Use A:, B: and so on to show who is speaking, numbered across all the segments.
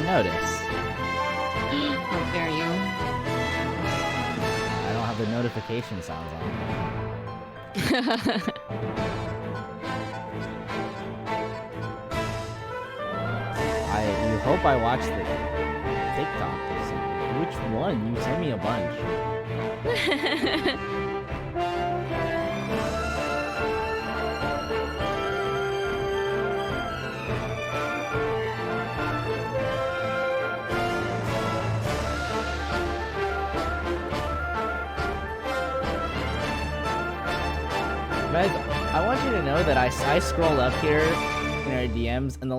A: Notice.
B: How dare you?
A: I don't have the notification sounds on. You hope I watch the TikTok or something. Which one? You sent me a bunch. Guys, I want you to know that I scrolled up here in our DMs, and the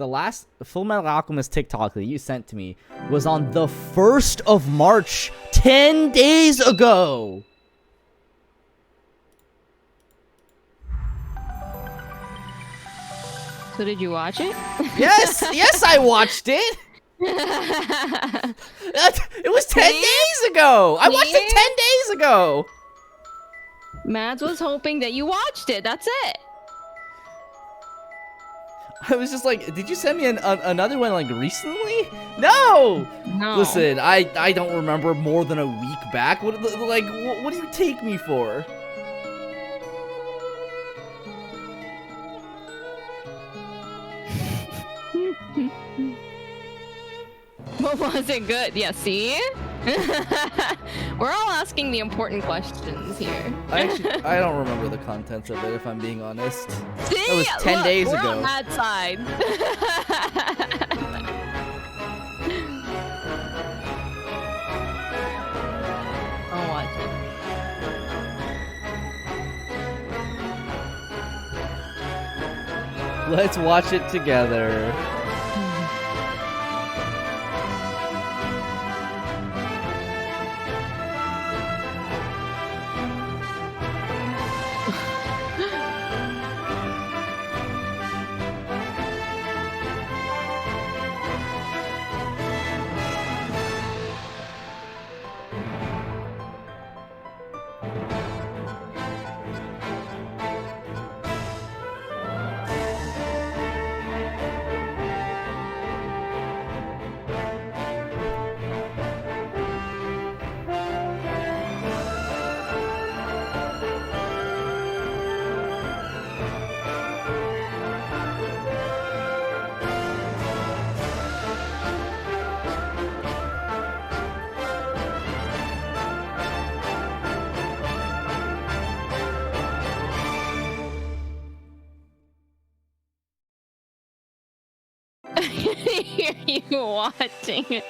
A: last Full Metal Alchemist TikTok that you sent to me was on the 1st of March, 10 days ago.
B: So did you watch it?
A: Yes, yes, I watched it. It was 10 days ago. I watched it 10 days ago.
B: Mads was hoping that you watched it. That's it.
A: I was just like, did you send me another one like recently? No.
B: No.
A: Listen, I don't remember more than a week back. What do you take me for?
B: But was it good? Yeah, see? We're all asking the important questions here.
A: I don't remember the contents of it, if I'm being honest.
B: See?
A: It was 10 days
B: we're
A: ago.
B: On that side.
A: Let's watch it together.
B: I can hear you watching it.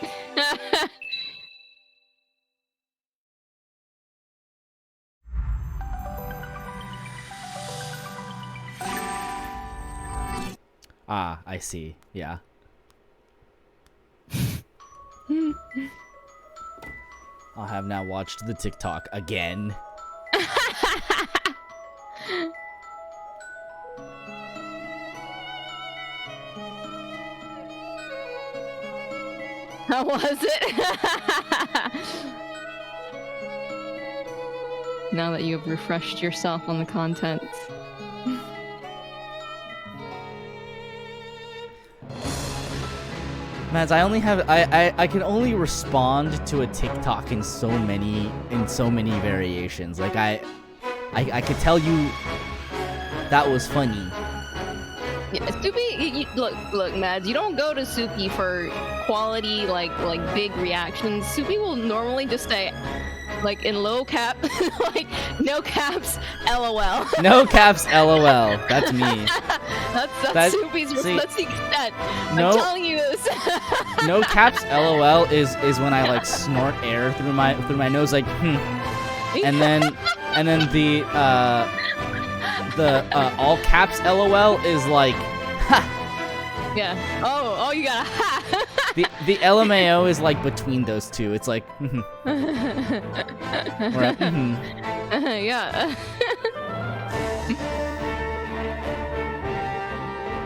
A: Ah, I see. Yeah. I have now watched the TikTok again.
B: How was it? Now that you have refreshed yourself on the content.
A: Mads, I only have I can only respond to a TikTok in so many variations. Like I could tell you that was funny.
B: Yeah, Soupy, look, Mads, you don't go to Soupy for quality like big reactions. Soupy will normally just say, like in low cap, like no caps, LOL.
A: No caps, LOL. That's me.
B: That's Soupy's.
A: See,
B: That's the extent.
A: No,
B: I'm telling you this.
A: No caps, LOL is when I like snort air through my nose, like and then the all caps LOL is like ha.
B: Yeah. Oh, you got a ha.
A: The LMAO is like between those two. It's like
B: Yeah.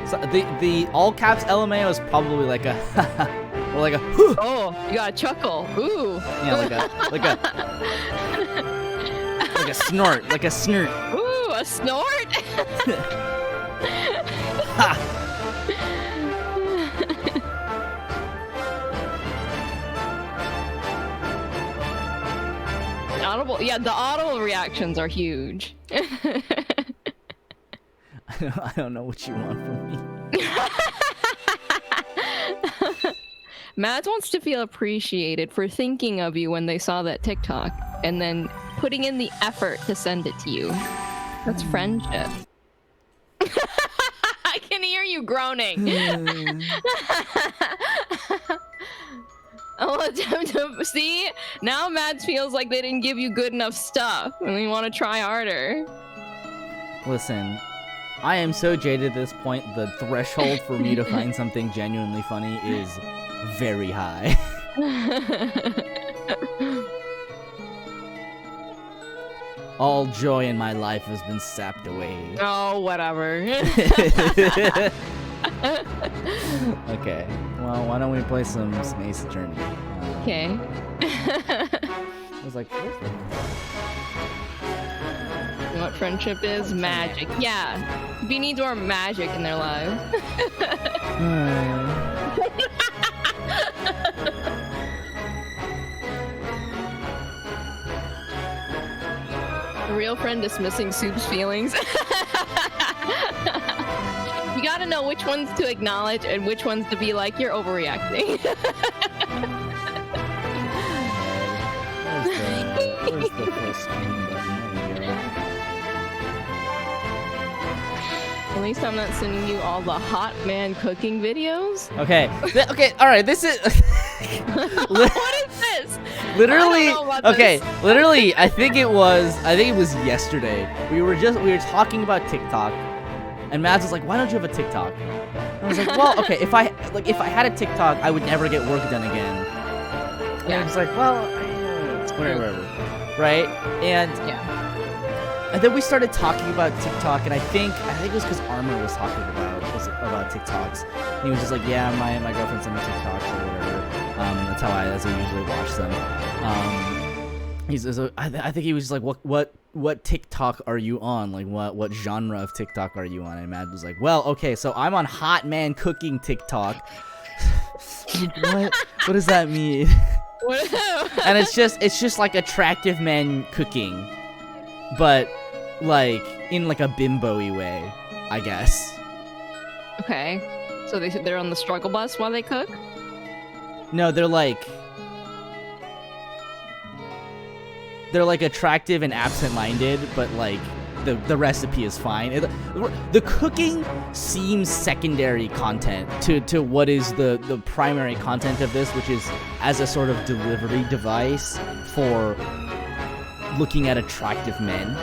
A: So the all caps LMAO is probably like a or like a
B: Oh, you got a chuckle. Ooh.
A: Yeah, like a snort, like a snort.
B: Ooh, a snort.
A: Ha.
B: Audible, yeah, the audible reactions are huge.
A: I don't know what you want from me.
B: Mads wants to feel appreciated for thinking of you when they saw that TikTok and then putting in the effort to send it to you. That's friendship. I can hear you groaning. Oh, see? Now Mads feels like they didn't give you good enough stuff and they want to try harder.
A: Listen, I am so jaded at this point, the threshold for me to find something genuinely funny is very high. All joy in my life has been sapped away.
B: Oh, whatever.
A: Okay, well, why don't we play some Ace Attorney?
B: Okay.
A: I was like, where's the...
B: You know what friendship is? Magic. Yeah. We need more magic in their lives. A real friend dismissing Soup's feelings. You gotta know which ones to acknowledge and which ones to be like, you're overreacting.
A: Where's the full screen button? There you go.
B: At least I'm not sending you all the hot man cooking videos.
A: Okay. Okay. All right. This is.
B: What is this?
A: Literally.
B: I don't know about
A: Okay.
B: this.
A: Literally. I think it was yesterday. We were talking about TikTok, And Mads was like, why don't you have a TikTok? And I was like, well, okay, if I had a TikTok, I would never get work done again. And I was like, well, whatever, right? And and then we started talking about TikTok, and I think it was because Armor was talking about TikToks. And he was just like, yeah, my girlfriend sent me TikToks or whatever. That's how I usually watch them. I think he was just like, what TikTok are you on? Like, what genre of TikTok are you on? And Matt was like, well, okay, so I'm on hot man cooking TikTok. What does that mean? And it's just like attractive men cooking, but like in like a bimbo-y way, I guess.
B: Okay, so they're on the struggle bus while they cook?
A: No, they're like attractive and absent-minded, but like the recipe is fine. The cooking seems secondary content to what is the primary content of this, which is as a sort of delivery device for looking at attractive men.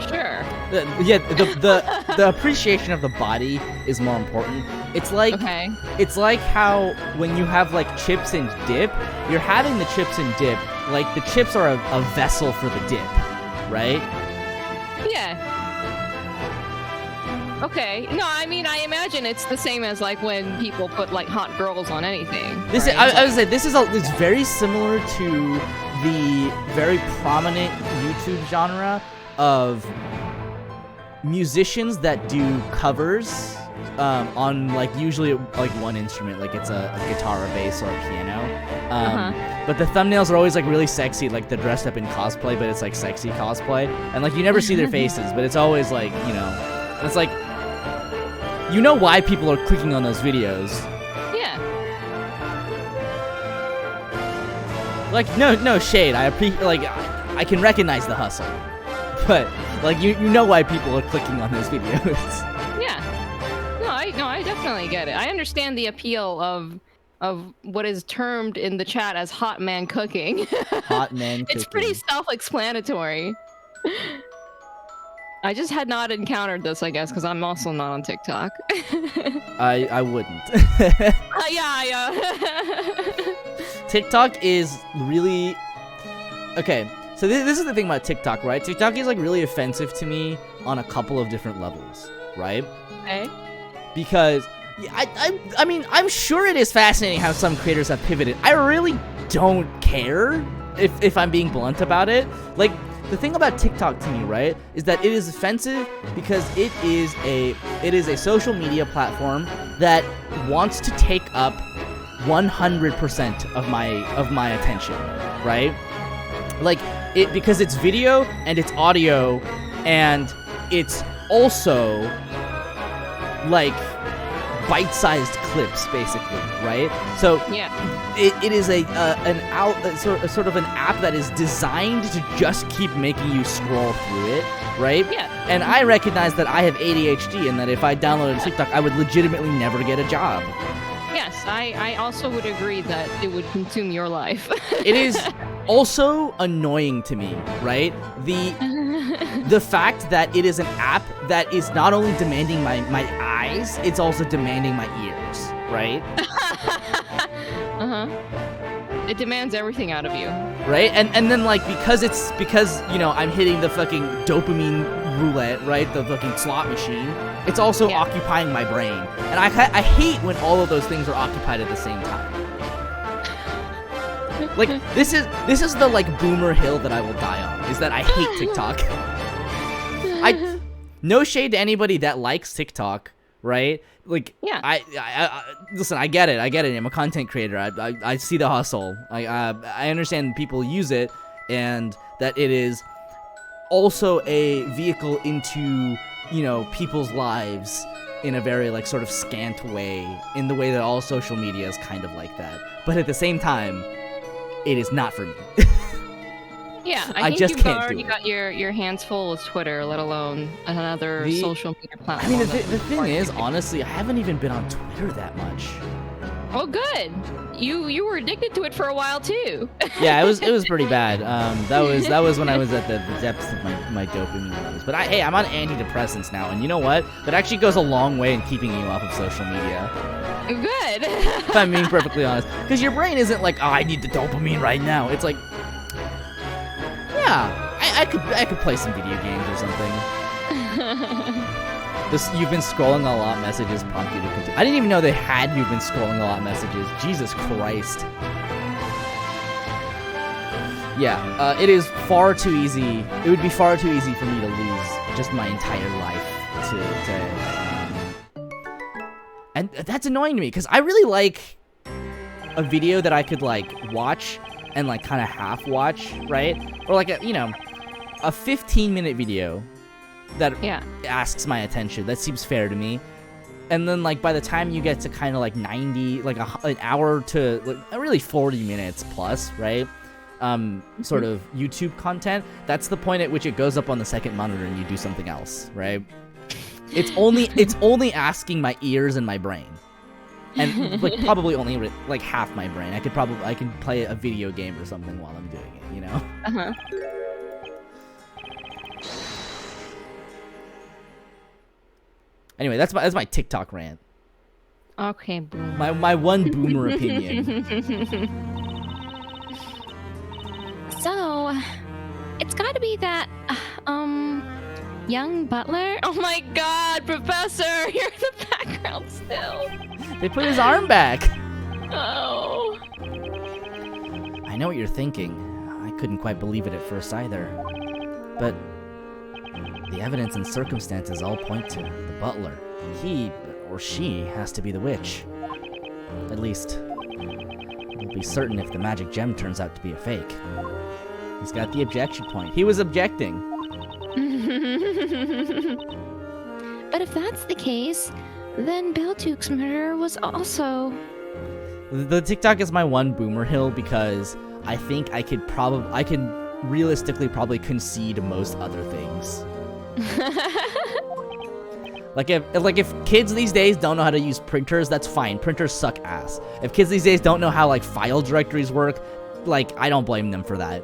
B: Sure.
A: The appreciation of the body is more important. It's like how when you have like chips and dip, you're having the chips and dip, like the chips are a vessel for the dip, right?
B: Yeah. Okay. No, I mean, I imagine it's the same as like when people put like hot girls on anything.
A: This
B: right?
A: I would say it's very similar to the very prominent YouTube genre of musicians that do covers on like usually like one instrument, like it's a guitar, a bass, or a piano. But the thumbnails are always like really sexy, like they're dressed up in cosplay, but it's like sexy cosplay, and like you never see their faces, but it's always like, you know, it's like, you know why people are clicking on those videos.
B: Yeah.
A: Like no shade, I can recognize the hustle, but like you know why people are clicking on those videos.
B: Yeah. No, I definitely get it. I understand the appeal of what is termed in the chat as hot man cooking.
A: Hot man cooking.
B: It's pretty self-explanatory. I just had not encountered this, I guess, because I'm also not on TikTok.
A: I wouldn't.
B: Yeah.
A: TikTok is really... Okay, so this is the thing about TikTok, right? TikTok is like really offensive to me on a couple of different levels, right?
B: Okay.
A: Because I mean, I'm sure it is fascinating how some creators have pivoted. I really don't care if I'm being blunt about it. Like, the thing about TikTok to me, right, is that it is offensive because it is a social media platform that wants to take up 100% of my attention, right? Like, because it's video and it's audio and it's also like bite-sized clips, basically, right? So
B: yeah,
A: it is sort of an app that is designed to just keep making you scroll through it, right?
B: Yeah.
A: And I recognize that I have ADHD and that if I downloaded TikTok, I would legitimately never get a job.
B: Yes, I also would agree that it would consume your life.
A: It is also annoying to me, right? The fact that it is an app that is not only demanding my eyes, it's also demanding my ears, right?
B: It demands everything out of you.
A: Right? And then like because you know, I'm hitting the fucking dopamine roulette, right? The fucking slot machine. It's also occupying my brain. And I hate when all of those things are occupied at the same time. Like this is the like boomer hill that I will die on, is that I hate TikTok. No shade to anybody that likes TikTok, right? Like,
B: yeah.
A: I listen, I get it. I'm a content creator. I see the hustle. I understand people use it, and that it is also a vehicle into, you know, people's lives in a very like sort of scant way, in the way that all social media is kind of like that. But at the same time, it is not for me.
B: Yeah,
A: I
B: think
A: just
B: you've
A: can't
B: already
A: do it.
B: got your hands full with Twitter, let alone another social media platform.
A: I mean, the thing is, honestly, I haven't even been on Twitter that much.
B: Oh, good. you were addicted to it for a while too.
A: Yeah, it was pretty bad. That was when I was at the depths of my dopamine levels. But hey, I'm on antidepressants now, and you know what? That actually goes a long way in keeping you off of social media.
B: Good.
A: If I'm being perfectly honest, because your brain isn't like, oh, I need the dopamine right now. It's like, yeah, I could play some video games or something. You've been scrolling a lot messages prompt you to continue. I didn't even know they had you've been scrolling a lot messages. Jesus Christ. Yeah, it is far too easy. It would be far too easy for me to lose just my entire life and that's annoying to me because I really like a video that I could like watch and like kind of half watch, right? Or like a 15-minute video that asks my attention. That seems fair to me. And then like by the time you get to kind of like 90, like an hour to like, really 40 minutes plus, right? Sort of YouTube content, that's the point at which it goes up on the second monitor and you do something else, right? It's only asking my ears and my brain. And like probably only like half my brain. I can play a video game or something while I'm doing it, you know?
B: Uh-huh.
A: Anyway, that's my TikTok rant.
B: Okay, boom.
A: My one boomer opinion.
B: So, it's got to be that young butler. Oh my God, Professor, you're in the background still.
A: They put his arm back.
B: Oh.
A: I know what you're thinking. I couldn't quite believe it at first either. But the evidence and circumstances all point to the butler. He or she has to be the witch. At least, we'll be certain if the magic gem turns out to be a fake. He's got the objection point. He was objecting.
B: But if that's the case, then Beltuk's murder was also...
A: The TikTok is my one boomer hill because I think I can realistically probably concede most other things. Like if kids these days don't know how to use printers, that's fine. Printers suck ass. If kids these days don't know how like file directories work, like I don't blame them for that.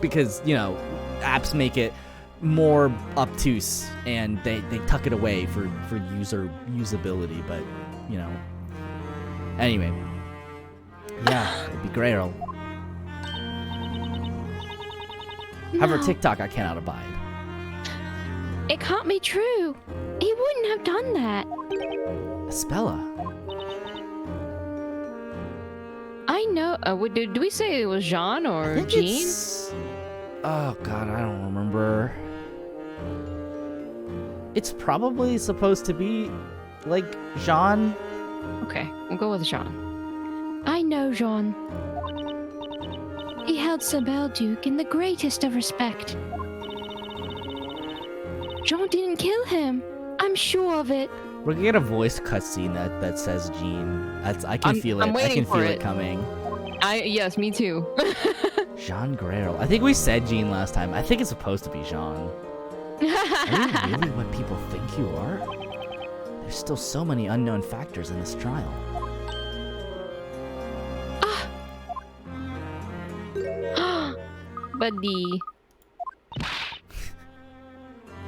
A: Because, you know, apps make it more obtuse and they tuck it away for usability, but you know. Anyway. Yeah, it'd be Grail. However, TikTok I cannot abide.
B: It can't be true. He wouldn't have done that.
A: Spella.
B: I know. Do we say it was Jean or Jean?
A: Oh God, I don't remember. It's probably supposed to be like Jean.
B: Okay, we'll go with Jean. I know Jean. He held Sir Belduke in the greatest of respect. Jean didn't kill him. I'm sure of it.
A: We're gonna get a voice cutscene that says Jean. I can feel it. I can feel it coming.
B: Yes, me too.
A: Jean Grail. I think we said Jean last time. I think it's supposed to be Jean. Are you really what people think you are? There's still so many unknown factors in this trial.
B: Buddy.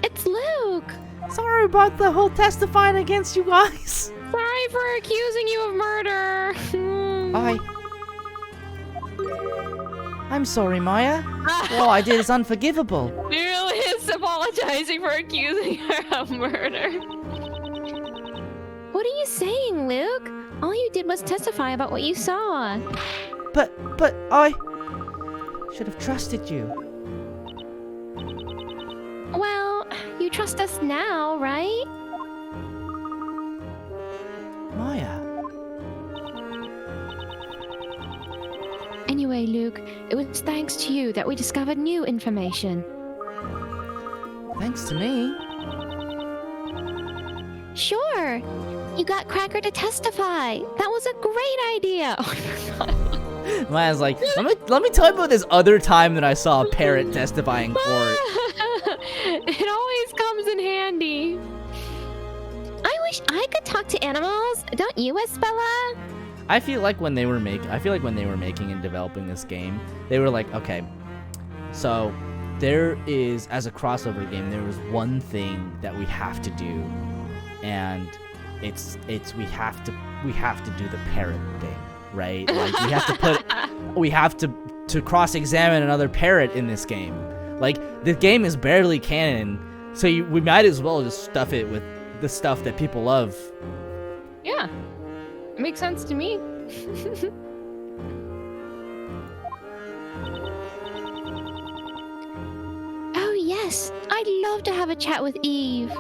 B: It's Luke!
A: Sorry about the whole testifying against you guys.
B: Sorry for accusing you of murder.
A: I'm sorry, Maya. All I did is unforgivable.
B: He really is apologizing for accusing her of murder. What are you saying, Luke? All you did was testify about what you saw.
A: But I should have trusted you.
B: Well, you trust us now, right?
A: Maya.
B: Anyway, Luke, it was thanks to you that we discovered new information.
A: Thanks to me?
B: Sure. You got Cracker to testify. That was a great idea. Oh my God.
A: Maya's like, let me tell you about this other time that I saw a parrot testify in court.
B: It always comes in handy. I wish I could talk to animals. Don't you, Espella?
A: I feel like when they were making and developing this game, they were like, okay, so there is, as a crossover game, there was one thing that we have to do, and it's we have to do the parrot thing, right? Like we have to cross-examine another parrot in this game. Like, the game is barely canon, so we might as well just stuff it with the stuff that people love.
B: Yeah, it makes sense to me.
C: Oh yes, I'd love to have a chat with Eve.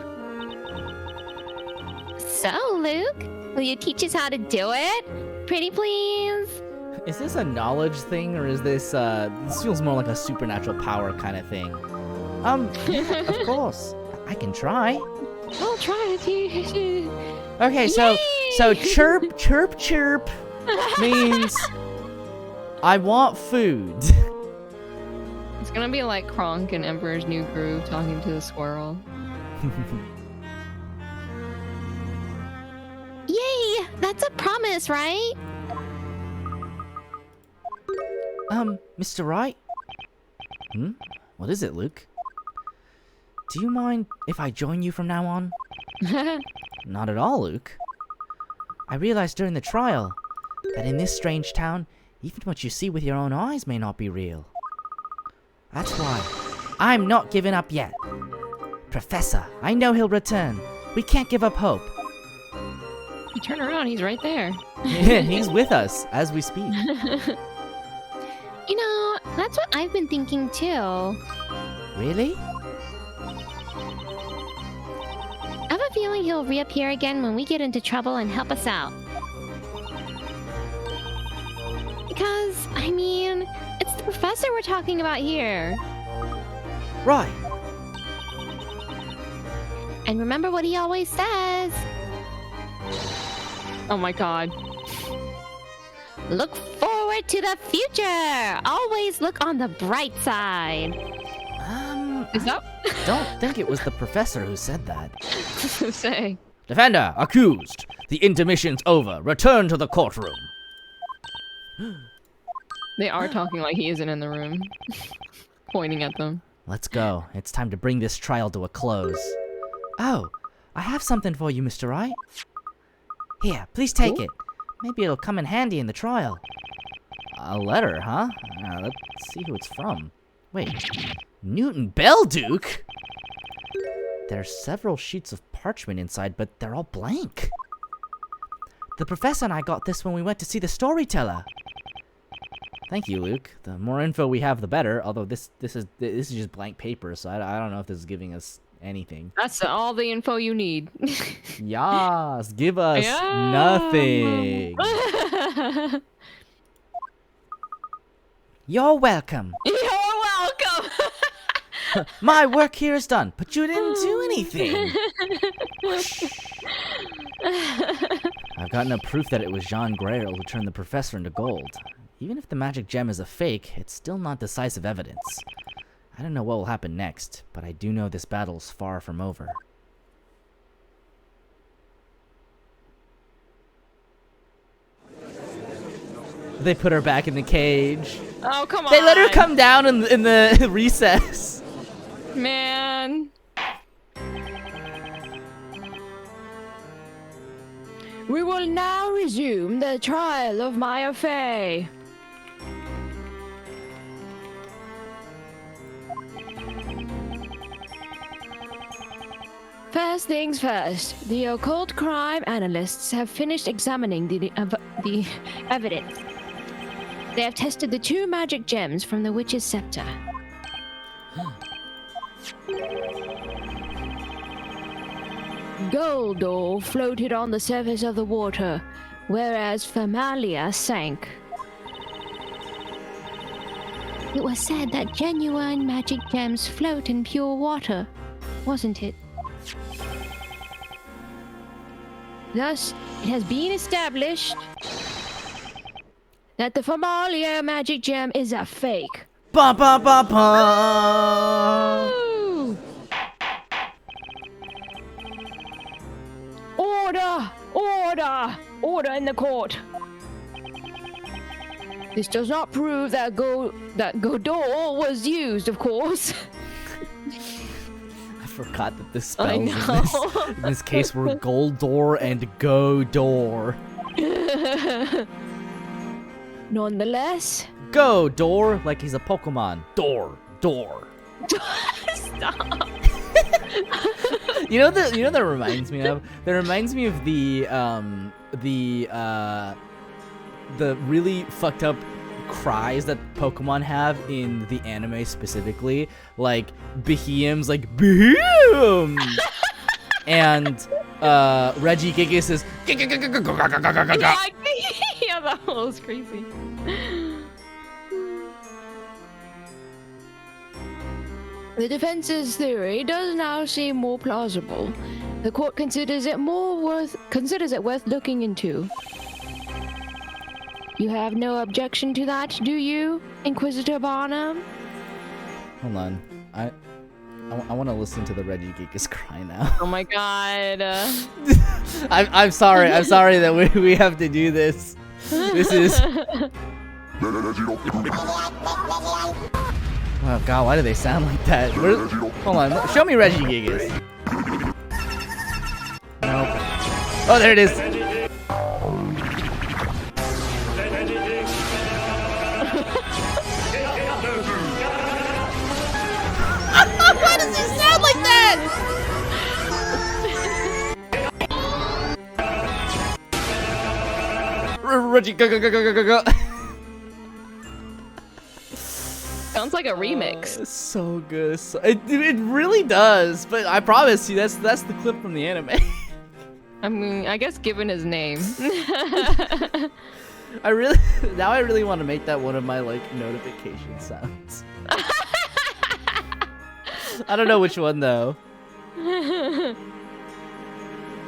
C: So, Luke, will you teach us how to do it? Pretty please?
A: Is this a knowledge thing, or is this feels more like a supernatural power kind of thing? Yeah, of course. I can try.
B: I'll try it.
A: Okay, so chirp, chirp, chirp means I want food.
B: It's gonna be like Kronk in Emperor's New Groove talking to the squirrel.
C: Yay! That's a promise, right?
A: Mr. Wright? What is it, Luke? Do you mind if I join you from now on? Not at all, Luke. I realized during the trial that in this strange town, even what you see with your own eyes may not be real. That's why I'm not giving up yet. Professor, I know he'll return. We can't give up hope.
B: You turn around, he's right there.
A: Yeah, he's with us as we speak.
C: You know, that's what I've been thinking too.
A: Really?
C: I have a feeling he'll reappear again when we get into trouble and help us out. Because, I mean, it's the professor we're talking about here.
A: Right.
C: And remember what he always says.
B: Oh my god.
C: Look forward to the future! Always look on the bright side.
B: Is that?
A: Don't think it was the professor who said that.
B: Say.
A: Defender, accused. The intermission's over. Return to the courtroom.
B: They are talking like he isn't in the room. Pointing at them.
A: Let's go. It's time to bring this trial to a close. Oh, I have something for you, Mr. Wright. Here, please take it. Maybe it'll come in handy in the trial. A letter, huh? Let's see who it's from. Wait, Newton Belduke? There's several sheets of parchment inside, but they're all blank. The professor and I got this when we went to see the storyteller. Thank you, Luke. The more info we have, the better. Although this is just blank paper, so I don't know if this is giving us anything.
B: That's all the info you need.
A: Yas, give us nothing. You're welcome.
B: You're welcome.
A: My work here is done, but you didn't do anything. I've got enough proof that it was Jean Grail who turned the professor into gold. Even if the magic gem is a fake, it's still not decisive evidence. I don't know what will happen next, but I do know this battle's far from over. They put her back in the cage.
B: Oh, come on.
A: They let her come down in the recess.
B: Man. We will now resume the trial of Maya Fey. First things first, the occult crime analysts have finished examining the evidence. They have tested the 2 magic gems from the witch's scepter. Gold ore floated on the surface of the water, whereas Famalia sank.
C: It was said that genuine magic gems float in pure water, wasn't it?
B: Thus, it has been established that the Famalia magic gem is a fake.
A: Ba ba ba ba.
B: Ooh. Order! Order! Order in the court! This does not prove that Godot was used, of course.
A: I forgot that the
B: I
A: spells
B: know.
A: in this case were Goldor and Godor.
B: Nonetheless.
A: Godor, like he's a Pokemon. Door.
B: Stop.
A: You know that reminds me of? That reminds me of the really fucked up cries that Pokemon have in the anime specifically, like Behemoth's like Behem, and Regigigas is
B: Yeah, that was crazy. The defense's theory does now seem more plausible. The court considers it worth looking into. You have no objection to that, do you, Inquisitor Barnum?
A: Hold on, I want to listen to the Regigigas cry now.
B: Oh my god.
A: I'm sorry that we have to do this. This is. Oh god, why do they sound like that? Hold on, show me Regigigas. Nope. Oh, there it is. Why does he sound like that? Reggie, go.
B: Sounds like a remix.
A: It's so good. It really does. But I promise you, that's the clip from the anime.
B: I mean, I guess given his name.
A: I really want to make that one of my like notification sounds. I don't know which one though.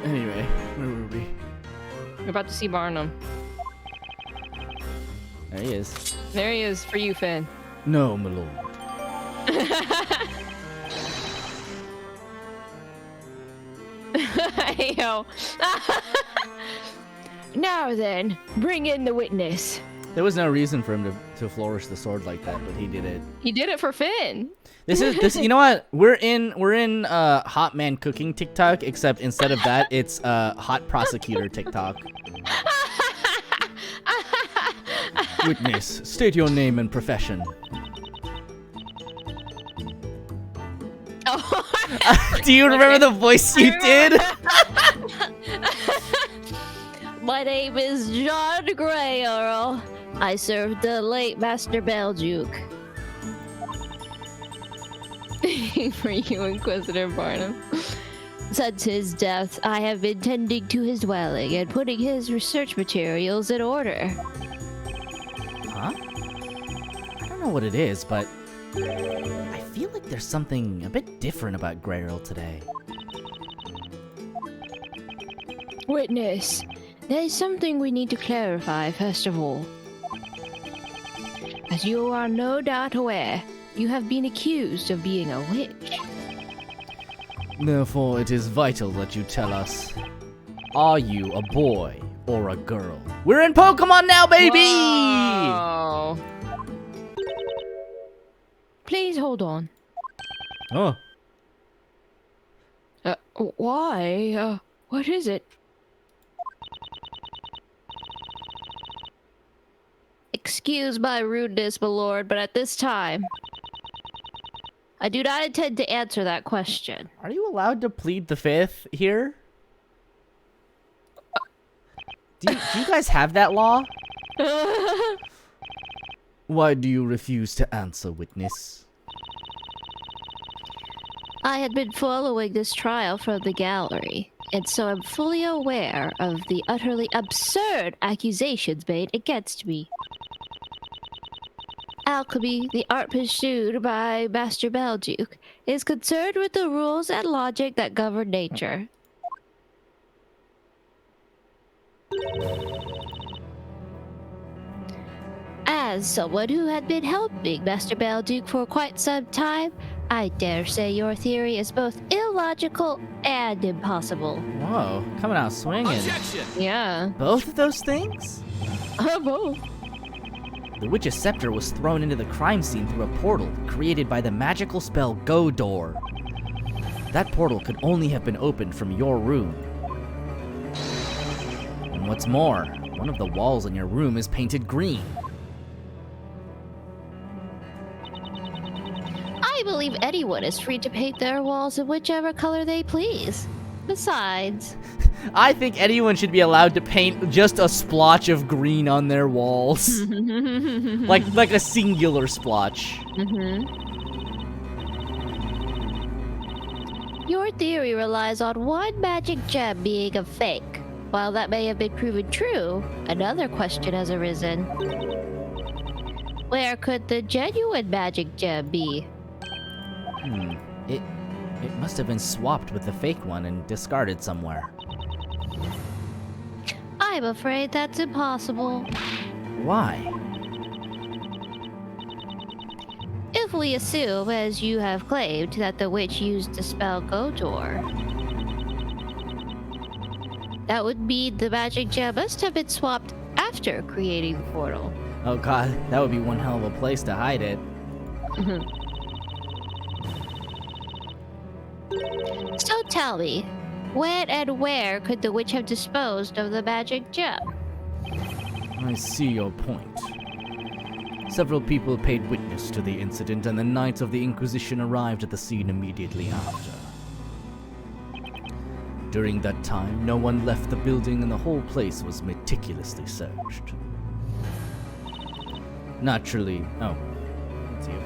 A: Anyway, where were we?
B: We're about to see Barnum.
A: There he is.
B: There he is for you, Finn.
A: No, my lord.
B: Yo. Now then, bring in the witness.
A: There was no reason for him to flourish the sword like that, but he did it.
B: He did it for Finn.
A: This you know what? We're in hot man cooking TikTok, except instead of that, it's hot prosecutor TikTok. Witness, state your name and profession.
B: Oh.
A: Do you remember the voice you did?
C: My name is John Gray, Earl. I served the late Master Belduke.
B: For you, Inquisitor Barnum.
C: Since his death, I have been tending to his dwelling and putting his research materials in order.
A: Huh? I don't know what it is, but I feel like there's something a bit different about Grey Earl today.
B: Witness, there's something we need to clarify first of all. As you are no doubt aware, you have been accused of being a witch.
A: Therefore, it is vital that you tell us, are you a boy or a girl? We're in Pokemon now, baby!
B: Whoa. Please hold on.
A: Oh.
B: Why? What is it?
C: Excuse my rudeness, my lord, but at this time, I do not intend to answer that question.
A: Are you allowed to plead the fifth here? Do you guys have that law? Why do you refuse to answer, witness?
C: I had been following this trial from the gallery, and so I'm fully aware of the utterly absurd accusations made against me. Alchemy, the art pursued by Master Belduke, is concerned with the rules and logic that govern nature. As someone who had been helping Master Belduke for quite some time, I dare say your theory is both illogical and impossible.
A: Whoa, coming out swinging.
B: Yeah.
A: Both of those things?
B: Both.
A: The witch's scepter was thrown into the crime scene through a portal created by the magical spell Go Door. That portal could only have been opened from your room. And what's more, one of the walls in your room is painted green.
C: I believe anyone is free to paint their walls of whichever color they please. Besides,
A: I think anyone should be allowed to paint just a splotch of green on their walls. like a singular splotch.
C: Your theory relies on one magic gem being a fake. While that may have been proven true, another question has arisen. Where could the genuine magic gem be?
A: It must have been swapped with the fake one and discarded somewhere.
C: I'm afraid that's impossible.
A: Why?
C: If we assume, as you have claimed, that the witch used the spell Go Door, that would mean the magic gem must have been swapped after creating the portal.
A: Oh god, that would be one hell of a place to hide it.
C: So tell me, when and where could the witch have disposed of the magic gem?
A: I see your point. Several people paid witness to the incident, and the Knights of the Inquisition arrived at the scene immediately after. During that time, no one left the building and the whole place was meticulously searched. Naturally... Oh, that's you.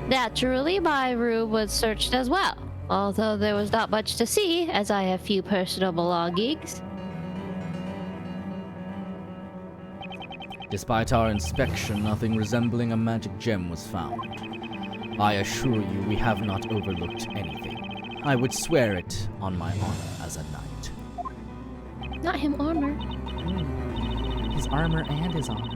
C: Naturally, my room was searched as well, although there was not much to see, as I have few personal belongings.
A: Despite our inspection, nothing resembling a magic gem was found. I assure you we have not overlooked anything. I would swear it on my honor as a knight.
C: Not him armor.
A: His armor and his honor.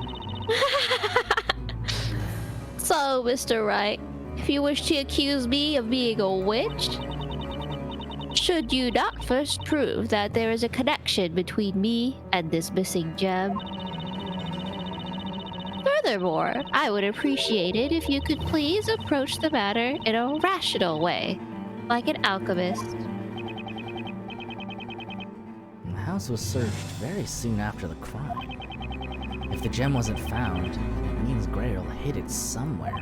C: So, Mr. Wright, if you wish to accuse me of being a witch, should you not first prove that there is a connection between me and this missing gem? Furthermore, I would appreciate it if you could please approach the matter in a rational way, like an alchemist.
A: The house was searched very soon after the crime. If the gem wasn't found, then it means Grail hid it somewhere.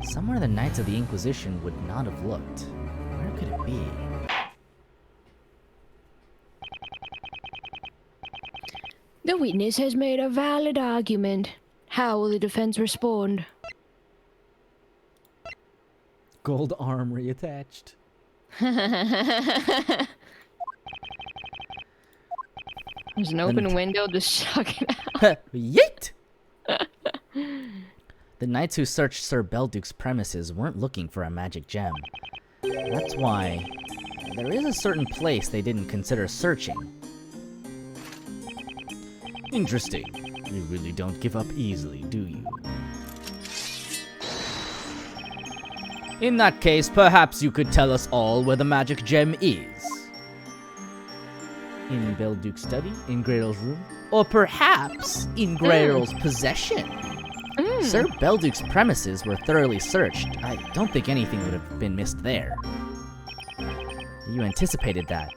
A: Somewhere the Knights of the Inquisition would not have looked. Where could it be?
D: The witness has made a valid argument. How will the defense respond?
A: Gold arm reattached.
B: There's an open window, just chuck it out.
A: Yeet! The knights who searched Sir Belduke's premises weren't looking for a magic gem. That's why there is a certain place they didn't consider searching. Interesting. You really don't give up easily, do you? In that case, perhaps you could tell us all where the magic gem is. In Belduke's study, in Grail's room, or perhaps in Grail's possession. Sir Belduke's premises were thoroughly searched. I don't think anything would have been missed there. You anticipated that,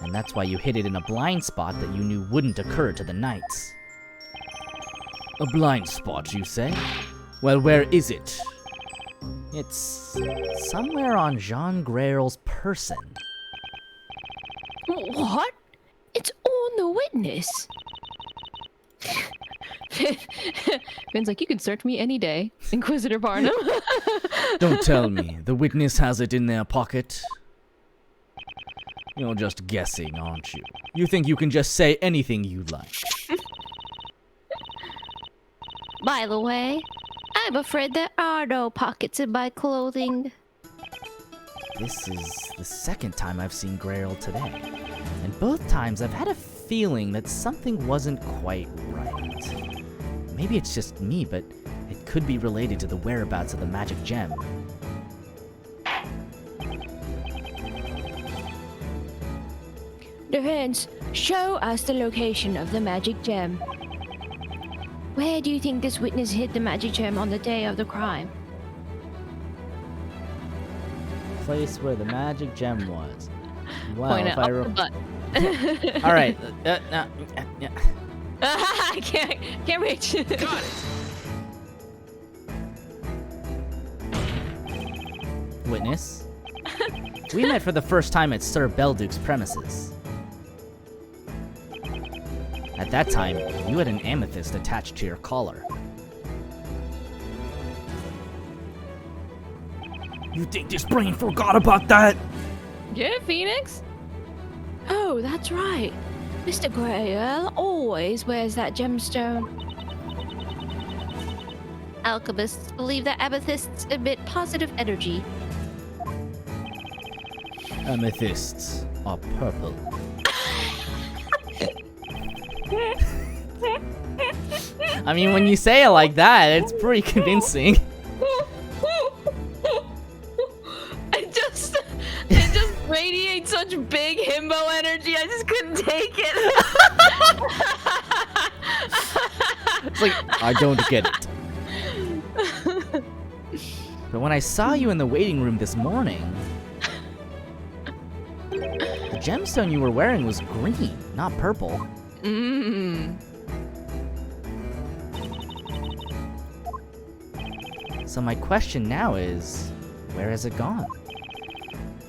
A: and that's why you hid it in a blind spot that you knew wouldn't occur to the knights. A blind spot, you say? Well, where is it? It's somewhere on Jean Grail's person.
D: What? It's on the witness.
B: Ben's like, you can search me any day, Inquisitor Barnum.
A: Don't tell me. The witness has it in their pocket. You're just guessing, aren't you? You think you can just say anything you like.
C: By the way, I'm afraid there are no pockets in my clothing.
A: This is the second time I've seen Grail today. And both times I've had a feeling that something wasn't quite right. Maybe it's just me, but it could be related to the whereabouts of the magic gem.
D: Defense, show us the location of the magic gem. Where do you think this witness hid the magic gem on the day of the crime?
A: Place where the magic gem was. Wow,
B: Point
A: if
B: it
A: I
B: up the butt.
A: All right.
B: I can't reach.
E: Got it.
A: Witness. We met for the first time at Sir Belduke's premises. At that time, you had an amethyst attached to your collar. You think this brain forgot about that?
B: Yeah, Phoenix.
D: Oh, that's right. Mr. Grayle always wears that gemstone.
C: Alchemists believe that amethysts emit positive energy.
A: Amethysts are purple. I mean, when you say it like that, it's pretty convincing.
B: It just radiates such big himbo energy. I just couldn't take it.
A: It's like, I don't get it. But when I saw you in the waiting room this morning, the gemstone you were wearing was green, not purple. So my question now is, where has it gone?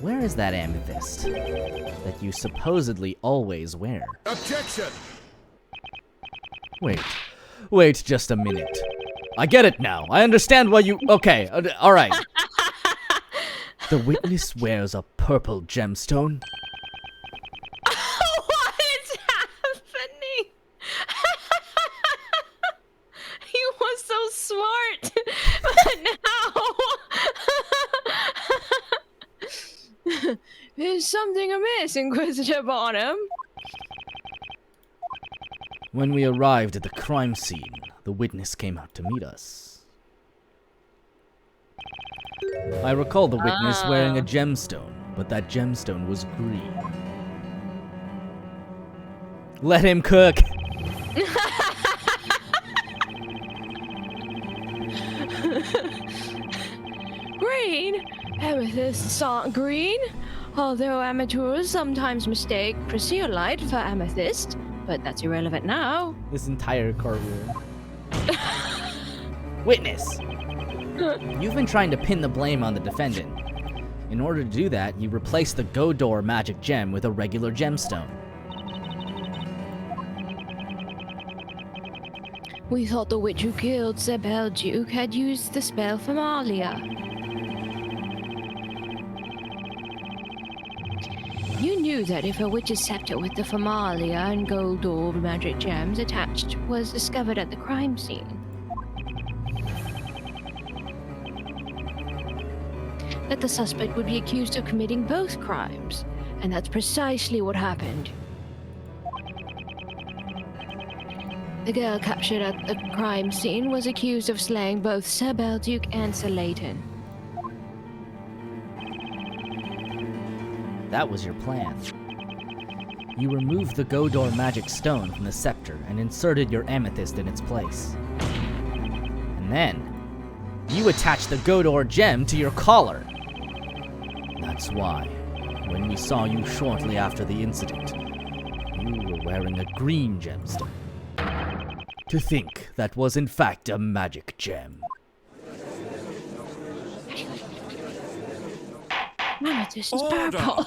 A: Where is that amethyst that you supposedly always wear?
E: Objection!
A: Wait just a minute. I get it now. I understand why you... Okay, alright. The witness wears a purple gemstone.
B: What is happening? He was so smart, but now
D: Is something amiss, Inquisitor Barnum?
A: When we arrived at the crime scene, the witness came out to meet us. I recall the witness wearing a gemstone, but that gemstone was green. Let him cook!
D: Green? Amethysts aren't green. Although amateurs sometimes mistake prasiolite for amethyst, but that's irrelevant now.
A: This entire courtroom. Witness! You've been trying to pin the blame on the defendant. In order to do that, you replaced the Godor magic gem with a regular gemstone.
D: We thought the witch who killed Sir Belduke had used the spell Famalia. You knew that if a witch's scepter with the Famalia and gold orb magic gems attached was discovered at the crime scene, that the suspect would be accused of committing both crimes, and that's precisely what happened. The girl captured at the crime scene was accused of slaying both Sir Belduke and Sir Leighton.
A: That was your plan. You removed the Godor magic stone from the scepter and inserted your amethyst in its place. And then, you attached the Godor gem to your collar. That's why, when we saw you shortly after the incident, you were wearing a green gemstone. To think that was in fact a magic gem.
D: Amethyst is
E: Order!
D: purple.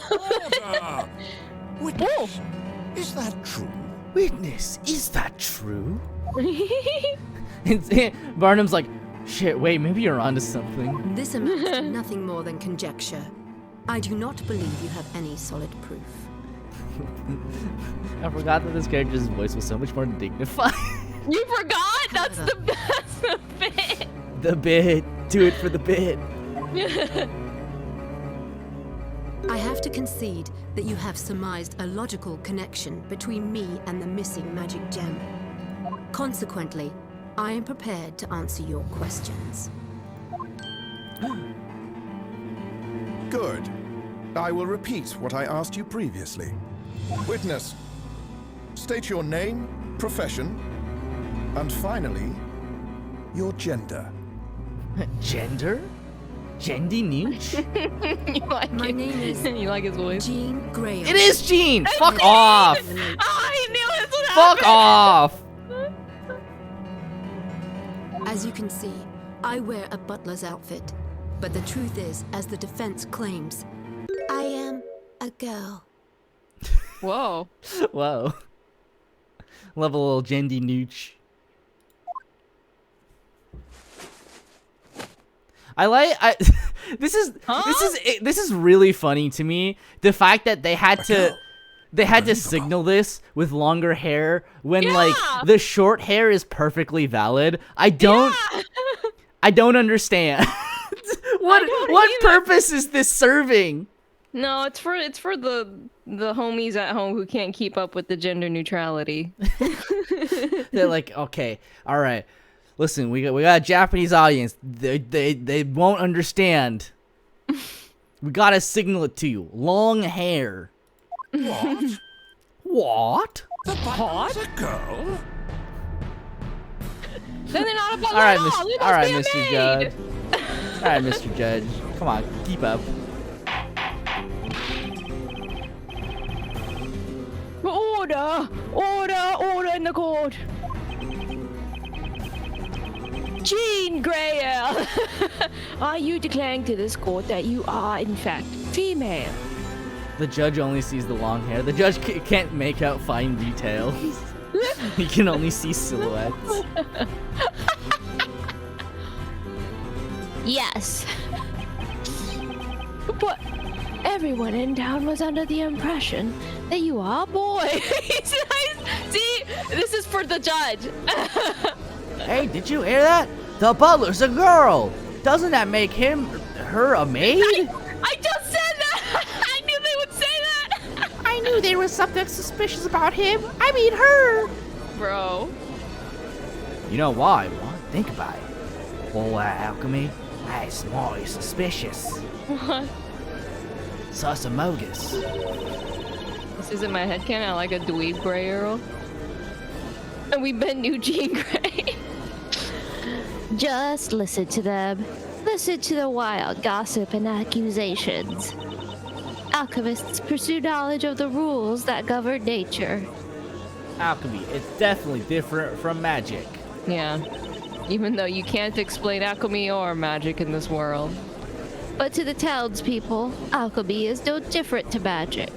E: Order! Witness, is that true?
A: Witness, is that true? Barnum's like, shit, wait, maybe you're onto something.
F: This amounts to nothing more than conjecture. I do not believe you have any solid proof.
A: I forgot that this character's voice was so much more dignified.
B: You forgot? That's the bit.
A: The bit. Do it for the bit.
F: I have to concede that you have surmised a logical connection between me and the missing magic gem. Consequently, I am prepared to answer your questions.
E: Good. I will repeat what I asked you previously. Witness, state your name, profession, And finally, your gender.
A: Gender? Gendy Nooch?
B: You like
F: My
B: it?
F: name is
B: You like his voice?
F: Jean Graham.
A: It is Jean! Fuck off!
B: Oh, I knew this would
A: Fuck
B: happen.
A: off!
F: As you can see, I wear a butler's outfit. But the truth is, as the defense claims, I am a girl.
B: Whoa.
A: Whoa. Love a little Gendy Nooch. This is really funny to me. The fact that they had to signal this with longer hair when like the short hair is perfectly valid. I don't understand. What purpose is this serving?
B: No, it's for the homies at home who can't keep up with the gender neutrality.
A: They're like, okay, all right. Listen, we got a Japanese audience. They won't understand. We gotta signal it to you. Long hair.
E: What?
A: What?
E: The butler's a girl?
B: Then they're not a butler
A: All right,
B: at all. They
A: all right,
B: must be a
A: Mr.
B: maid.
A: Judge. All right, Mr. Judge. Come on, keep up.
D: Order in the court. Jean Graham, are you declaring to this court that you are in fact female?
A: The judge only sees the long hair. The judge can't make out fine details. He can only see silhouettes.
C: Yes.
D: But everyone in town was under the impression that you are a boy.
B: See, this is for the judge.
A: Hey, did you hear that? The butler's a girl. Doesn't that make her a maid?
B: I just said that. I knew they would say that.
A: I knew there was something suspicious about him. I mean her.
B: Bro.
A: You know why? Well, think about it. Well, alchemy, that's morally suspicious.
B: What?
A: Susamogus.
B: This isn't my headcanon. I like a dweeb gray girl. And we been new Jean Grey.
C: Just listen to them. Listen to the wild gossip and accusations. Alchemists pursue knowledge of the rules that govern nature.
A: Alchemy, it's definitely different from magic.
B: Yeah. Even though you can't explain alchemy or magic in this world.
C: But to the townspeople, alchemy is no different to magic.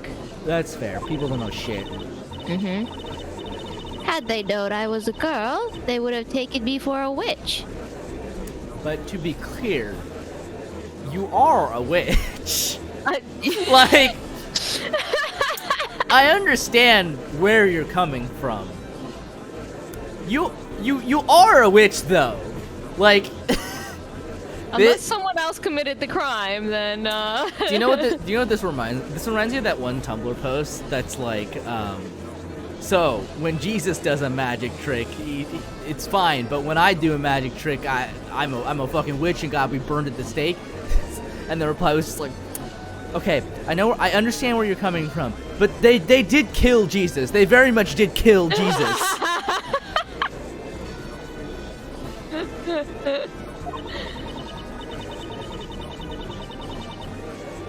A: That's fair. People don't know shit.
C: Had they known I was a girl, they would have taken me for a witch.
A: But to be clear, you are a witch.
B: I-
A: Like, I understand where you're coming from. You are a witch though. Like,
B: Unless someone else committed the crime, then
A: do you know what this reminds? This reminds me of that one Tumblr post that's like, so when Jesus does a magic trick, it's fine, but when I do a magic trick, I'm a fucking witch and gotta be burned at the stake. And the reply was just like, okay, I understand where you're coming from, but they did kill Jesus. They very much did kill Jesus.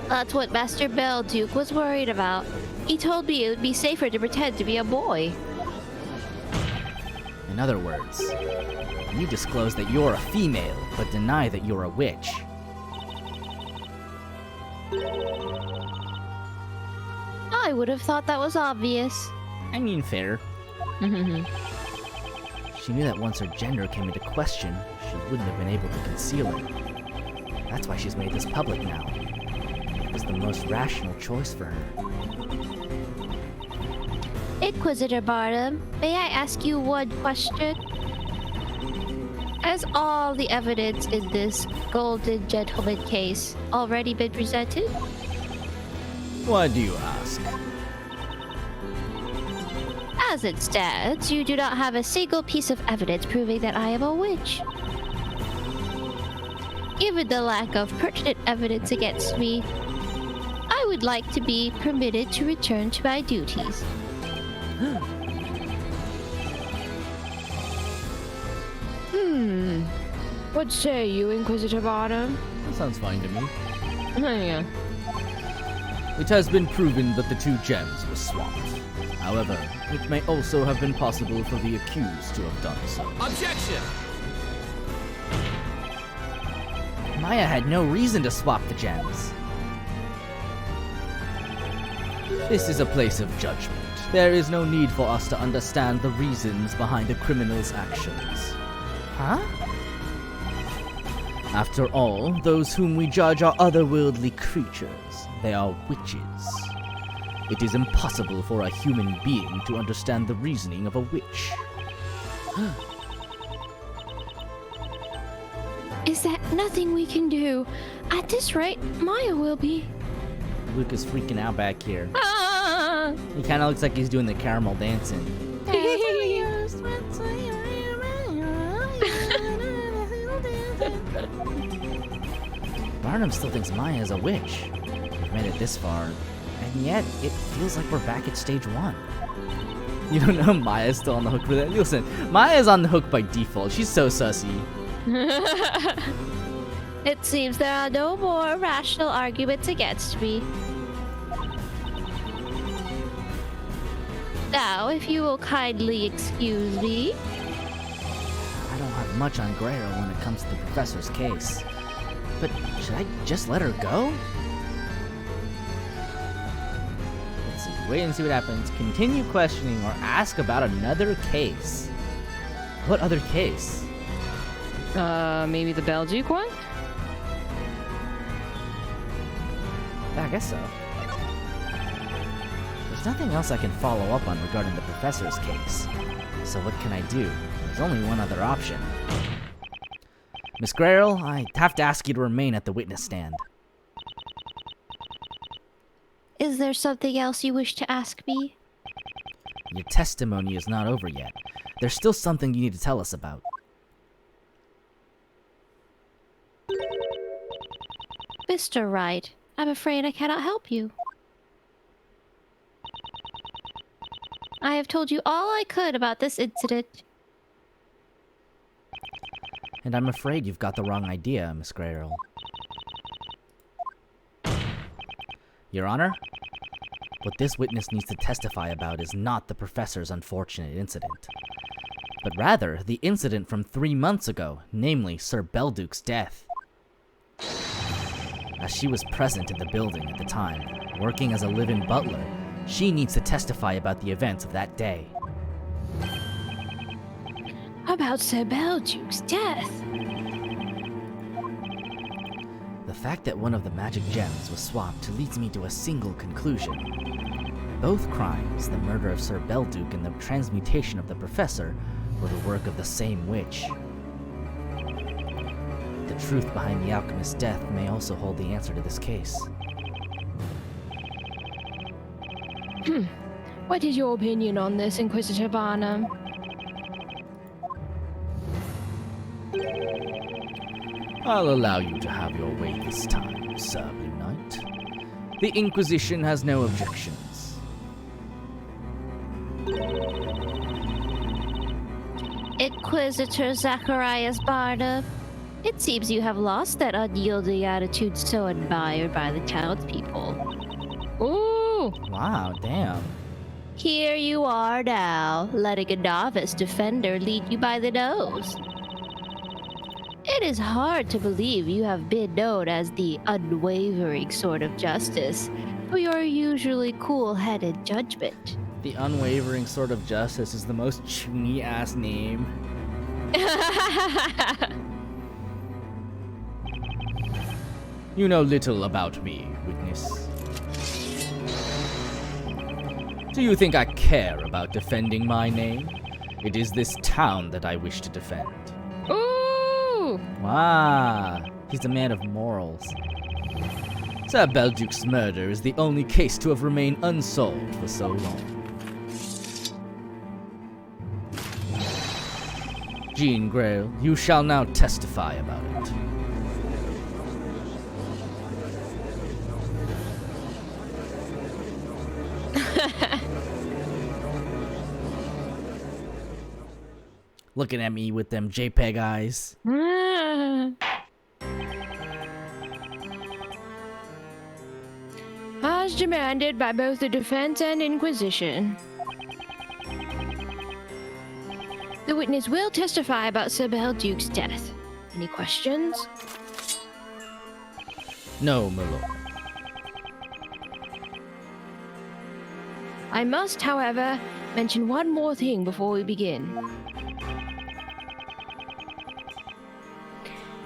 C: That's what Master Belduke was worried about. He told me it would be safer to pretend to be a boy.
A: In other words, you disclose that you're a female, but deny that you're a witch.
C: I would have thought that was obvious.
A: I mean, fair. She knew that once her gender came into question, she wouldn't have been able to conceal it. That's why she's made this public now. It was the most rational choice for her.
C: Inquisitor Barnum, may I ask you one question? Has all the evidence in this Golden Gentleman case already been presented?
A: Why do you ask?
C: As it stands, you do not have a single piece of evidence proving that I am a witch. Given the lack of pertinent evidence against me, I would like to be permitted to return to my duties.
D: What say you, Inquisitor Barnum?
A: That sounds fine to me.
D: Yeah.
A: It has been proven that the two gems were swapped. However, it may also have been possible for the accused to have done so.
G: Objection!
A: Maya had no reason to swap the gems. This is a place of judgment. There is no need for us to understand the reasons behind a criminal's actions. Huh? After all, those whom we judge are otherworldly creatures. They are witches. It is impossible for a human being to understand the reasoning of a witch.
D: Is that nothing we can do? At this rate, Maya will be.
A: Luke is freaking out back here.
D: Ah!
A: He kind of looks like he's doing the caramel dancing. Barnum still thinks Maya is a witch. We've made it this far, and yet it feels like we're back at stage 1. You don't know Maya's still on the hook for that? Listen, Maya's on the hook by default. She's so sussy.
C: It seems there are no more rational arguments against me. Now, if you will kindly excuse me.
A: I don't have much on Greer when it comes to the professor's case. But should I just let her go? Let's see. Wait and see what happens. Continue questioning or ask about another case. What other case?
B: Maybe the Belgique one?
A: Yeah, I guess so. There's nothing else I can follow up on regarding the professor's case. So what can I do? There's only one other option. Miss Grail, I have to ask you to remain at the witness stand.
C: Is there something else you wish to ask me?
A: Your testimony is not over yet. There's still something you need to tell us about.
C: Mr. Wright, I'm afraid I cannot help you. I have told you all I could about this incident.
A: And I'm afraid you've got the wrong idea, Miss Grail. Your Honor, what this witness needs to testify about is not the professor's unfortunate incident, but rather the incident from 3 months ago, namely Sir Belduke's death. As she was present in the building at the time, working as a live-in butler, she needs to testify about the events of that day.
D: About Sir Belduke's death.
A: The fact that one of the magic gems was swapped leads me to a single conclusion. Both crimes, the murder of Sir Belduke and the transmutation of the professor, were the work of the same witch. The truth behind the alchemist's death may also hold the answer to this case.
D: What is your opinion on this, Inquisitor Barnum?
A: I'll allow you to have your way this time, Sir Blue Knight. The Inquisition has no objections.
C: Inquisitor Zacharias Barnum, it seems you have lost that unyielding attitude so admired by the townspeople.
B: Ooh!
A: Wow, damn.
C: Here you are now, letting a novice defender lead you by the nose. It is hard to believe you have been known as the unwavering sword of justice for your usually cool-headed judgment.
A: The Unwavering Sword of Justice is the most chuny-ass name. You know little about me, witness. Do you think I care about defending my name? It is this town that I wish to defend.
B: Ooh!
A: Wow, he's a man of morals. Sir Belduke's murder is the only case to have remained unsolved for so long. Jean Grail, you shall now testify about it. Looking at me with them JPEG eyes.
D: as demanded by both the defense and Inquisition. The witness will testify about Sir Belduke's death. Any questions?
A: No, my lord.
D: I must, however, mention one more thing before we begin.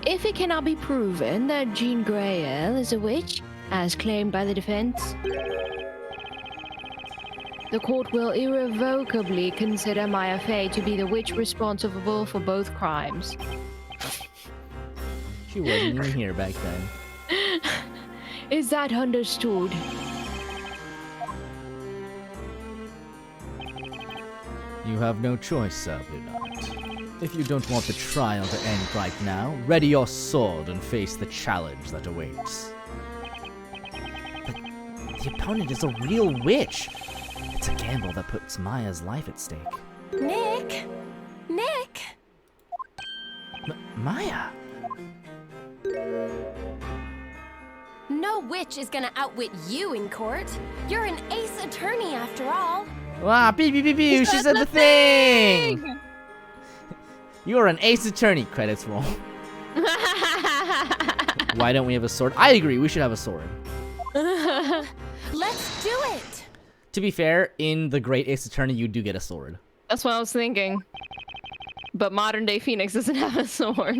D: If it cannot be proven that Jean Greyell is a witch, as claimed by the defense, the court will irrevocably consider Maya Fey to be the witch responsible for both crimes.
A: She wasn't even here back then.
D: Is that understood?
A: You have no choice, Sir Bluenard. If you don't want the trial to end right now, ready your sword and face the challenge that awaits. But the opponent is a real witch. It's a gamble that puts Maya's life at stake.
G: Nick? Nick?
A: Maya?
G: No witch is gonna outwit you in court. You're an ace attorney after all.
A: Wow, beep, beep, beep, beep. She said the thing! You're an ace attorney. Credits roll. Why don't we have a sword? I agree, we should have a sword.
G: Let's do it!
A: To be fair, in the Great Ace Attorney, you do get a sword.
B: That's what I was thinking. But modern day Phoenix doesn't have a sword.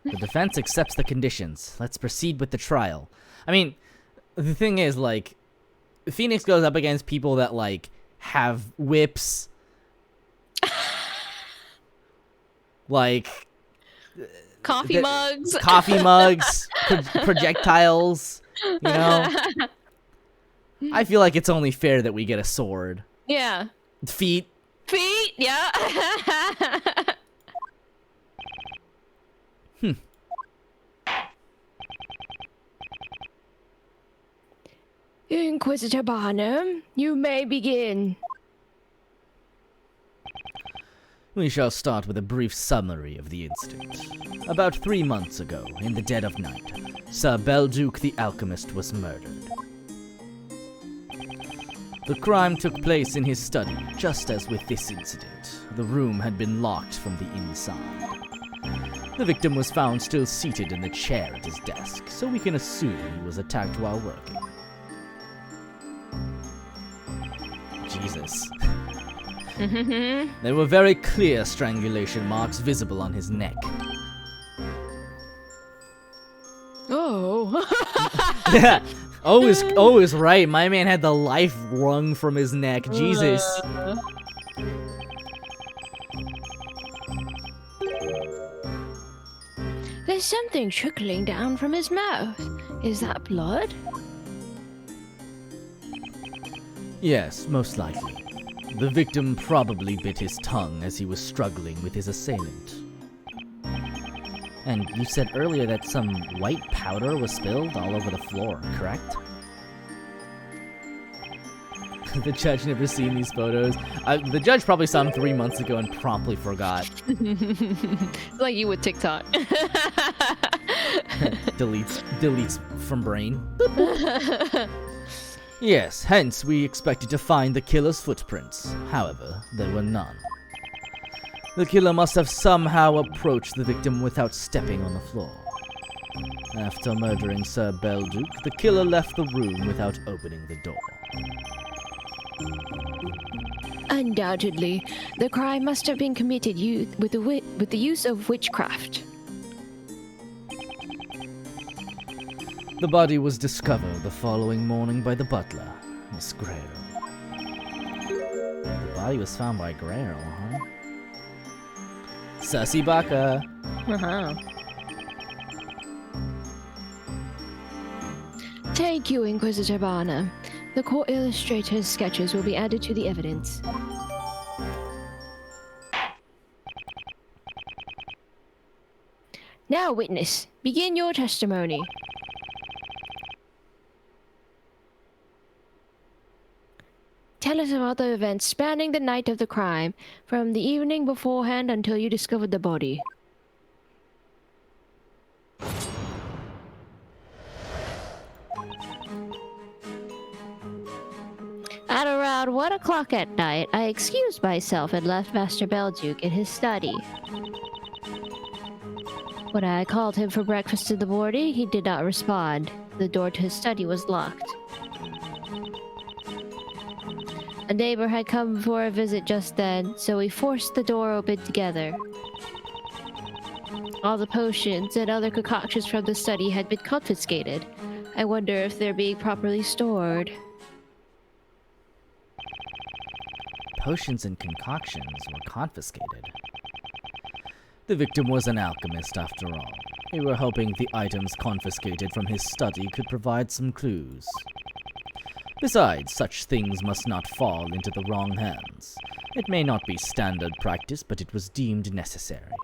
A: The defense accepts the conditions. Let's proceed with the trial. I mean, the thing is, like, Phoenix goes up against people that, like, have whips. Like...
B: Coffee mugs.
A: Coffee mugs. Projectiles. You know? I feel like it's only fair that we get a sword.
B: Yeah.
A: Feet.
B: Feet, yeah.
D: Inquisitor Barnum, you may begin.
A: We shall start with a brief summary of the incident. About 3 months ago, in the dead of night, Sir Belduke the Alchemist was murdered. The crime took place in his study, just as with this incident. The room had been locked from the inside. The victim was found still seated in the chair at his desk, so we can assume he was attacked while working. Jesus. There were very clear strangulation marks visible on his neck.
D: Oh.
A: Yeah, always right. My man had the life wrung from his neck. Jesus.
D: There's something trickling down from his mouth. Is that blood?
A: Yes, most likely. The victim probably bit his tongue as he was struggling with his assailant. And you said earlier that some white powder was spilled all over the floor, correct? The judge never seen these photos. The judge probably saw them 3 months ago and promptly forgot.
B: Like you with TikTok.
A: Deletes from brain. Yes, hence we expected to find the killer's footprints. However, there were none. The killer must have somehow approached the victim without stepping on the floor. After murdering Sir Belduke, the killer left the room without opening the door.
D: Undoubtedly, the crime must have been committed with the use of witchcraft.
A: The body was discovered the following morning by the butler, Miss Greyell. The body was found by Greyell, huh? Sussy Baka.
D: Thank you, Inquisitor Barnum. The court illustrator's sketches will be added to the evidence. Now, witness, begin your testimony. Tell us about the events spanning the night of the crime, from the evening beforehand until you discovered the body.
C: At around 1 o'clock at night, I excused myself and left Master Belduke in his study. When I called him for breakfast in the morning, he did not respond. The door to his study was locked. A neighbor had come for a visit just then, so we forced the door open together. All the potions and other concoctions from the study had been confiscated. I wonder if they're being properly stored.
A: Potions and concoctions were confiscated. The victim was an alchemist after all. We were hoping the items confiscated from his study could provide some clues. Besides, such things must not fall into the wrong hands. It may not be standard practice, but it was deemed necessary.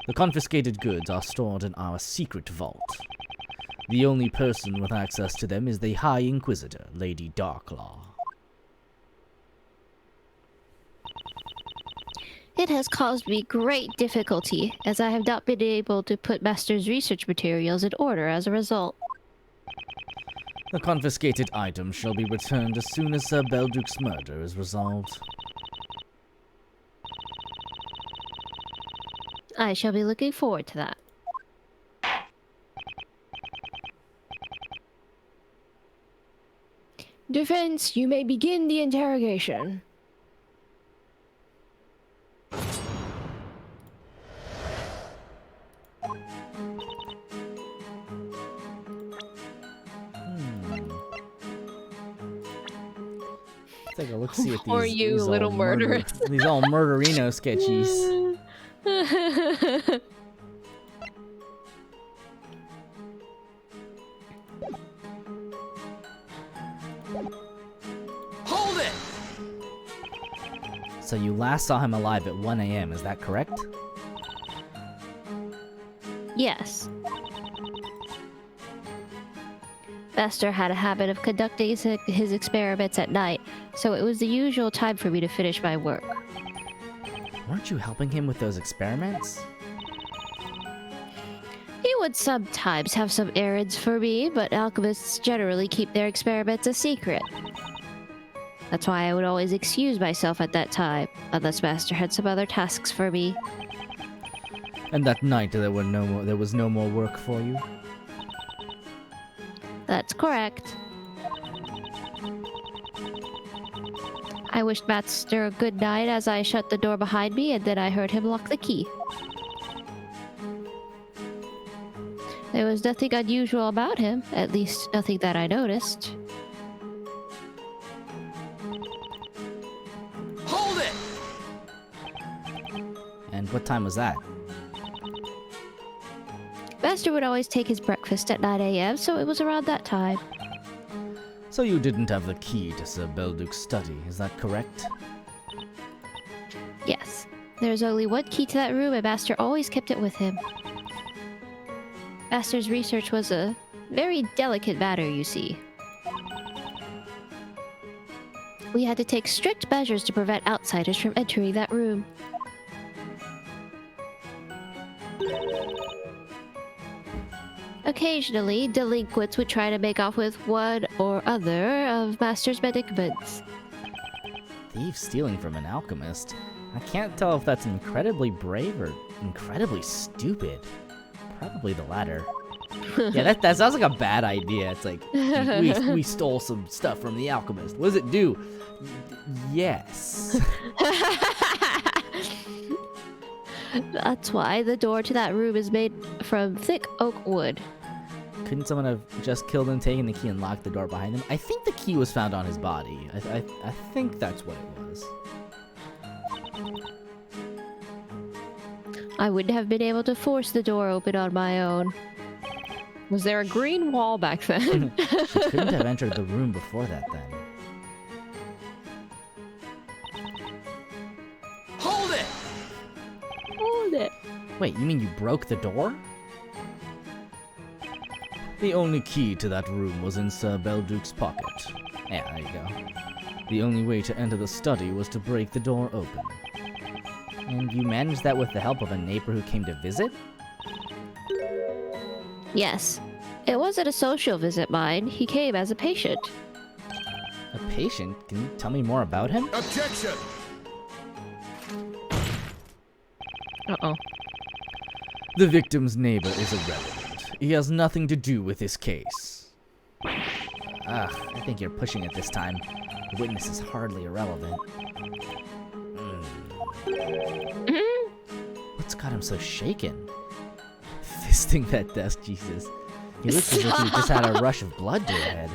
A: The confiscated goods are stored in our secret vault. The only person with access to them is the High Inquisitor, Lady Darklaw.
C: It has caused me great difficulty, as I have not been able to put Master's research materials in order as a result.
A: The confiscated items shall be returned as soon as Sir Belduke's murder is resolved.
C: I shall be looking forward to that.
D: Defense, you may begin the interrogation.
A: Take a look, see at
B: Who are
A: these.
B: you,
A: these
B: little
A: all
B: murderers?
A: These all murderino sketchies.
E: Hold it!
A: So you last saw him alive at 1 a.m., is that correct?
C: Yes. Master had a habit of conducting his experiments at night, so it was the usual time for me to finish my work.
A: Weren't you helping him with those experiments?
C: He would sometimes have some errands for me, but alchemists generally keep their experiments a secret. That's why I would always excuse myself at that time, unless Master had some other tasks for me.
A: And that night there was no more work for you?
C: That's correct. I wished Master a good night as I shut the door behind me, and then I heard him lock the key. There was nothing unusual about him, at least nothing that I noticed.
E: Hold it!
A: And what time was that?
C: Master would always take his breakfast at 9 a.m., so it was around that time.
A: So you didn't have the key to Sir Belduke's study, is that correct?
C: Yes. There's only one key to that room, and Master always kept it with him. Master's research was a very delicate matter, you see. We had to take strict measures to prevent outsiders from entering that room. Occasionally, delinquents would try to make off with one or other of Master's medicaments.
A: Thief stealing from an alchemist? I can't tell if that's incredibly brave or incredibly stupid. Probably the latter. Yeah, that sounds like a bad idea. It's like, we stole some stuff from the alchemist. What does it do? Yes.
C: That's why the door to that room is made from thick oak wood.
A: Couldn't someone have just killed him, taken the key, and locked the door behind him? I think the key was found on his body. I think that's what it was.
C: I wouldn't have been able to force the door open on my own.
B: Was there a green wall back then?
A: She couldn't have entered the room before that, then.
E: Hold it!
C: Hold it.
A: Wait, you mean you broke the door? The only key to that room was in Sir Belduke's pocket. Yeah, there you go. The only way to enter the study was to break the door open. And you managed that with the help of a neighbor who came to visit?
C: Yes. It wasn't a social visit, mind. He came as a patient.
A: A patient? Can you tell me more about him?
E: Objection!
B: Uh-oh.
A: The victim's neighbor is irrelevant. He has nothing to do with this case. I think you're pushing it this time. The witness is hardly irrelevant. What's got him so shaken? Fisting that desk, Jesus. He looks as if he just had a rush of blood to the head.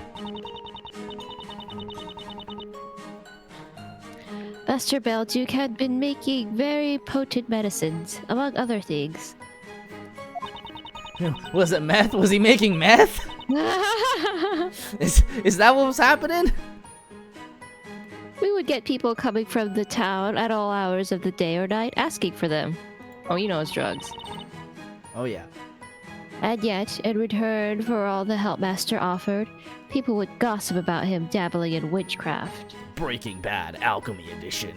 C: Master Belduke had been making very potent medicines, among other things.
A: Was it meth? Was he making meth? Is that what was happening?
C: We would get people coming from the town at all hours of the day or night asking for them.
B: Oh, you know it's drugs.
A: Oh yeah.
C: And yet, in return for all the help Master offered, people would gossip about him dabbling in witchcraft.
A: Breaking Bad Alchemy Edition.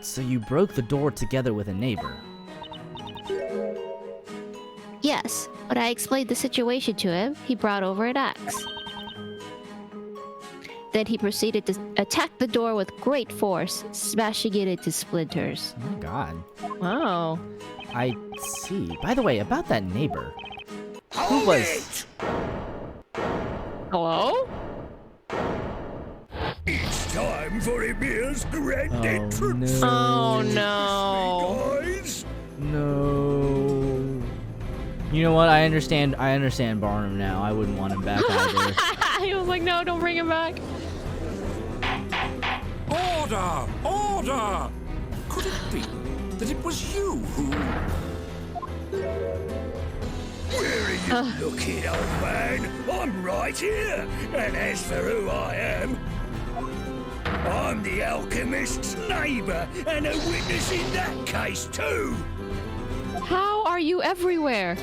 A: So you broke the door together with a neighbor.
C: Yes, when I explained the situation to him, he brought over an axe. Then he proceeded to attack the door with great force, smashing it into splinters.
A: Oh my god.
B: Wow.
A: I see. By the way, about that neighbor. Who was...
B: Hello?
H: It's time for Emir's grand
A: Oh,
H: entrance.
A: no.
B: Oh no.
H: Guys,
A: No. You know what? I understand Barnum now. I wouldn't want him back either.
B: He was like, no, don't bring him back.
H: order! Order! Could it be that it was you who... Where are you looking, old man? I'm right here. And as for who I am, I'm the alchemist's neighbor and a witness in that case too.
B: How are you everywhere?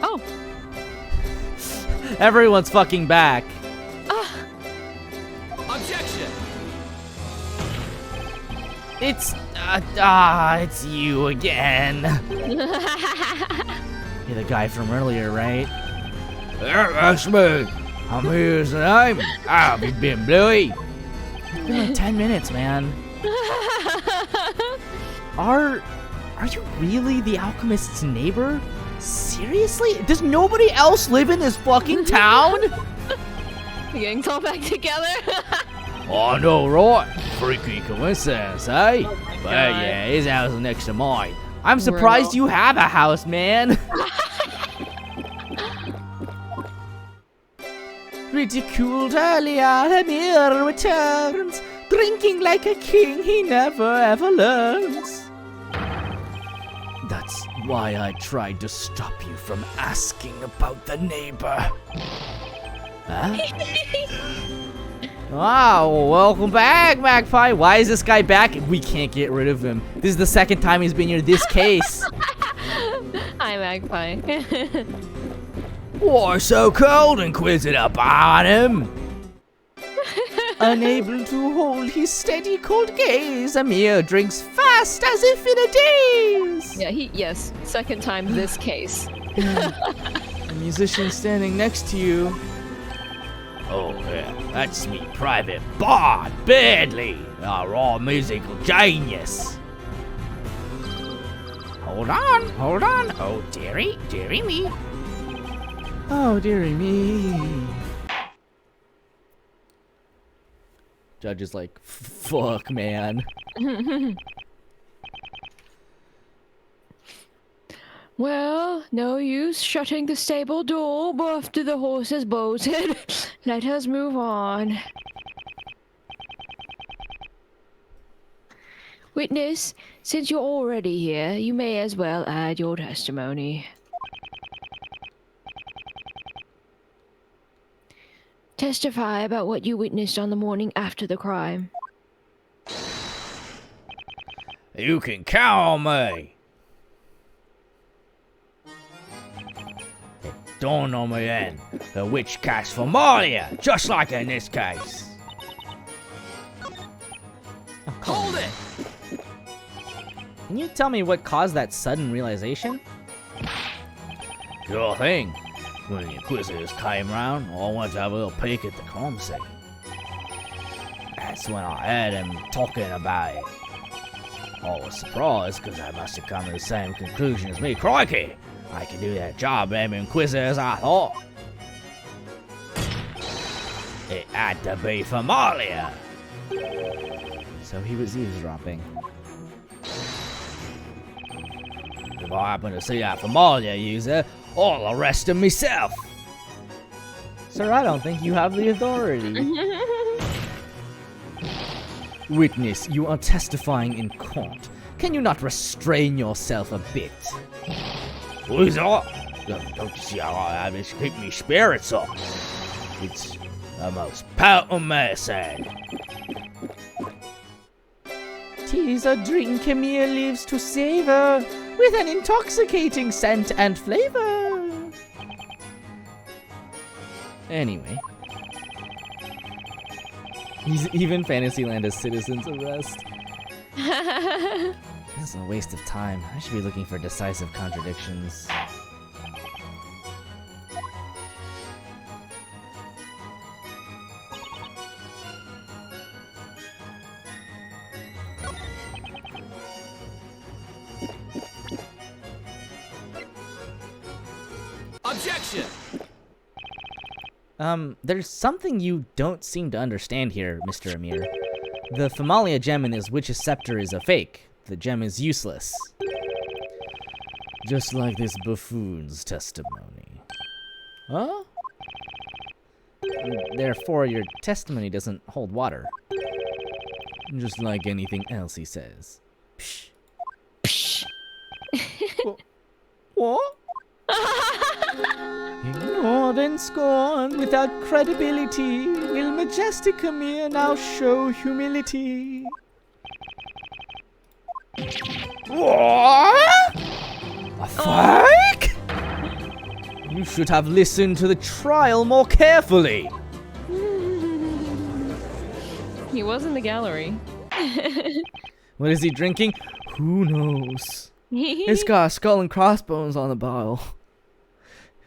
B: Oh.
A: Everyone's fucking back.
H: Objection!
A: It's you again. You're the guy from earlier, right? Yeah, that's me. I'm here as an name. I've been Bluey. It's been like 10 minutes, man. Are you really the alchemist's neighbor? Seriously? Does nobody else live in this fucking town?
B: The gang's all back together.
A: Oh, no, right. Freaky coincidence, eh?
B: Oh
A: But yeah, his house is next to mine. I'm surprised you have a house, man. Ridiculed earlier, Emir returns, drinking like a king he never ever learns. That's why I tried to stop you from asking about the neighbor. Huh? Wow, welcome back, Magpie. Why is this guy back? We can't get rid of him. This is the second time he's been here this case.
B: Hi, Magpie.
A: Why so cold, Inquisitor Barnum? Unable to hold his steady cold gaze, Amir drinks fast as if in a daze.
B: Yeah, yes, second time this case.
A: A musician standing next to you. Oh, yeah, that's me, Private Bard Badley, a raw musical genius. Hold on. Oh, dearie me. Oh, dearie me. Judge is like, fuck, man.
D: Well, no use shutting the stable door after the horse has bolted. Let us move on. Witness, since you're already here, you may as well add your testimony. Testify about what you witnessed on the morning after the crime.
A: You can count on me. It dawned on me then. The witch cast familiar, just like in this case. Hold it! Can you tell me what caused that sudden realization? Sure thing. When the Inquisitors came round, I went to have a little peek at the crime scene. That's when I heard them talking about it. I was surprised because they must have come to the same conclusion as me. Crikey! I can do that job, them Inquisitors, I thought. It had to be Familia. So he was eavesdropping. If I happen to see that Familia user, I'll arrest him myself. Sir, I don't think you have the authority. Witness, you are testifying in court. Can you not restrain yourself a bit? Who's that? Don't you see how I have to keep me spirits up? It's the most potent medicine. 'Tis a drink Emir lives to savor, with an intoxicating scent and flavor. Anyway. Even Fantasyland has citizens arrest. That's a waste of time. I should be looking for decisive contradictions.
I: Objection!
A: There's something you don't seem to understand here, Mr. Emir. The Familia gem in his witch's scepter is a fake. The gem is useless. Just like this buffoon's testimony. Huh? Therefore, your testimony doesn't hold water. Just like anything else he says. Psh. Psh. What? Ignored and scorned without credibility, will majestic Emir now show humility? What? A fake? You should have listened to the trial more carefully.
B: He was in the gallery.
A: What is he drinking? Who knows? It's got a skull and crossbones on the bottle.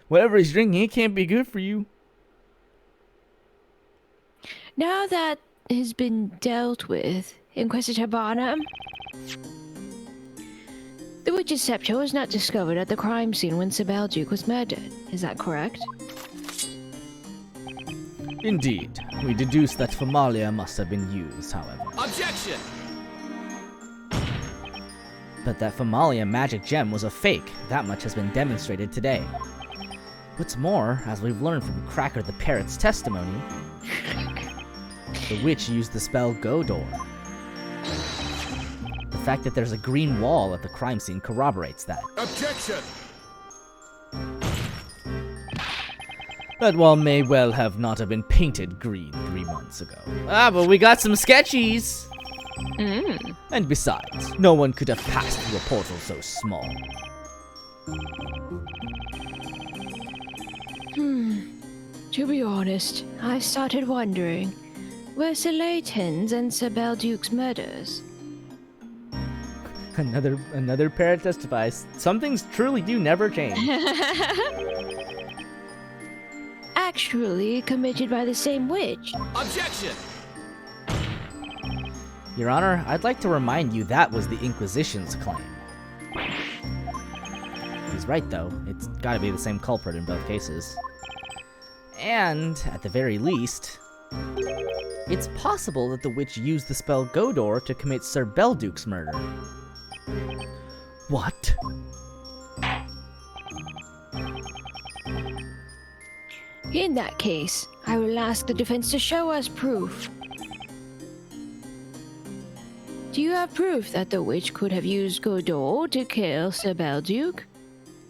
A: Whatever he's drinking, it can't be good for you.
D: Now that has been dealt with, Inquisitor Barnum, the witch's scepter was not discovered at the crime scene when Sir Belduke was murdered. Is that correct?
A: Indeed. We deduce that Familia must have been used, however.
I: Objection!
A: But that Familia magic gem was a fake. That much has been demonstrated today. What's more, as we've learned from Cracker the Parrot's testimony, the witch used the spell Godor. The fact that there's a green wall at the crime scene corroborates that.
E: Objection!
A: That wall may well have not have been painted green 3 months ago. Ah, but we got some sketchies! And besides, no one could have passed through a portal so small.
D: To be honest, I started wondering, were Sir Layton's and Sir Belduke's murders?
A: Another parrot testifies. Some things truly do never change.
D: Actually committed by the same witch?
I: Objection!
A: Your Honor, I'd like to remind you that was the Inquisition's claim. He's right, though. It's gotta be the same culprit in both cases. And, at the very least, it's possible that the witch used the spell Godor to commit Sir Belduke's murder. What?
D: In that case, I will ask the defense to show us proof. Do you have proof that the witch could have used Godor to kill Sir Belduke?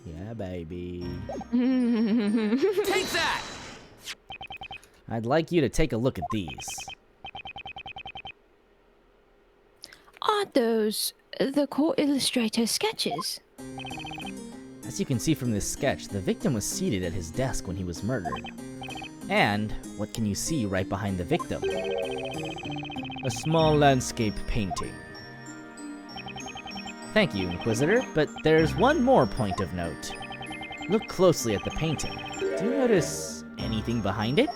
A: Yeah, baby.
I: Take that!
A: I'd like you to take a look at these.
D: Aren't those the court illustrator's sketches?
A: As you can see from this sketch, the victim was seated at his desk when he was murdered. And, what can you see right behind the victim? A small landscape painting. Thank you, Inquisitor, but there's one more point of note. Look closely at the painting. Do you notice anything behind it?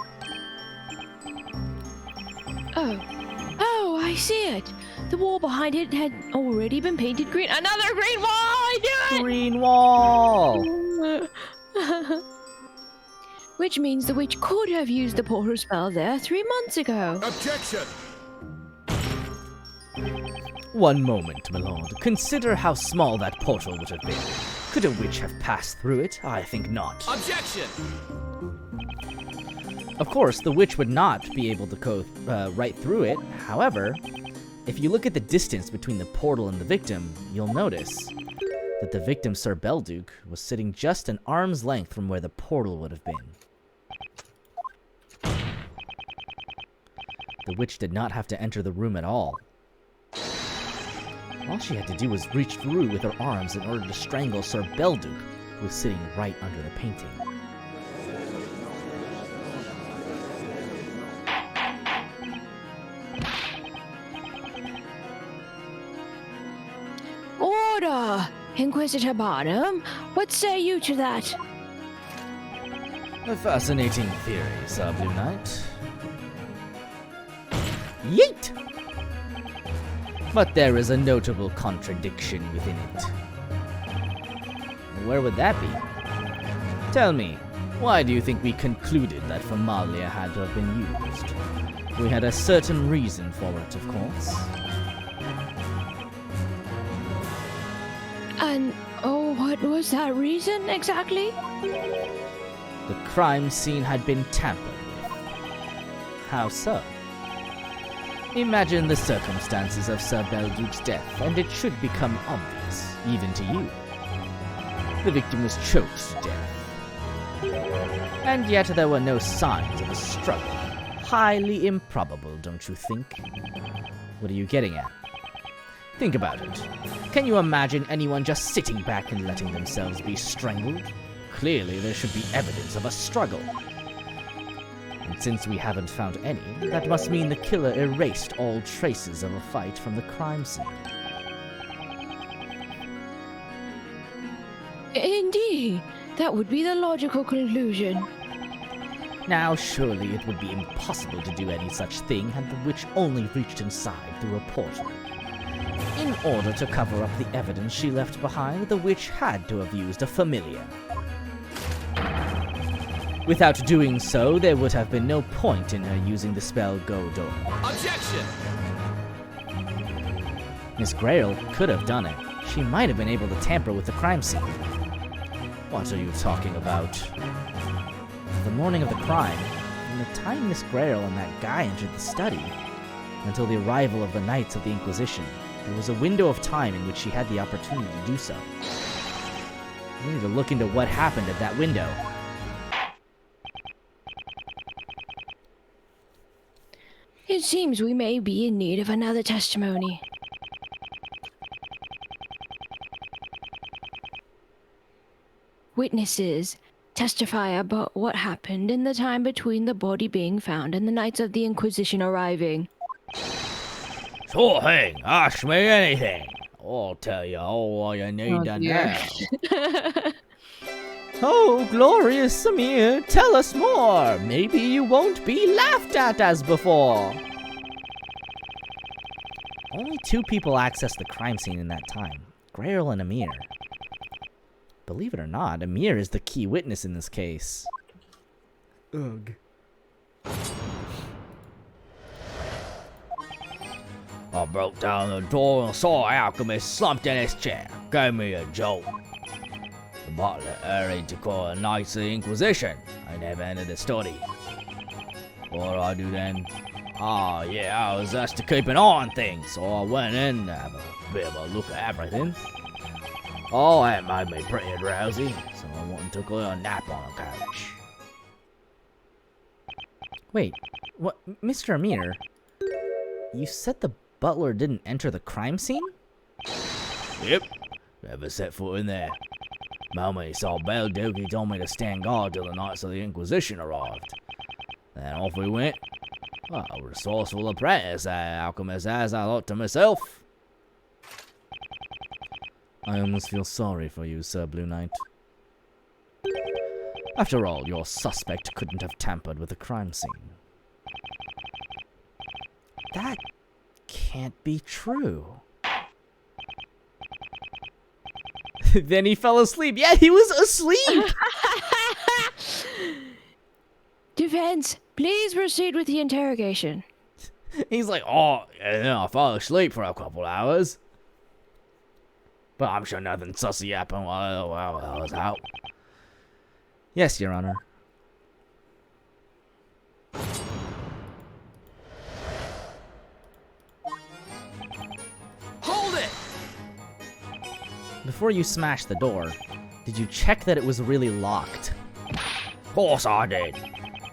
D: Oh, I see it. The wall behind it had already been painted green. Another green wall! I knew it!
A: Green wall!
D: Which means the witch could have used the portal spell there 3 months ago.
E: Objection!
A: One moment, my lord. Consider how small that portal would have been. Could a witch have passed through it? I think not.
I: Objection!
A: Of course, the witch would not be able to go right through it. However, if you look at the distance between the portal and the victim, you'll notice that the victim, Sir Belduke, was sitting just an arm's length from where the portal would have been. The witch did not have to enter the room at all. All she had to do was reach through with her arms in order to strangle Sir Belduke, who was sitting right under the painting.
D: Order! Inquisitor Barnum, what say you to that?
A: A fascinating theory, Sir Blue Knight. Yeet! But there is a notable contradiction within it. Where would that be? Tell me, why do you think we concluded that Formalia had to have been used? We had a certain reason for it, of course.
D: And, oh, what was that reason exactly?
A: The crime scene had been tampered with. How so? Imagine the circumstances of Sir Belduke's death, and it should become obvious, even to you. The victim was choked to death. And yet there were no signs of a struggle. Highly improbable, don't you think? What are you getting at? Think about it. Can you imagine anyone just sitting back and letting themselves be strangled? Clearly there should be evidence of a struggle. And since we haven't found any, that must mean the killer erased all traces of a fight from the crime scene.
D: Indeed, that would be the logical conclusion.
A: Now, surely it would be impossible to do any such thing had the witch only reached inside through a portal. In order to cover up the evidence she left behind, the witch had to have used a familiar. Without doing so, there would have been no point in her using the spell Godor.
I: Objection!
A: Miss Grail could have done it. She might have been able to tamper with the crime scene. What are you talking about? The morning of the crime, from the time Miss Grail and that guy entered the study, until the arrival of the Knights of the Inquisition, there was a window of time in which she had the opportunity to do so. We need to look into what happened at that window.
D: It seems we may be in need of another testimony. Witnesses, testify about what happened in the time between the body being found and the Knights of the Inquisition arriving.
A: Sure thing, ask me anything. I'll tell you all you need to know. Oh, glorious Samir, tell us more. Maybe you won't be laughed at as before. Only 2 people accessed the crime scene in that time, Grail and Amir. Believe it or not, Amir is the key witness in this case. Ugh. I broke down the door and saw Alchemist slumped in his chair. Gave me a jolt. The butler hurried to call the Knights of the Inquisition. I never entered the study. What did I do then? Oh yeah, I was just to keep an eye on things, so I went in to have a bit of a look at everything. Oh, that made me pretty drowsy, so I went and took a little nap on the couch. Wait, what, Mr. Amir? You said the butler didn't enter the crime scene? Yep, never set foot in there. Moment he saw Belduke, he told me to stand guard till the Knights of the Inquisition arrived. Then off we went. Well, a resourceful apprentice that alchemist has, I thought to myself. I almost feel sorry for you, Sir Blue Knight. After all, your suspect couldn't have tampered with the crime scene. That can't be true. Then he fell asleep. Yeah, he was asleep!
D: Defense, please proceed with the interrogation.
A: He's like, oh, yeah, I fell asleep for a couple hours. But I'm sure nothing sussy happened while I was out. Yes, Your Honor.
I: Hold it!
A: Before you smashed the door, did you check that it was really locked? Of course I did.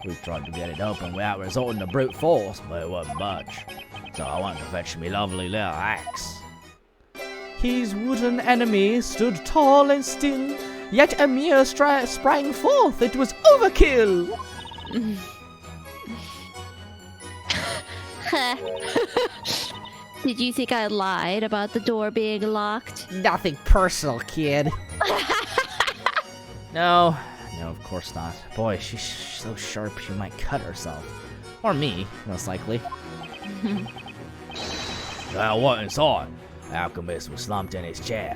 A: We tried to get it open without resorting to brute force, but it wouldn't budge. So I went to fetch me lovely little axe. His wooden enemy stood tall and still, yet a mere sprang forth. It was overkill!
C: Did you think I lied about the door being locked?
A: Nothing personal, kid. No, of course not. Boy, she's so sharp she might cut herself. Or me, most likely. Well, what inside? Alchemist was slumped in his chair.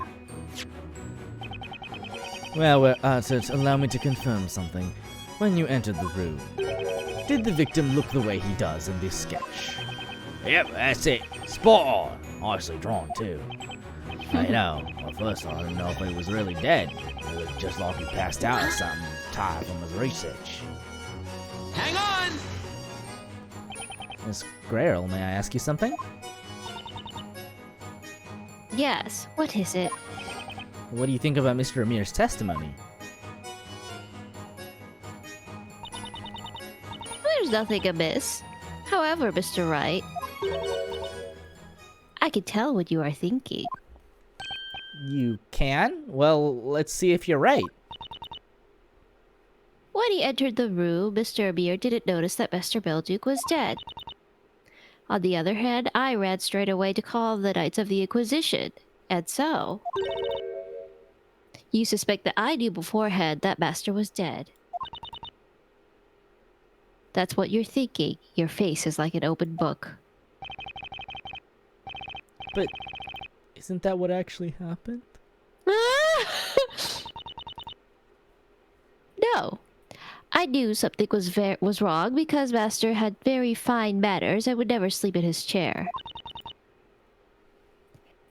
A: Well, allow me to confirm something. When you entered the room, did the victim look the way he does in this sketch? Yep, that's it. Spot on. Nicely drawn, too. I know. At first, I didn't know if he was really dead. It was just like he passed out or something, tired from his research.
I: Hang on!
A: Miss Grail, may I ask you something?
C: Yes, what is it?
A: What do you think about Mr. Amir's testimony?
C: There's nothing amiss. However, Mr. Wright, I can tell what you are thinking.
A: You can? Well, let's see if you're right.
C: When he entered the room, Mr. Amir didn't notice that Mr. Belduke was dead. On the other hand, I ran straight away to call the Knights of the Inquisition, and so... You suspect that I knew beforehand that Master was dead. That's what you're thinking. Your face is like an open book.
A: But isn't that what actually happened?
C: No. I knew something was wrong because Master had very fine manners and would never sleep in his chair.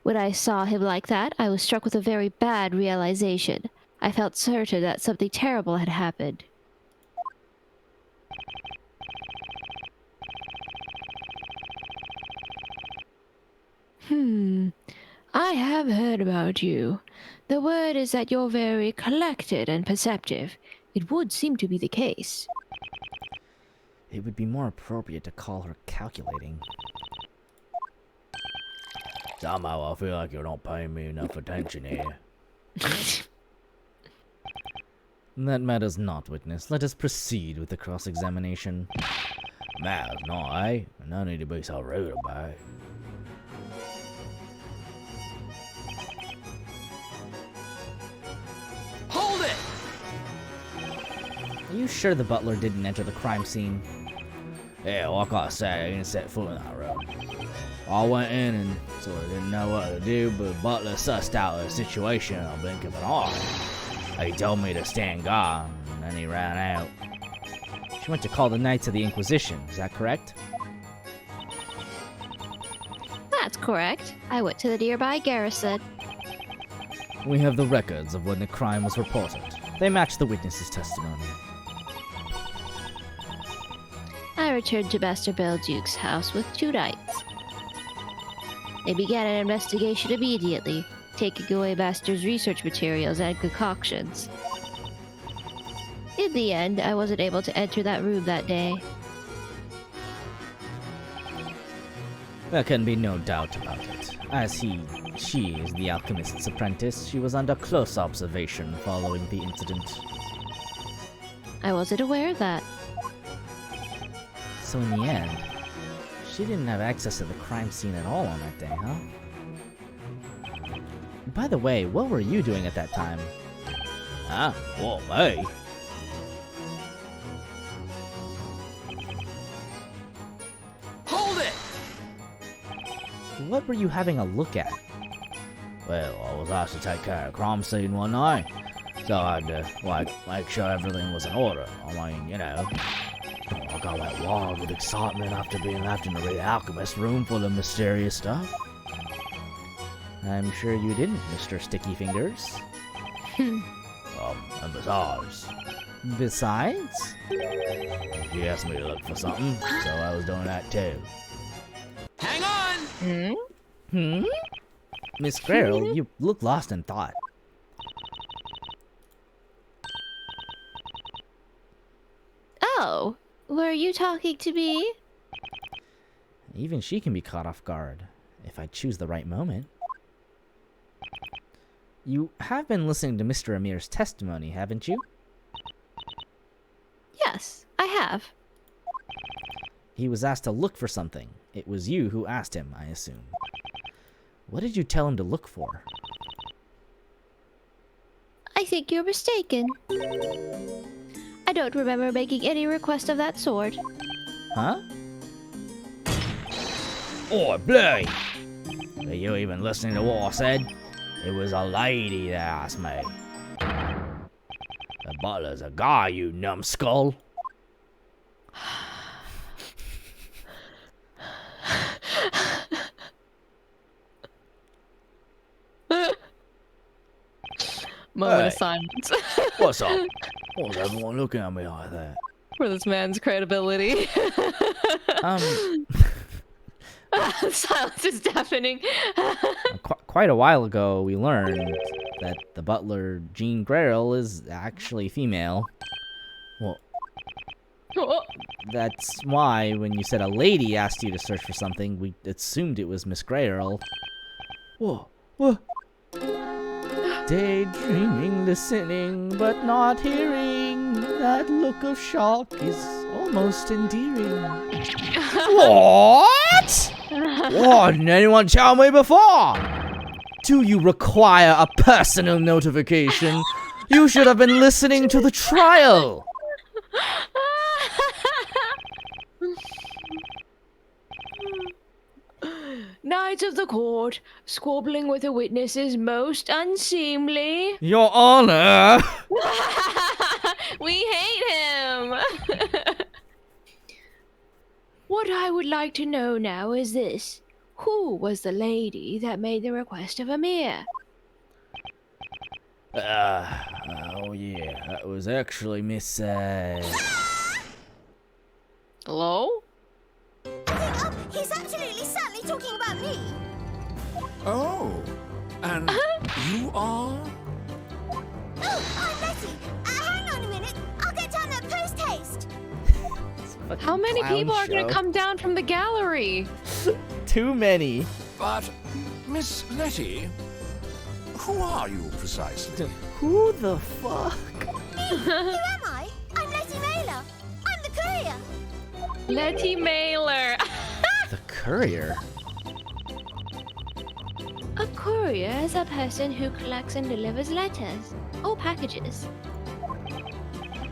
C: When I saw him like that, I was struck with a very bad realization. I felt certain that something terrible had happened.
D: I have heard about you. The word is that you're very collected and perceptive. It would seem to be the case.
A: It would be more appropriate to call her calculating. Somehow I feel like you're not paying me enough attention here. That matters not, witness. Let us proceed with the cross-examination. Matters not, eh? No need to be so rude about it.
I: Hold it!
A: Are you sure the butler didn't enter the crime scene? Yeah, like I said, I didn't set foot in that room. I went in and sort of didn't know what to do, but Butler sussed out the situation in a blink of an eye. He told me to stand guard, and then he ran out. She went to call the Knights of the Inquisition, is that correct?
C: That's correct. I went to the nearby garrison.
A: We have the records of when the crime was reported. They match the witness's testimony.
C: I returned to Master Belduke's house with 2 knights. They began an investigation immediately, taking away Master's research materials and concoctions. In the end, I wasn't able to enter that room that day.
A: There can be no doubt about it. As she is the alchemist's apprentice, she was under close observation following the incident.
C: I wasn't aware of that.
A: So in the end, she didn't have access to the crime scene at all on that day, huh? By the way, what were you doing at that time? Huh? What, me? what were you having a look at? Well, I was asked to take care of a crime scene one night, so I had to, make sure everything was in order. I mean, you know, I got that wild with excitement after being left in the Red Alchemist room full of mysterious stuff. I'm sure you didn't, Mr. Sticky Fingers. And besides... Besides? He asked me to look for something, so I was doing that too.
I: Hang on!
A: Miss Grail, you look lost in thought.
C: Oh, were you talking to me?
A: Even she can be caught off guard, if I choose the right moment. You have been listening to Mr. Amir's testimony, haven't you?
C: Yes, I have.
A: He was asked to look for something. It was you who asked him, I assume. What did you tell him to look for?
C: I think you're mistaken. I don't remember making any request of that sort.
A: Huh? Oi, Blue! Are you even listening to what I said? It was a lady that asked me. The butler's a guy, you numbskull.
B: Moment
A: Hey.
B: of silence
A: What's up? What's everyone looking at me like that?
B: for this man's credibility. Silence is deafening.
A: Quite a while ago, we learned that the butler, Jean Grail, is actually female. Well,
B: Oh,
A: that's why when you said a lady asked you to search for something, we assumed it was Miss Grail. Whoa, whoa. Daydreaming, listening, but not hearing. That look of shock is almost endearing. What? Why didn't anyone tell me before? Do you require a personal notification? You should have been listening to the trial.
D: Knights of the court, squabbling with a witness is most unseemly.
A: Your Honor.
B: we hate him.
D: What I would like to know now is this. Who was the lady that made the request of Amir?
A: Oh yeah, that was actually Miss,
B: Hello?
G: He's absolutely certainly talking about me.
E: Oh, and you are?
G: Oh, I'm Letty. Hang on a minute. I'll get down there post haste.
B: How many people are going to come down from the gallery?
A: Too many.
E: But, Miss Letty, who are you precisely?
A: Who the fuck?
G: Who am I? I'm Letty Mailer. I'm the courier.
B: Letty Mailer.
A: The courier?
C: A courier is a person who collects and delivers letters or packages.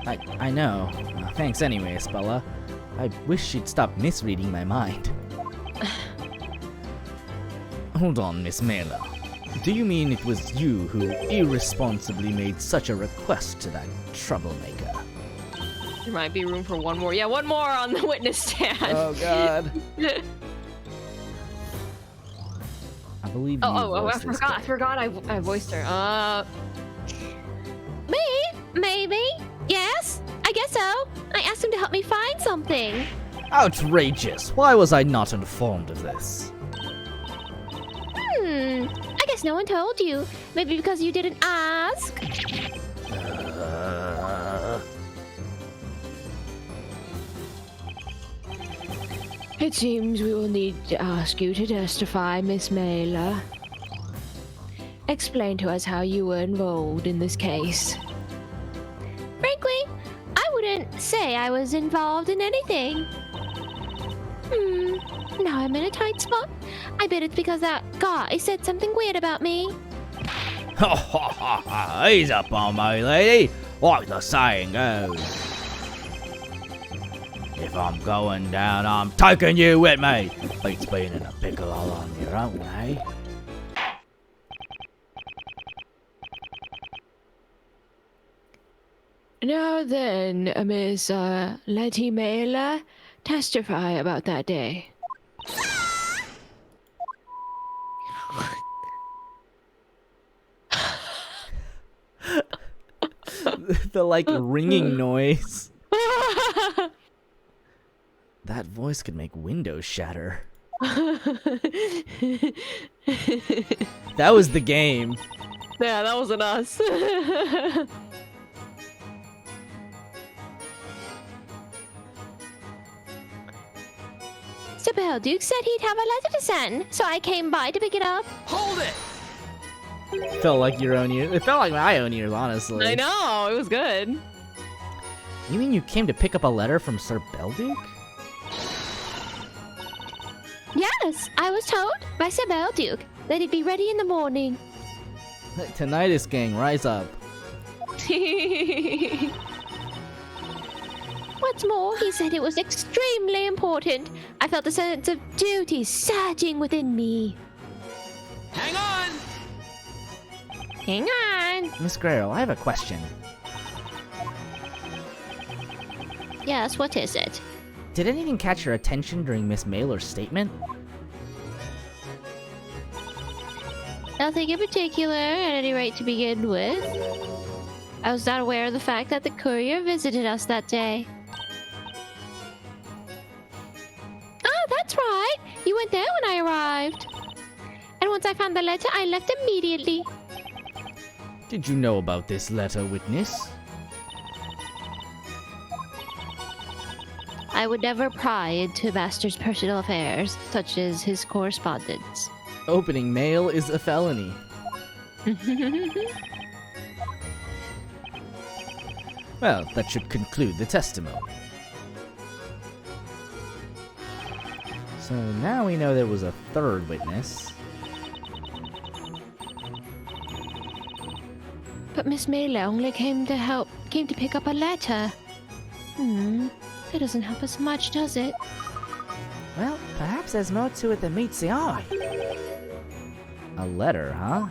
A: I know. Thanks anyways, Bella. I wish she'd stop misreading my mind. Hold on, Miss Mailer. Do you mean it was you who irresponsibly made such a request to that troublemaker?
B: There might be room for one more. Yeah, one more on the witness stand.
A: Oh god. I believe you
B: I
A: voiced this
B: forgot.
A: girl.
B: I voiced her.
C: Me? Maybe? Yes? I guess so. I asked him to help me find something.
A: Outrageous! Why was I not informed of this?
C: I guess no one told you. Maybe because you didn't ask.
D: It seems we will need to ask you to testify, Miss Mailer. Explain to us how you were involved in this case.
C: Frankly, I wouldn't say I was involved in anything. Now I'm in a tight spot. I bet it's because that guy said something weird about me.
A: Ha ha ha ha! Ease up on me, lady! Like the saying goes. If I'm going down, I'm taking you with me. Beats being in a pickle all on your own, eh?
D: Now then, Miss Letty Mailer, testify about that day.
A: The like ringing noise. That voice could make windows shatter. That was the game.
D: Yeah, that wasn't us.
C: Sir Belduke said he'd have a letter to send, so I came by to pick it up.
I: Hold it!
A: Felt like your own ears. It felt like my own ears, honestly.
D: I know, it was good.
A: You mean you came to pick up a letter from Sir Belduke?
C: Yes, I was told by Sir Belduke that he'd be ready in the morning.
A: Tinnitus gang, rise up.
C: What's more, he said it was extremely important. I felt a sense of duty surging within me.
I: Hang on!
C: Hang on.
A: Miss Grail, I have a question.
C: Yes, what is it?
A: Did anything catch your attention during Miss Mailer's statement?
C: Nothing in particular, at any rate to begin with. I was not aware of the fact that the courier visited us that day. Ah, that's right! You went there when I arrived. And once I found the letter, I left immediately.
A: Did you know about this letter, witness?
C: I would never pry into Master's personal affairs, such as his correspondence.
A: Opening mail is a felony. Well, that should conclude the testimony. So now we know there was a third witness.
C: But Miss Mailer only came to pick up a letter. That doesn't help us much, does it?
A: Well, perhaps there's more to it than meets the eye. A letter, huh?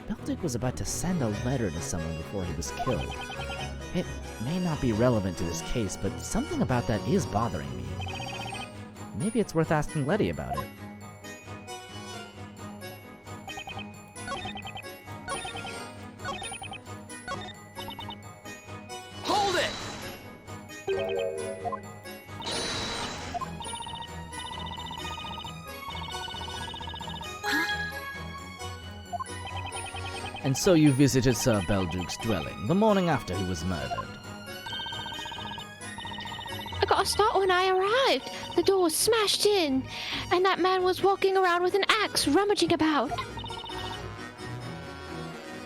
A: Belduke was about to send a letter to someone before he was killed. It may not be relevant to this case, but something about that is bothering me. Maybe it's worth asking Letty about it.
I: Hold it!
A: And so you visited Sir Belduke's dwelling the morning after he was murdered.
C: I got a start when I arrived. The door was smashed in, and that man was walking around with an axe, rummaging about.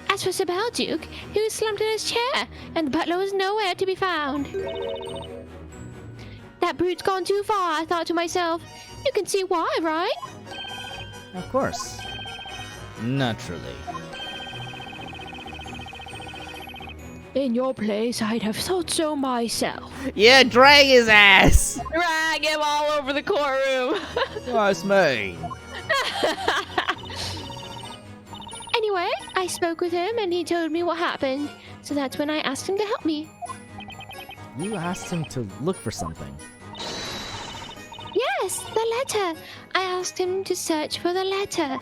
C: As for Sir Belduke, he was slumped in his chair, and the butler was nowhere to be found. That brute's gone too far, I thought to myself. You can see why, right?
A: Of course. Naturally.
D: In your place, I'd have thought so myself.
A: Yeah, drag his ass!
D: Drag him all over the courtroom.
A: That's me.
C: Anyway, I spoke with him, and he told me what happened. So that's when I asked him to help me.
A: You asked him to look for something.
C: Yes, the letter. I asked him to search for the letter.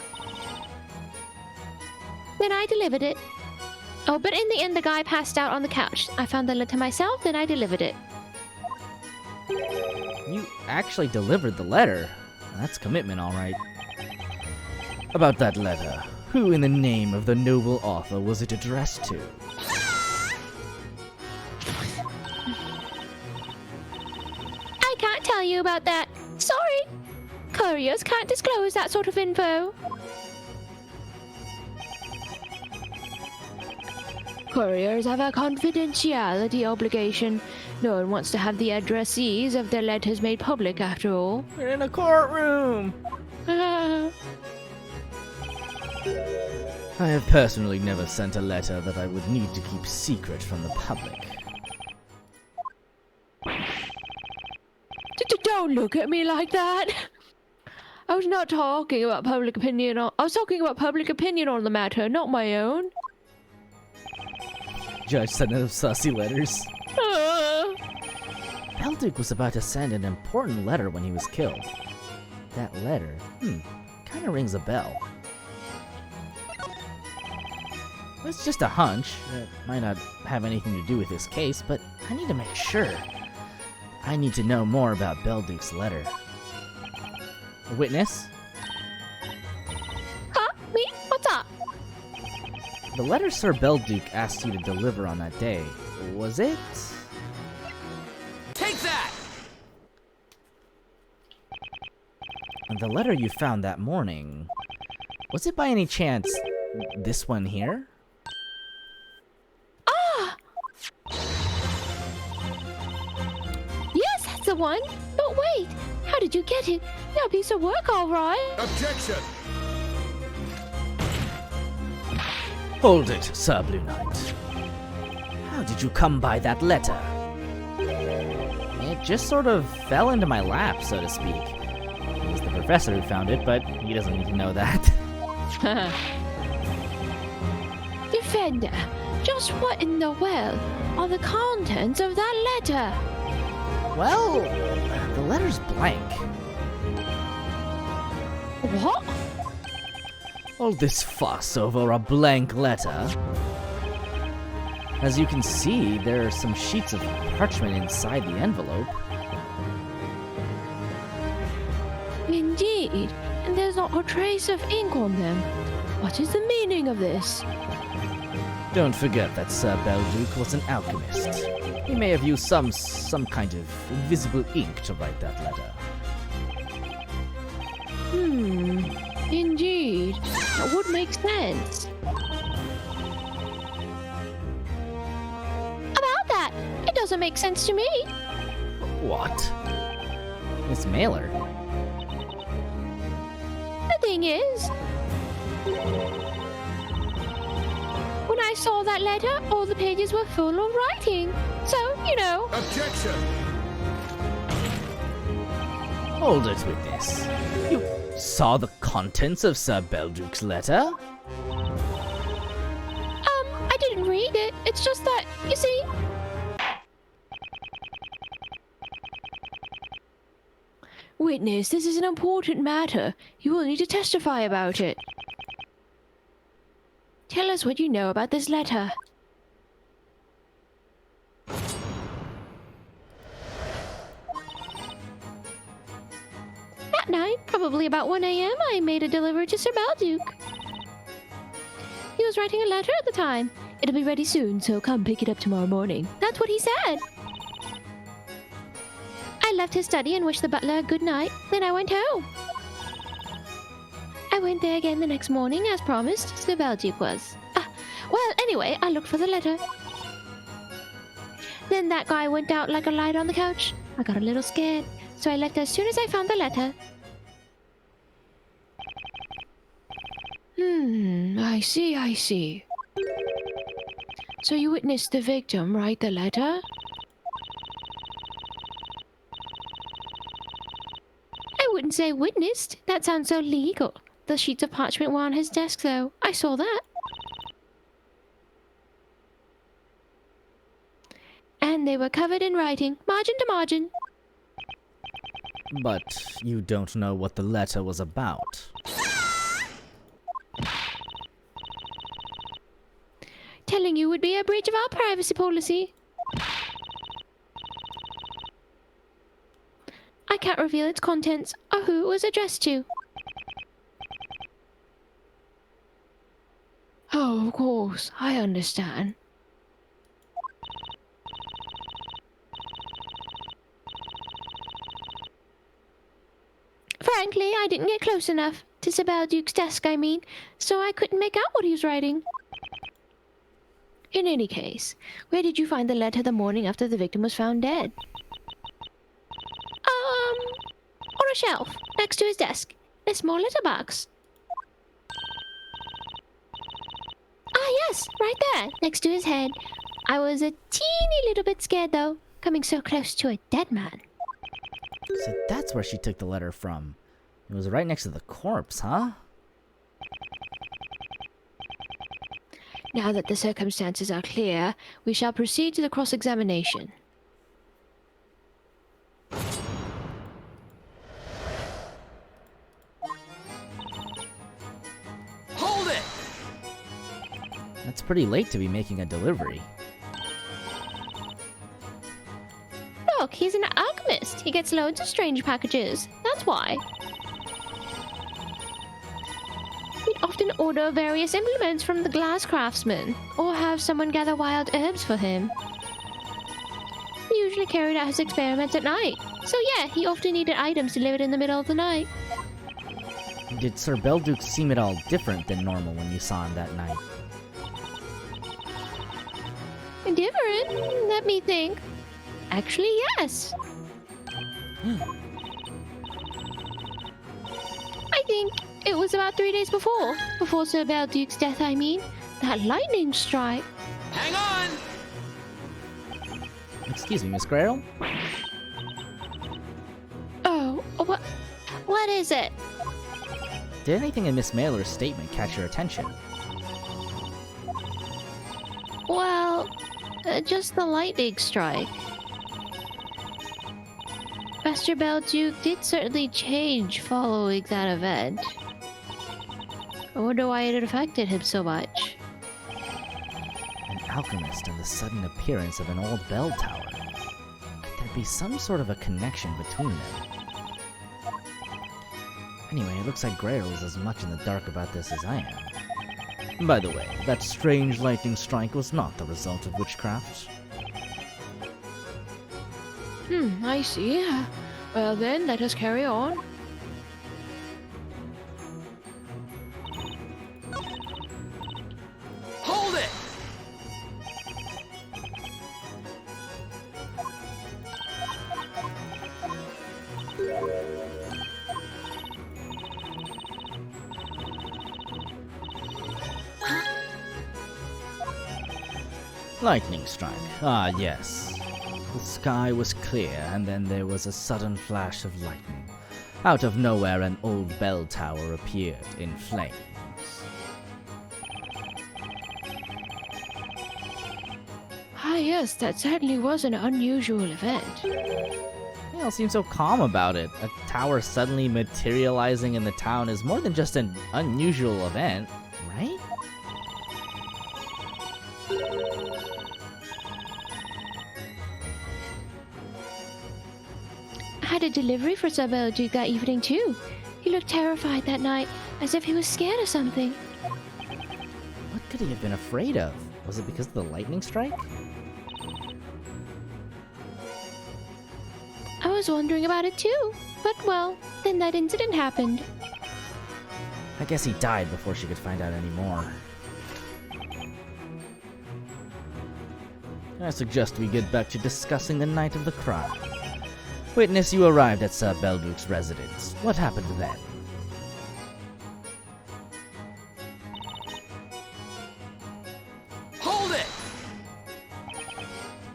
C: Then I delivered it. Oh, but in the end, the guy passed out on the couch. I found the letter myself, then I delivered it.
A: You actually delivered the letter. That's commitment, all right. About that letter, who in the name of the noble author was it addressed to?
C: I can't tell you about that. Sorry. Couriers can't disclose that sort of info.
D: Couriers have a confidentiality obligation. No one wants to have the addressees of their letters made public, after all.
A: We're in a courtroom! I have personally never sent a letter that I would need to keep secret from the public.
D: Don't look at me like that. I was not talking about public opinion. I was talking about public opinion on the matter, not my own.
A: Judge sent those sussy letters.
D: Uh,
A: Belduke was about to send an important letter when he was killed. That letter, kinda rings a bell. It's just a hunch. It might not have anything to do with this case, but I need to make sure. I need to know more about Belduke's letter. A witness?
C: Huh? Me? What's up?
A: The letter Sir Belduke asked you to deliver on that day, was it?
I: Take that!
A: And the letter you found that morning, was it by any chance this one here?
C: Yes, that's the one. But wait, how did you get it? That piece of work, all right.
E: Objection!
A: Hold it, Sir Blue Knight. How did you come by that letter? It just sort of fell into my lap, so to speak. It was the professor who found it, but he doesn't need to know that.
C: Defender, just what in the world are the contents of that letter?
A: Well, the letter's blank.
C: What?
A: All this fuss over a blank letter. As you can see, there are some sheets of parchment inside the envelope.
D: indeed, and there's not a trace of ink on them. What is the meaning of this?
A: Don't forget that Sir Belduke was an alchemist. He may have used some kind of invisible ink to write that letter.
D: Indeed. That would make sense.
C: About that, it doesn't make sense to me.
A: What? Miss Mailer?
C: The thing is, when I saw that letter, all the pages were full of writing. So, you know.
E: Objection!
A: Hold it, witness. You saw the contents of Sir Belduke's letter?
C: I didn't read it. It's just that, you see.
D: Witness, this is an important matter. You will need to testify about it. Tell us what you know about this letter.
C: That night, probably about 1 a.m., I made a delivery to Sir Belduke. He was writing a letter at the time.
D: It'll be ready soon, so come pick it up tomorrow morning.
C: That's what he said. I left his study and wished the butler a good night. Then I went home. I went there again the next morning, as promised. Sir Belduke was. Well, anyway, I looked for the letter. Then that guy went out like a light on the couch. I got a little scared, so I left as soon as I found the letter.
D: I see. So you witnessed the victim write the letter?
C: I wouldn't say witnessed. That sounds so legal. The sheets of parchment were on his desk, though. I saw that. And they were covered in writing, margin to margin.
A: But you don't know what the letter was about.
C: Telling you would be a breach of our privacy policy. I can't reveal its contents or who it was addressed to.
D: Oh, of course. I understand.
C: Frankly, I didn't get close enough to Sir Belduke's desk, I mean, so I couldn't make out what he was writing.
D: In any case, where did you find the letter the morning after the victim was found dead?
C: On a shelf, next to his desk, in a small letter box. Ah, yes, right there, next to his head. I was a teeny little bit scared, though, coming so close to a dead man.
A: So that's where she took the letter from. It was right next to the corpse, huh?
D: Now that the circumstances are clear, we shall proceed to the cross-examination.
I: Hold it!
A: That's pretty late to be making a delivery.
C: Look, he's an alchemist. He gets loads of strange packages. That's why. He'd often order various implements from the glass craftsman, or have someone gather wild herbs for him. He usually carried out his experiments at night. So yeah, he often needed items delivered in the middle of the night.
A: Did Sir Belduke seem at all different than normal when you saw him that night?
C: Different? Let me think. Actually, yes. I think it was about 3 days before Sir Belduke's death, I mean. That lightning strike.
I: Hang on!
A: Excuse me, Miss Grail?
C: Oh, what is it?
A: Did anything in Miss Mailer's statement catch your attention?
C: Well, just the lightning strike. Master Belduke did certainly change following that event. I wonder why it had affected him so much.
A: An alchemist and the sudden appearance of an old bell tower. Could there be some sort of a connection between them? Anyway, it looks like Grail is as much in the dark about this as I am. By the way, that strange lightning strike was not the result of witchcraft.
D: I see. Well then, let us carry on.
I: Hold it!
A: Lightning strike. Ah, yes. The sky was clear, and then there was a sudden flash of lightning. Out of nowhere, an old bell tower appeared in flames.
D: Ah yes, that certainly was an unusual event.
A: You all seem so calm about it. A tower suddenly materializing in the town is more than just an unusual event, right?
C: I had a delivery for Sir Belduke that evening too. He looked terrified that night, as if he was scared of something.
A: What could he have been afraid of? Was it because of the lightning strike?
C: I was wondering about it too, but well, then that incident happened.
A: I guess he died before she could find out any more. I suggest we get back to discussing the night of the crime. Witness, you arrived at Sir Belduke's residence. What happened then?
I: Hold it!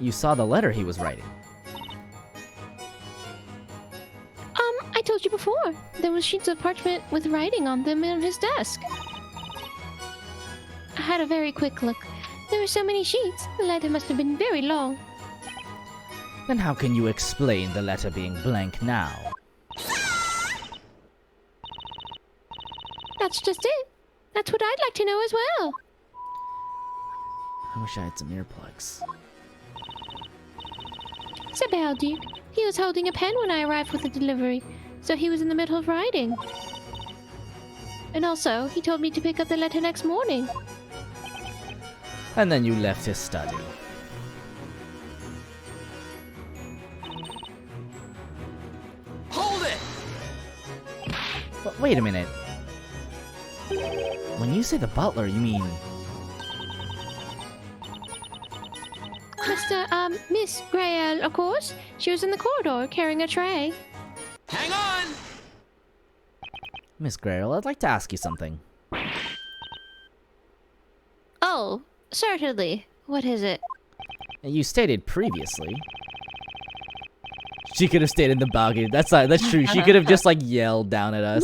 A: You saw the letter he was writing.
C: I told you before. There were sheets of parchment with writing on them on his desk. I had a very quick look. There were so many sheets. The letter must have been very long.
A: Then how can you explain the letter being blank now?
C: That's just it. That's what I'd like to know as well.
A: I wish I had some earplugs.
C: Sir Belduke. He was holding a pen when I arrived with the delivery, so he was in the middle of writing. And also, he told me to pick up the letter next morning.
A: And then you left his study.
I: Hold it!
A: But wait a minute. When you say the butler, you mean...
C: Miss Grael, of course. She was in the corridor carrying a tray.
I: Hang on!
A: Miss Grail, I'd like to ask you something.
C: Oh, certainly. What is it?
A: You stated previously... She could have stayed in the balcony. That's true. She could have just like yelled down at us.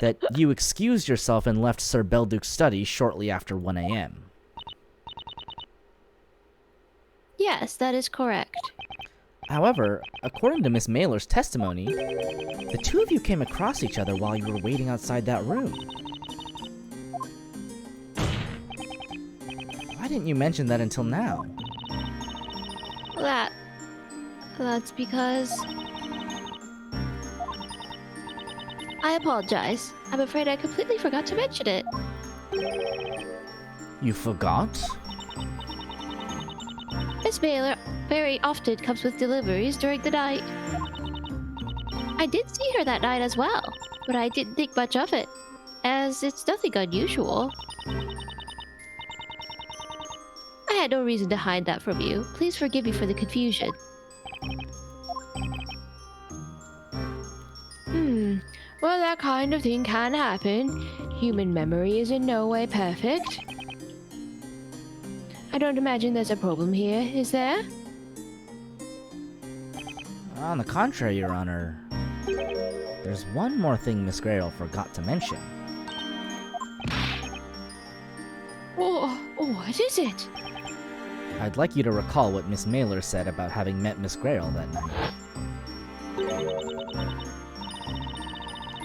A: That you excused yourself and left Sir Belduke's study shortly after 1 a.m.
C: Yes, that is correct.
A: However, according to Miss Mailer's testimony, the two of you came across each other while you were waiting outside that room. Why didn't you mention that until now?
C: That's because... I apologize. I'm afraid I completely forgot to mention it.
A: You forgot?
C: Miss Mailer very often comes with deliveries during the night. I did see her that night as well, but I didn't think much of it, as it's nothing unusual. I had no reason to hide that from you. Please forgive me for the confusion.
D: Well, that kind of thing can happen. Human memory is in no way perfect. I don't imagine there's a problem here, is there?
A: On the contrary, Your Honor. There's one more thing Miss Grayle forgot to mention.
D: Oh, what is it?
A: I'd like you to recall what Miss Mailer said about having met Miss Grayle that night.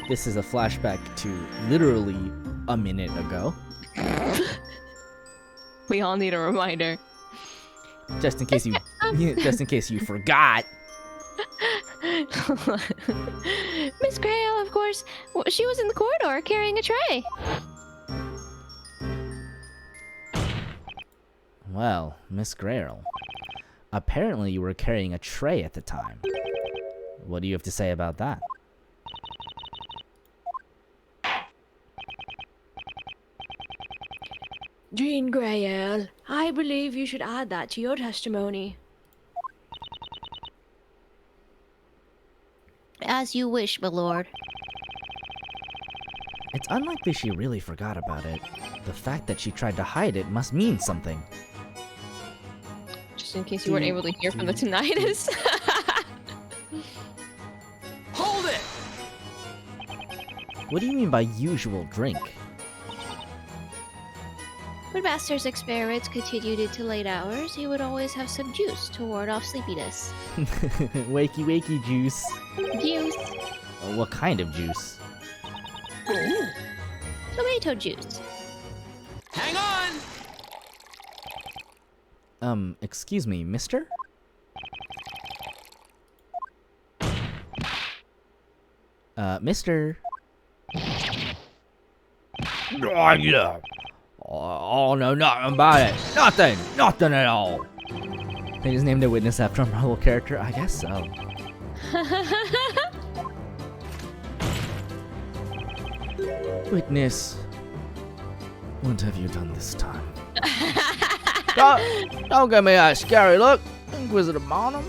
A: This is a flashback to literally a minute ago.
B: We all need a reminder.
A: Just in case you forgot.
C: Miss Grayle, of course, she was in the corridor carrying a tray.
A: Well, Miss Grayle, apparently you were carrying a tray at the time. What do you have to say about that?
D: Jean Grayle, I believe you should add that to your testimony.
C: As you wish, my lord.
A: It's unlikely she really forgot about it. The fact that she tried to hide it must mean something.
B: Just in case you weren't able to hear from the tinnitus.
I: Hold it!
A: What do you mean by usual drink?
C: When Master's experiments continued into late hours, he would always have some juice to ward off sleepiness.
A: Wakey wakey juice.
C: Juice.
A: What kind of juice?
C: Tomato juice.
I: Hang on!
A: Excuse me, mister? Mister?
J: Yeah. Oh, no, nothing about it. Nothing at all.
A: They just named a witness after a Marvel character? I guess so. Witness, what have you done this time?
J: Don't give me that scary look, Inquisitor Barnum.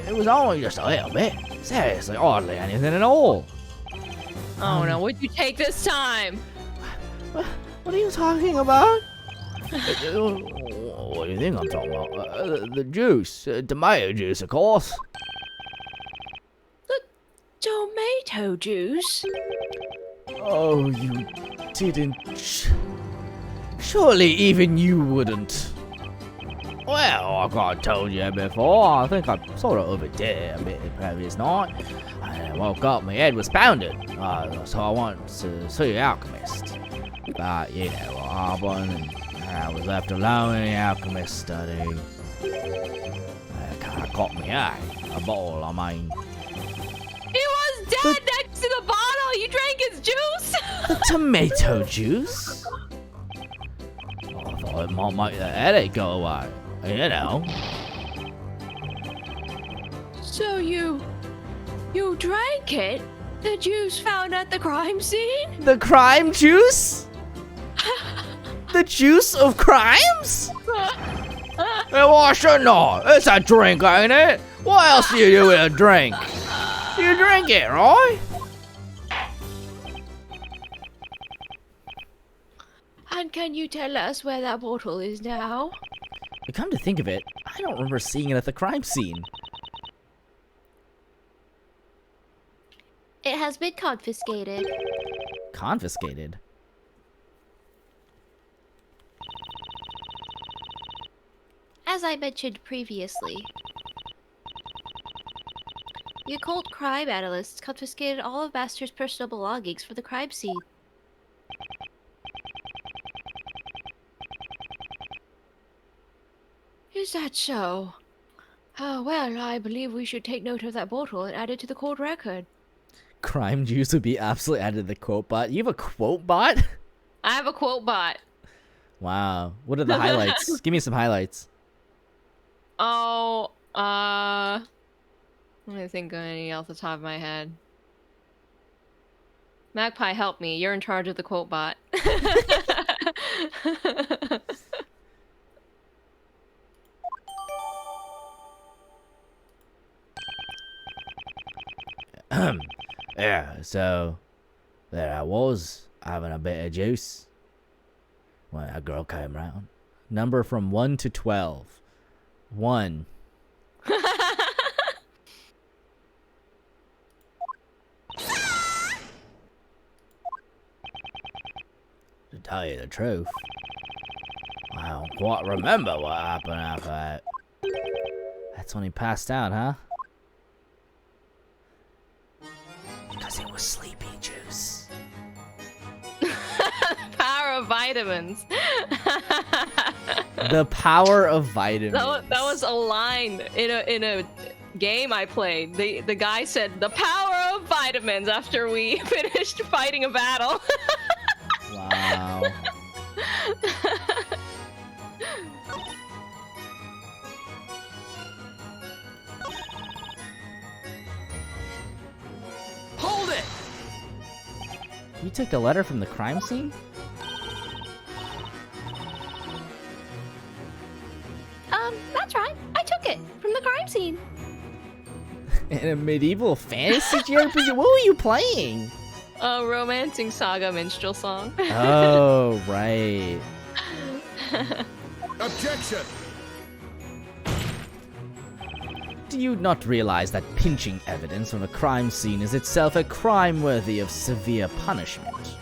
J: It was only just a little bit. Seriously, hardly anything at all.
B: Oh no, what'd you take this time?
A: What are you talking about?
J: What do you think I'm talking about? The juice. Tomato juice, of course.
D: Tomato juice?
A: Oh, you didn't. Surely even you wouldn't.
J: Well, I got told you before. I think I sort of overdid a bit the previous night. I woke up, my head was pounded. So I went to see the alchemist. But, you know what happened, and I was left alone in the alchemist study. Kind of caught me eye. A bottle, I mean.
B: He was dead next to the bottle! You drank his juice!
A: The tomato juice?
J: I thought it might make the headache go away. You know.
D: So you drank it? The juice found at the crime scene?
A: The crime juice? The juice of crimes?
J: Well, why shouldn't I? It's a drink, ain't it? What else do you do with a drink? You drink it, right?
D: And can you tell us where that bottle is now?
A: Come to think of it, I I don't remember seeing it at the crime scene.
C: It has been confiscated.
A: Confiscated?
C: As I mentioned previously, the occult crime analysts confiscated all of Master's personal belongings for the crime scene.
D: Is that so? Oh, well, I believe we should take note of that bottle and add it to the court record.
A: Crime juice would be absolutely added to the quote bot. You have a quote bot?
B: I have a quote bot.
A: Wow. What are the highlights? Give me some highlights.
B: Oh, let me think of any off the top of my head. Magpie, help me. You're in charge of the quote bot.
J: Yeah, so there I was, having a bit of juice when a girl came round.
A: Number from 1 to 12. 1.
J: To tell you the truth, I don't quite remember what happened after that.
A: That's when he passed out, huh?
J: Because it was sleepy juice.
B: Power of vitamins.
A: The power of vitamins.
B: That was a line in a game I played. The guy said the power of vitamins after we finished fighting a battle.
A: Wow.
I: Hold it!
A: You took a letter from the crime scene?
C: That's right. I took it from the crime scene.
A: In a medieval fantasy JRPG? What were you playing?
B: A romancing saga minstrel song.
A: Oh, right.
E: Objection!
A: Do you not realize that pinching evidence from a crime scene is itself a crime worthy of severe punishment?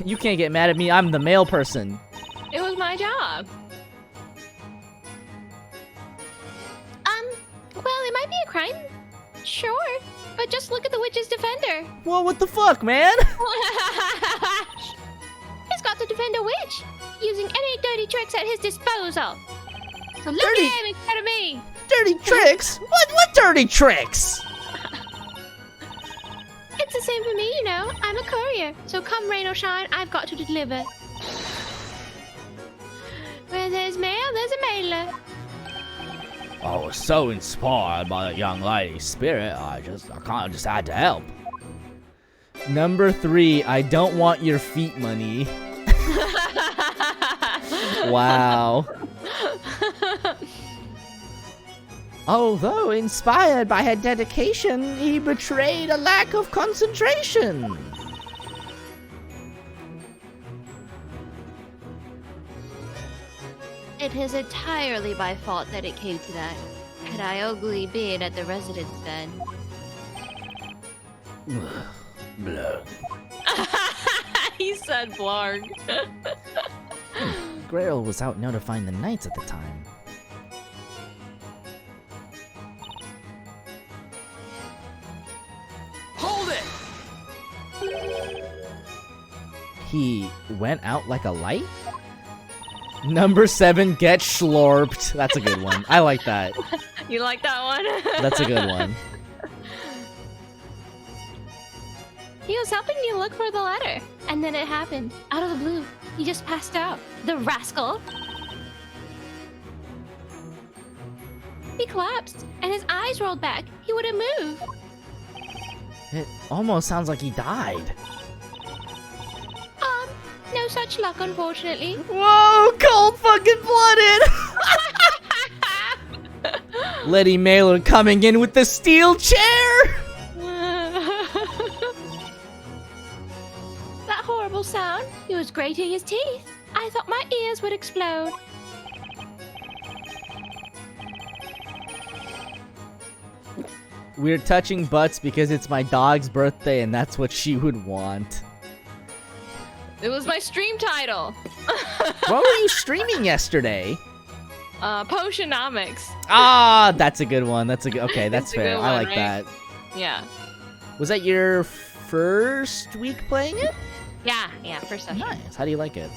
A: You can't get mad at me, I'm the male person.
B: It was my job.
C: Well, it might be a crime. Sure. But just look at the witch's defender.
A: Whoa, what the fuck, man?
C: He's got to defend a witch, using any dirty tricks at his disposal. So look
A: Dirty-
C: at him instead of me.
A: Dirty tricks? What dirty tricks?
C: It's the same for me, you know. I'm a courier. So come rain or shine, I've got to deliver. Where there's mail, there's a mailer.
J: I was so inspired by that young lady's spirit, I kind of just had to help.
A: Number 3, I don't want your feet money. Wow. Although inspired by her dedication, he betrayed a lack of concentration.
C: It is entirely my fault that it came to that. Had I only been at the residence then.
J: Blood.
B: He said blarg.
A: Grail was out notifying the knights at the time.
I: Hold it!
A: He went out like a light? Number 7, get schlorped. That's a good one. I like that.
B: You like that one?
A: That's a good one.
C: He was helping me look for the letter. And then it happened. Out of the blue. He just passed out. The rascal. He collapsed, and his eyes rolled back. He wouldn't move.
A: It almost sounds like he died.
C: No such luck, unfortunately.
A: Whoa, cold fucking blooded! Letty Mailer coming in with the steel chair!
C: That horrible sound. He was grating his teeth. I thought my ears would explode.
A: We're touching butts because it's my dog's birthday and that's what she would want.
B: It was my stream title.
A: What were you streaming yesterday?
B: Potionomics.
A: Ah, that's a good one. That's a good. Okay, that's
B: a
A: fair.
B: good
A: I
B: one,
A: like
B: right?
A: that.
B: Yeah.
A: Was that your first week playing it?
B: Yeah, first session.
A: Nice. How do you like it?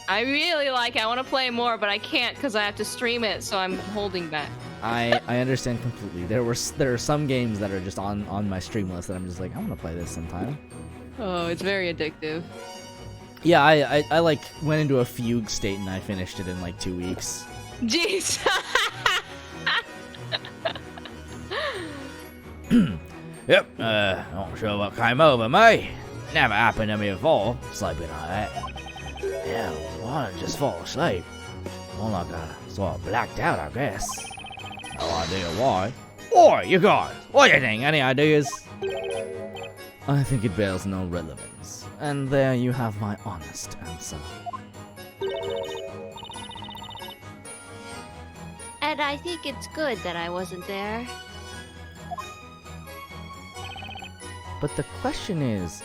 B: I really like it. I want to play more, but I can't because I have to stream it, so I'm holding back.
A: I understand completely. There are some games that are just on my stream list that I'm just like, I want to play this sometime.
B: Oh, it's very addictive.
A: Yeah, I like went into a fugue state and I finished it in like 2 weeks.
B: Jeez.
J: Yep, not sure what came over me. Never happened to me before, sleeping like that. Yeah, why didn't I just fall asleep? More like I sort of blacked out, I guess. No idea why. Oi, you guys, what do you think? Any ideas?
A: I think it bears no relevance. And there you have my honest answer.
C: And I think it's good that I wasn't there.
A: But the question is,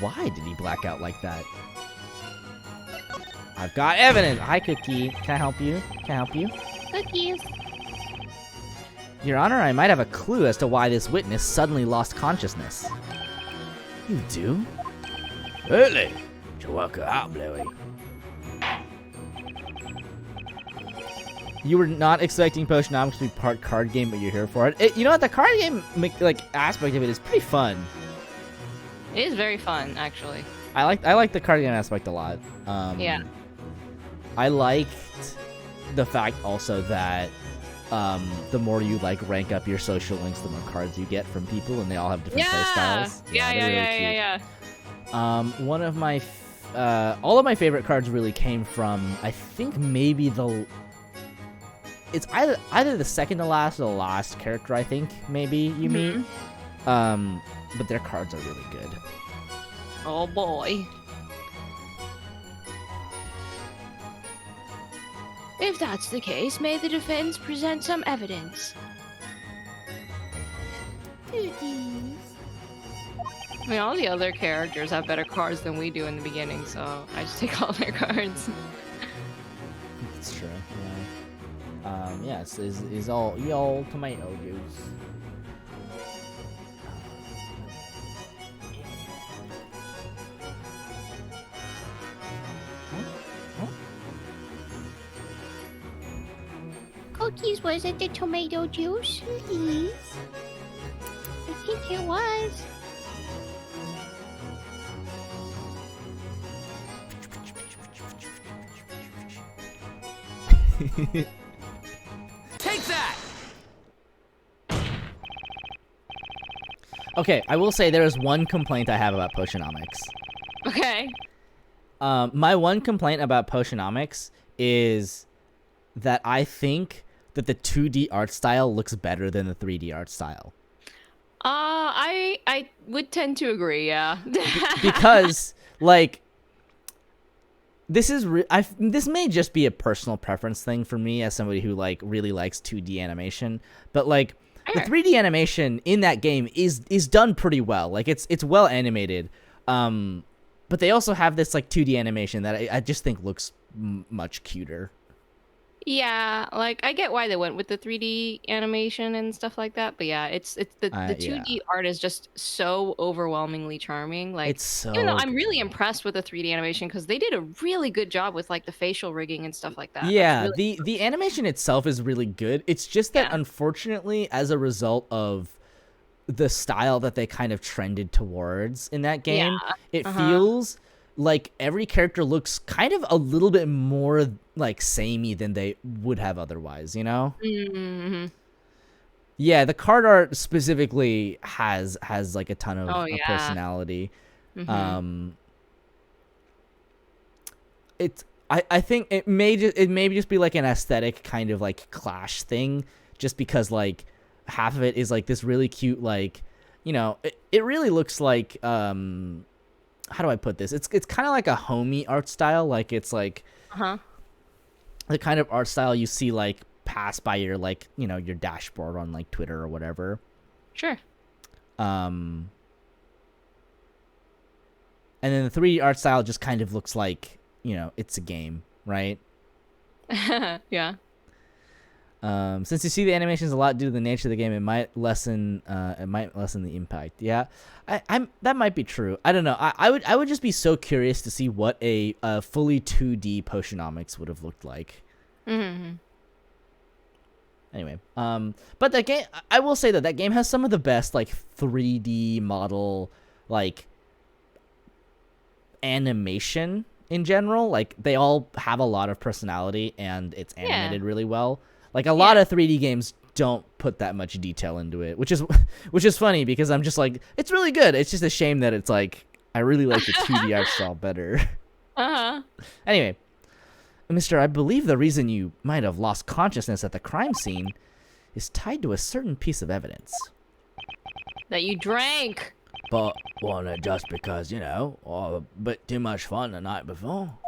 A: why did he black out like that? I've got evidence. Hi, Cookie. Can I help you? Can I help you?
C: Cookies.
A: Your Honor, I might have a clue as to why this witness suddenly lost consciousness. You do?
J: Really? Did you work it out, Bluey?
A: You were not expecting Potionomics to be part card game, but you're here for it. You know what? The card game aspect of it is pretty fun.
B: It is very fun, actually.
A: I like the card game aspect a lot.
B: Yeah.
A: I liked the fact also that the more you like rank up your social links, the more cards you get from people, and they all have different play styles.
B: Yeah.
A: One of my, all of my favorite cards really came from, I think maybe it's either the second to last or the last character I think maybe you meet. But their cards are really good.
B: Oh boy.
D: If that's the case, may the defense present some evidence.
B: I mean, all the other characters have better cards than we do in the beginning, so I just take all their cards.
A: It's true. Yeah. Yes, is all y'all tomato juice.
C: Cookies, was it the tomato juice? Cookies. I think it was.
I: Take that!
A: Okay, I will say there is one complaint I have about Potionomics.
B: Okay.
A: My one complaint about Potionomics is that I think that the 2D art style looks better than the 3D art style.
B: I would tend to agree, yeah.
A: Because like this may just be a personal preference thing for me as somebody who like really likes 2D animation, but like the 3D animation in that game is done pretty well. Like it's well animated. But they also have this like 2D animation that I just think looks much cuter.
B: Yeah, like I get why they went with the 3D animation and stuff like that, but yeah, it's the 2D art is just so overwhelmingly charming. Like,
A: it's so
B: even though I'm really impressed with the 3D animation because they did a really good job with like the facial rigging and stuff like that.
A: Yeah,
B: really
A: the animation itself is really good. It's just that unfortunately, as a result of the style that they kind of trended towards in that game, it feels like every character looks kind of a little bit more like samey than they would have otherwise, you know?
B: Mm-hmm.
A: Yeah, the card art specifically has like a ton of personality.
B: Mm-hmm.
A: I think it may just be like an aesthetic kind of like clash thing, just because like half of it is like this really cute, like, you know, it really looks like how do I put this? It's kind of like a homey art style, like it's like the kind of art style you see like pass by your like, you know, your dashboard on like Twitter or whatever.
B: Sure.
A: And then the 3D art style just kind of looks like, you know, it's a game, right?
B: Yeah.
A: Since you see the animations a lot due to the nature of the game, it might lessen the impact. Yeah, that might be true. I don't know. I would just be so curious to see what a fully 2D Potionomics would have looked like.
B: Mm-hmm.
A: Anyway, but that game, I will say that game has some of the best like 3D model like animation in general. Like they all have a lot of personality and it's animated really well. Like a lot of 3D games don't put that much detail into it, which is funny because I'm just like, it's really good. It's just a shame that it's like I really like the 2D art style better. Anyway, Mister, I believe the reason you might have lost consciousness at the crime scene is tied to a certain piece of evidence.
B: That you drank.
J: But wasn't just because, you know, a bit too much fun the night before?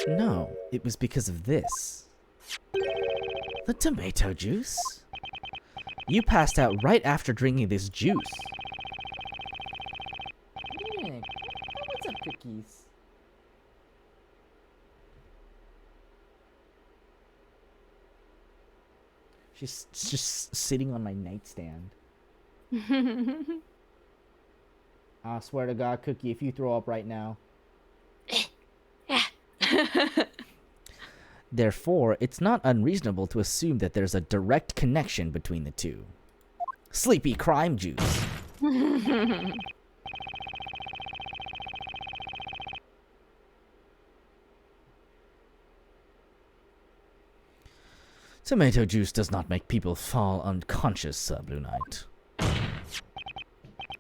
A: No, it was because of this. The tomato juice? You passed out right after drinking this juice. Yeah. What's up, Cookies? She's just sitting on my nightstand. I swear to God, Cookie, if you throw up right now. Therefore, it's not unreasonable to assume that there's a direct connection between the two. Sleepy crime juice. Tomato juice does not make people fall unconscious, Sir Blue Knight.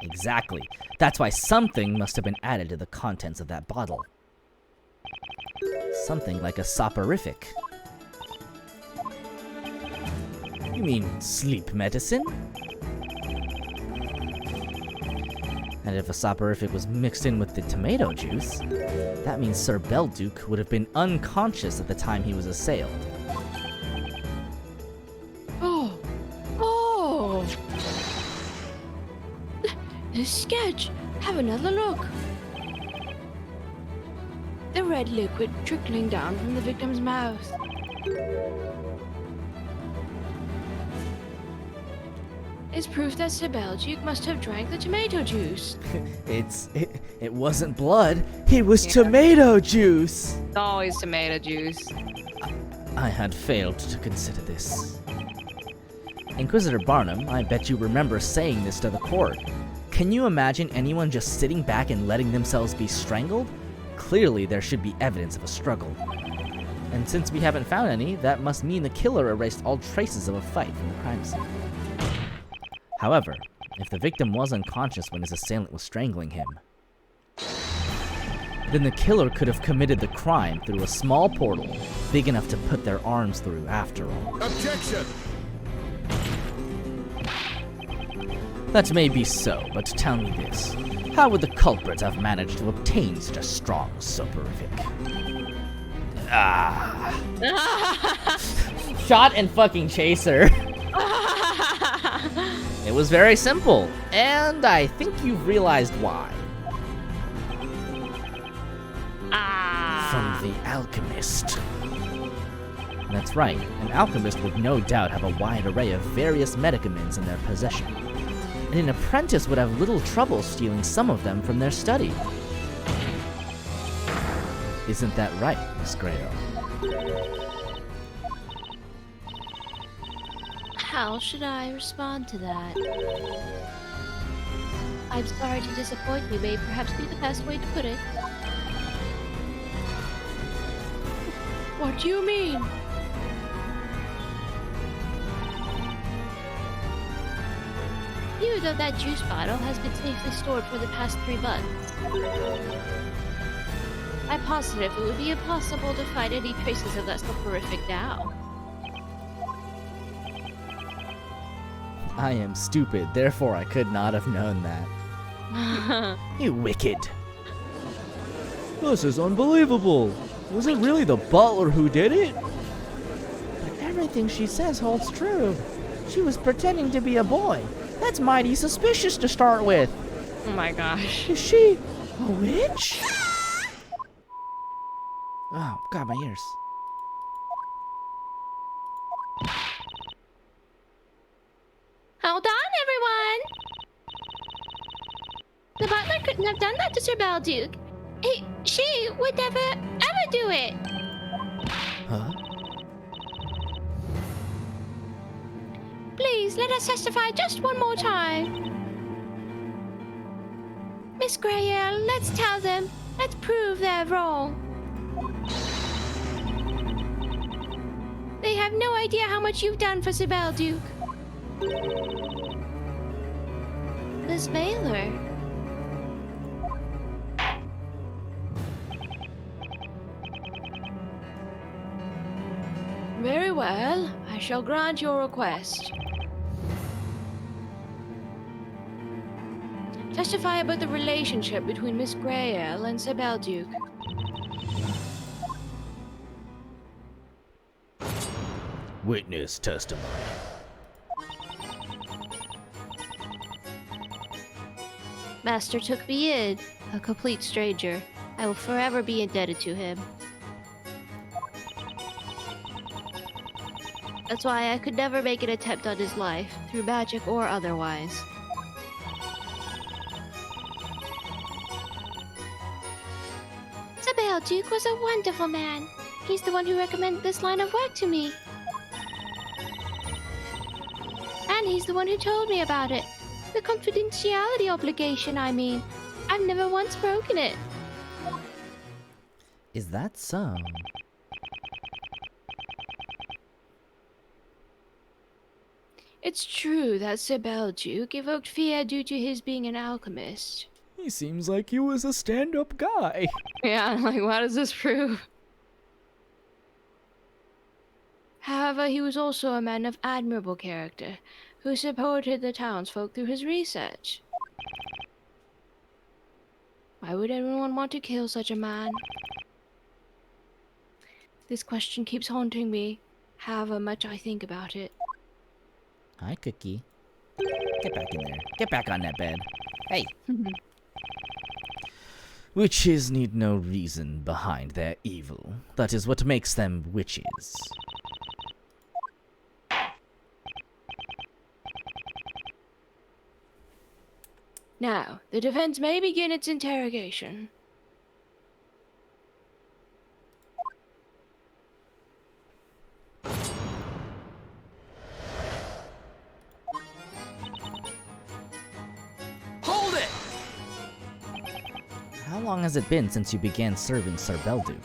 A: Exactly. That's why something must have been added to the contents of that bottle. Something like a soporific. You mean sleep medicine? And if a soporific was mixed in with the tomato juice, that means Sir Belduke would have been unconscious at the time he was assailed.
D: Oh! The sketch! Have another look! The red liquid trickling down from the victim's mouth. Is proof that Sir Belduke must have drank the tomato juice.
A: It wasn't blood, it was tomato juice!
B: It's always tomato juice.
A: I had failed to consider this. Inquisitor Barnum, I bet you remember saying this to the court. Can you imagine anyone just sitting back and letting themselves be strangled? Clearly, there should be evidence of a struggle. And since we haven't found any, that must mean the killer erased all traces of a fight from the crime scene. However, if the victim was unconscious when his assailant was strangling him, then the killer could have committed the crime through a small portal big enough to put their arms through after all.
E: Objection!
A: That may be so, but tell me this. How would the culprit have managed to obtain such a strong soporific? Shot and fucking chaser. It was very simple, and I think you've realized why. From the alchemist. That's right, an alchemist would no doubt have a wide array of various medicaments in their possession. And an apprentice would have little trouble stealing some of them from their study. Isn't that right, Miss Grayo?
C: How should I respond to that? I'm sorry to disappoint you, may perhaps be the best way to put it.
D: What do you mean?
C: Even though that juice bottle has been safely stored for the past 3 months, I'm positive it would be impossible to find any traces of that soporific now.
A: I am stupid, therefore I could not have known that. You wicked. This is unbelievable. Was it really the butler who did it? But everything she says holds true.
J: She was pretending to be a boy. That's mighty suspicious to start with.
B: Oh my gosh.
J: Is she a witch? Oh, God, my ears.
C: Hold on, everyone! The butler couldn't have done that to Sir Balduke. She would never, ever do it!
J: Huh?
C: Please, let us testify just one more time. Miss Grayer, let's tell them. Let's prove they're wrong. They have no idea how much you've done for Sir Balduke. Miss Baylor.
D: Very well. I shall grant your request. Testify about the relationship between Miss Grayell and Sir Balduke.
J: Witness testimony.
C: Master took me in, a complete stranger. I will forever be indebted to him. That's why I could never make an attempt on his life, through magic or otherwise. Sir Balduke was a wonderful man. He's the one who recommended this line of work to me. And he's the one who told me about it. The confidentiality obligation, I mean. I've never once broken it.
A: Is that so?
D: It's true that Sir Balduke evoked fear due to his being an alchemist.
J: He seems like he was a stand-up guy.
B: Yeah, like, what does this prove?
D: However, he was also a man of admirable character, who supported the townsfolk through his research. Why would anyone want to kill such a man? This question keeps haunting me, however much I think about it.
A: Hi, Cookie. Get back in there. Get back on that bed. Hey. Witches need no reason behind their evil. That is what makes them witches.
D: Now, the defense may begin its interrogation.
I: Hold it!
A: How long has it been since you began serving Sir Balduke?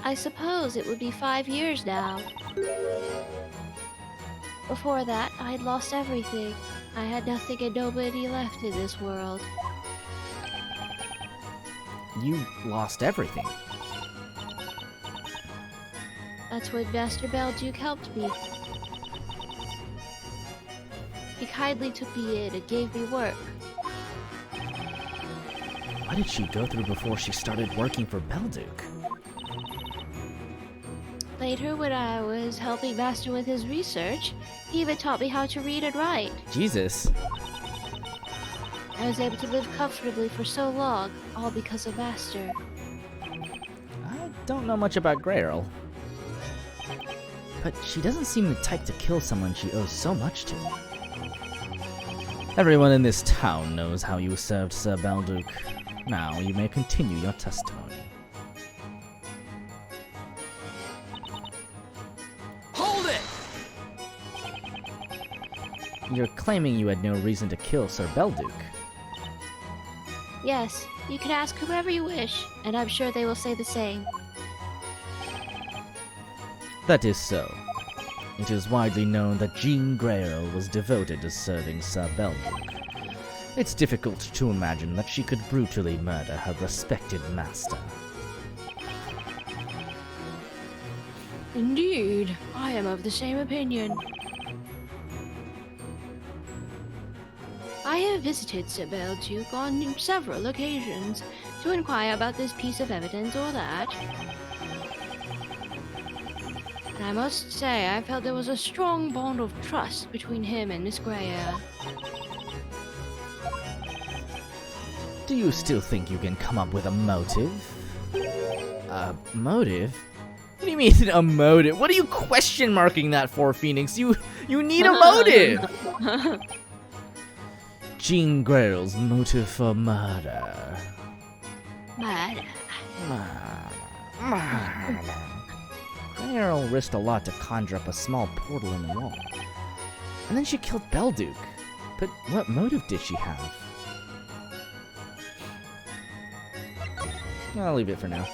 C: I suppose it would be 5 years now. Before that, I had lost everything. I had nothing and nobody left in this world.
A: You lost everything.
C: That's when Master Balduke helped me. He kindly took me in and gave me work.
A: What did she go through before she started working for Balduke?
C: Later, when I was helping Master with his research, he even taught me how to read and write.
A: Jesus.
C: I was able to live comfortably for so long, all because of Master.
A: I don't know much about Grayrel. But she doesn't seem the type to kill someone she owes so much to. Everyone in this town knows how you served Sir Balduke. Now you may continue your testimony.
I: Hold it!
A: You're claiming you had no reason to kill Sir Balduke.
C: Yes, you can ask whoever you wish, and I'm sure they will say the same.
A: That is so. It is widely known that Jean Grayrel was devoted to serving Sir Balduke. It's difficult to imagine that she could brutally murder her respected master.
D: Indeed, I am of the same opinion. I have visited Sir Balduke on several occasions to inquire about this piece of evidence or that. And I must say, I felt there was a strong bond of trust between him and Miss Greer.
A: Do you still think you can come up with a motive? A motive? What do you mean a motive? What are you question marking that for, Phoenix? You need a motive! Jean Grey's motive for murder.
D: Murder.
A: Greer risked a lot to conjure up a small portal in the wall. And then she killed Belduke. But what motive did she have? I'll leave it for now.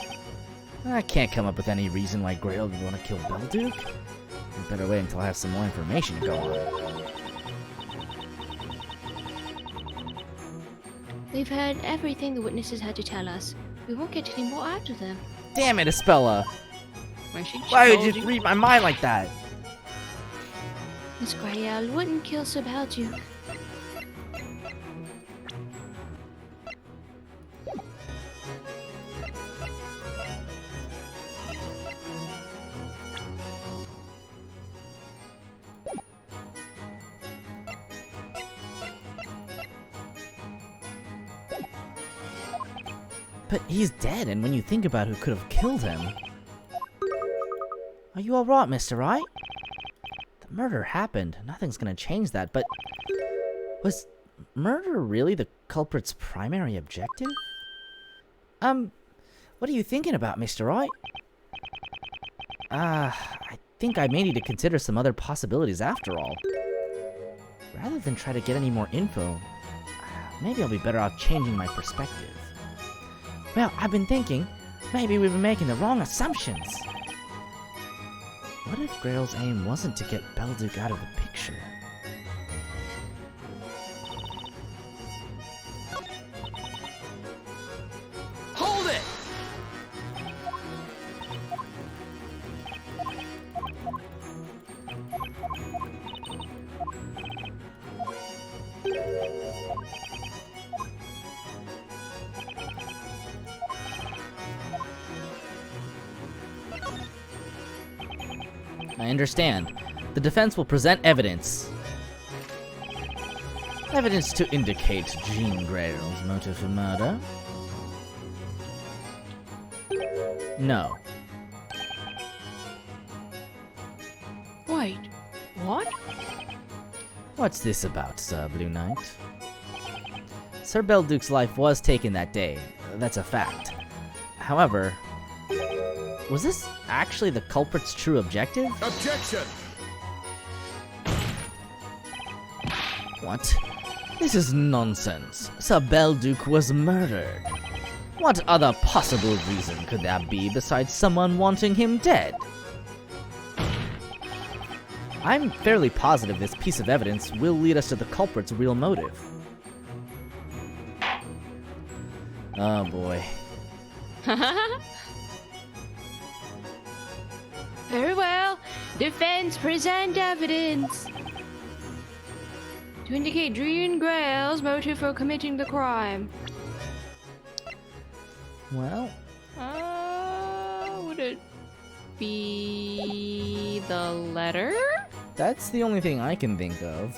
A: I can't come up with any reason why Grail would want to kill Belduke. I better wait until I have some more information to go on.
D: We've heard everything the witnesses had to tell us. We won't get any more out of them.
A: Damn it, Espella! Why would you read my mind like that?
D: Miss Greer wouldn't kill Sir Belduke.
A: But he's dead, and when you think about who could have killed him... Are you alright, Mr. Wright? The murder happened. Nothing's gonna change that, but... Was murder really the culprit's primary objective? What are you thinking about, Mr. Wright? I think I may need to consider some other possibilities after all. Rather than try to get any more info, maybe I'll be better off changing my perspective. Well, I've been thinking, maybe we've been making the wrong assumptions. What if Grail's aim wasn't to get Belduke out of the picture?
I: Hold it!
A: I understand. The defense will present evidence. Evidence to indicate Jean Grey's motive for murder? No.
D: Wait, what?
A: What's this about, Sir Blue Knight? Sir Belduke's life was taken that day. That's a fact. However, was this actually the culprit's true objective?
E: Objection!
A: What? This is nonsense. Sir Belduke was murdered. What other possible reason could there be besides someone wanting him dead? I'm fairly positive this piece of evidence will lead us to the culprit's real motive. Oh boy.
D: Very well. Defense, present evidence to indicate Jean Grey's motive for committing the crime.
A: Well,
B: Would it be the letter?
A: that's the only thing I can think of.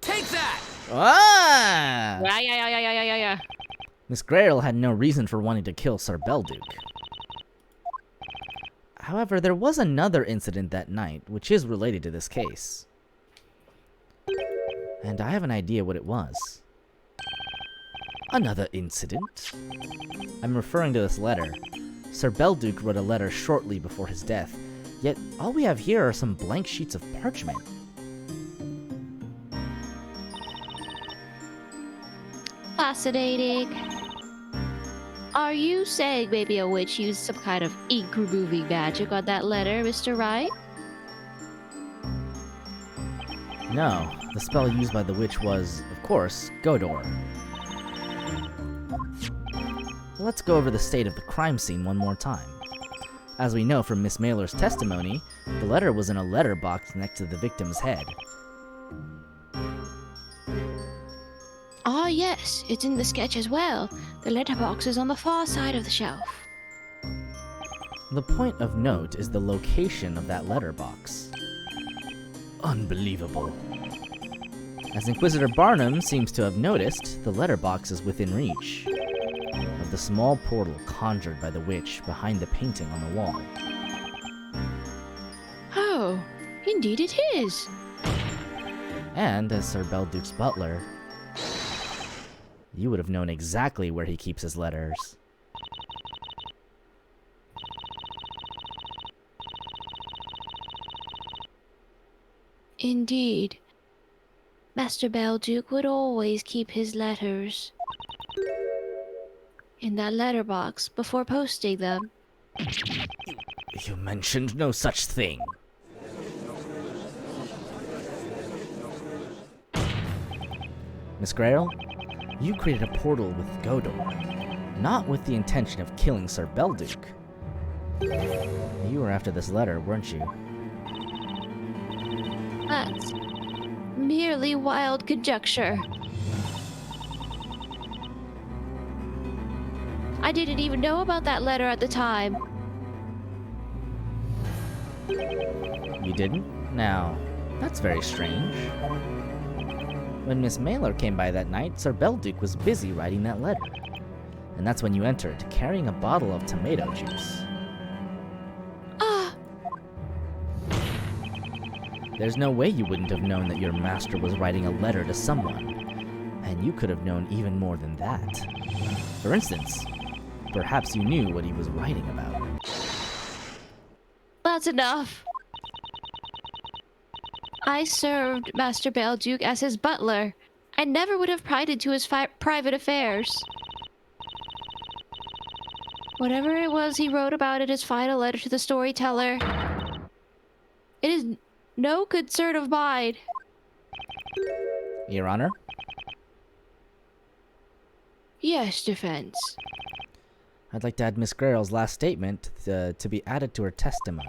I: Take that!
A: Ah!
B: Yeah.
A: Miss Grail had no reason for wanting to kill Sir Belduke. However, there was another incident that night, which is related to this case. And I have an idea what it was. Another incident? I'm referring to this letter. Sir Belduke wrote a letter shortly before his death, yet all we have here are some blank sheets of parchment.
C: Fascinating. Are you saying maybe a witch used some kind of ink-removing magic on that letter, Mr. Wright?
A: No, the spell used by the witch was, of course, Godor. Let's go over the state of the crime scene one more time. As we know from Miss Mailer's testimony, the letter was in a letter box next to the victim's head.
D: yes, it's in the sketch as well. The letterbox is on the far side of the shelf.
A: The point of note is the location of that letterbox. Unbelievable. As Inquisitor Barnum seems to have noticed, the letterbox is within reach of the small portal conjured by the witch behind the painting on the wall.
D: Oh, indeed it is.
A: And as Sir Belduke's butler, you would have known exactly where he keeps his letters.
D: Indeed. Master Belduke would always keep his letters in that letterbox before posting them.
A: You mentioned no such thing. Miss Grail, you created a portal with Godor, not with the intention of killing Sir Belduke. You were after this letter, weren't you?
D: That's merely wild conjecture. I didn't even know about that letter at the time.
A: You didn't? Now, that's very strange. When Miss Mailer came by that night, Sir Belduke was busy writing that letter. And that's when you entered, carrying a bottle of tomato juice. There's no way you wouldn't have known that your master was writing a letter to someone. And you could have known even more than that. For instance, perhaps you knew what he was writing about.
D: That's enough. I served Master Belduke as his butler. I never would have pried into his private affairs. Whatever it was he wrote about in his final letter to the storyteller, it is no concern of mine.
A: Your Honor?
D: Yes, defense.
A: I'd like to add Miss Grail's last statement to be added to her testimony.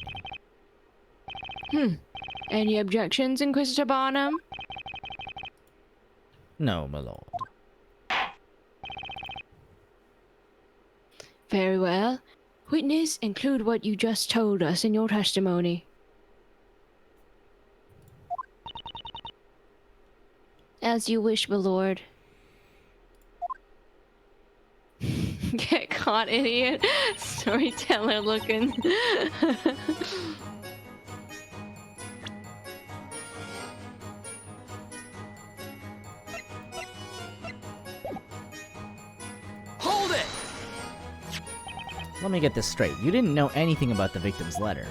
D: Any objections, Inquisitor Barnum?
A: No, my lord.
D: Very well. Witness, include what you just told us in your testimony. As you wish, my lord. Get caught, idiot. Storyteller looking.
I: Hold it!
A: Let me get this straight. You didn't know anything about the victim's letter.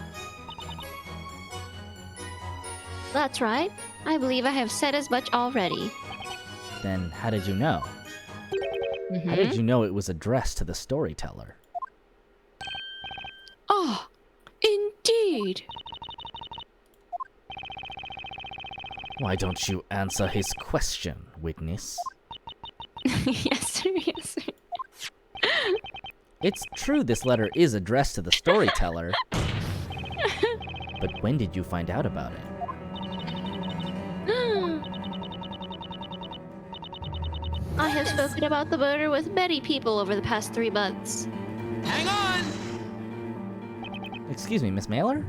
D: That's right. I believe I have said as much already.
A: Then how did you know? How did you know it was addressed to the storyteller?
D: Oh, indeed.
A: Why don't you answer his question, witness?
D: Yes, sir, yes, sir.
A: It's true this letter is addressed to the storyteller. But when did you find out about it?
D: I have spoken about the murder with many people over the past 3 months.
I: Hang on!
A: Excuse me, Miss Mailer?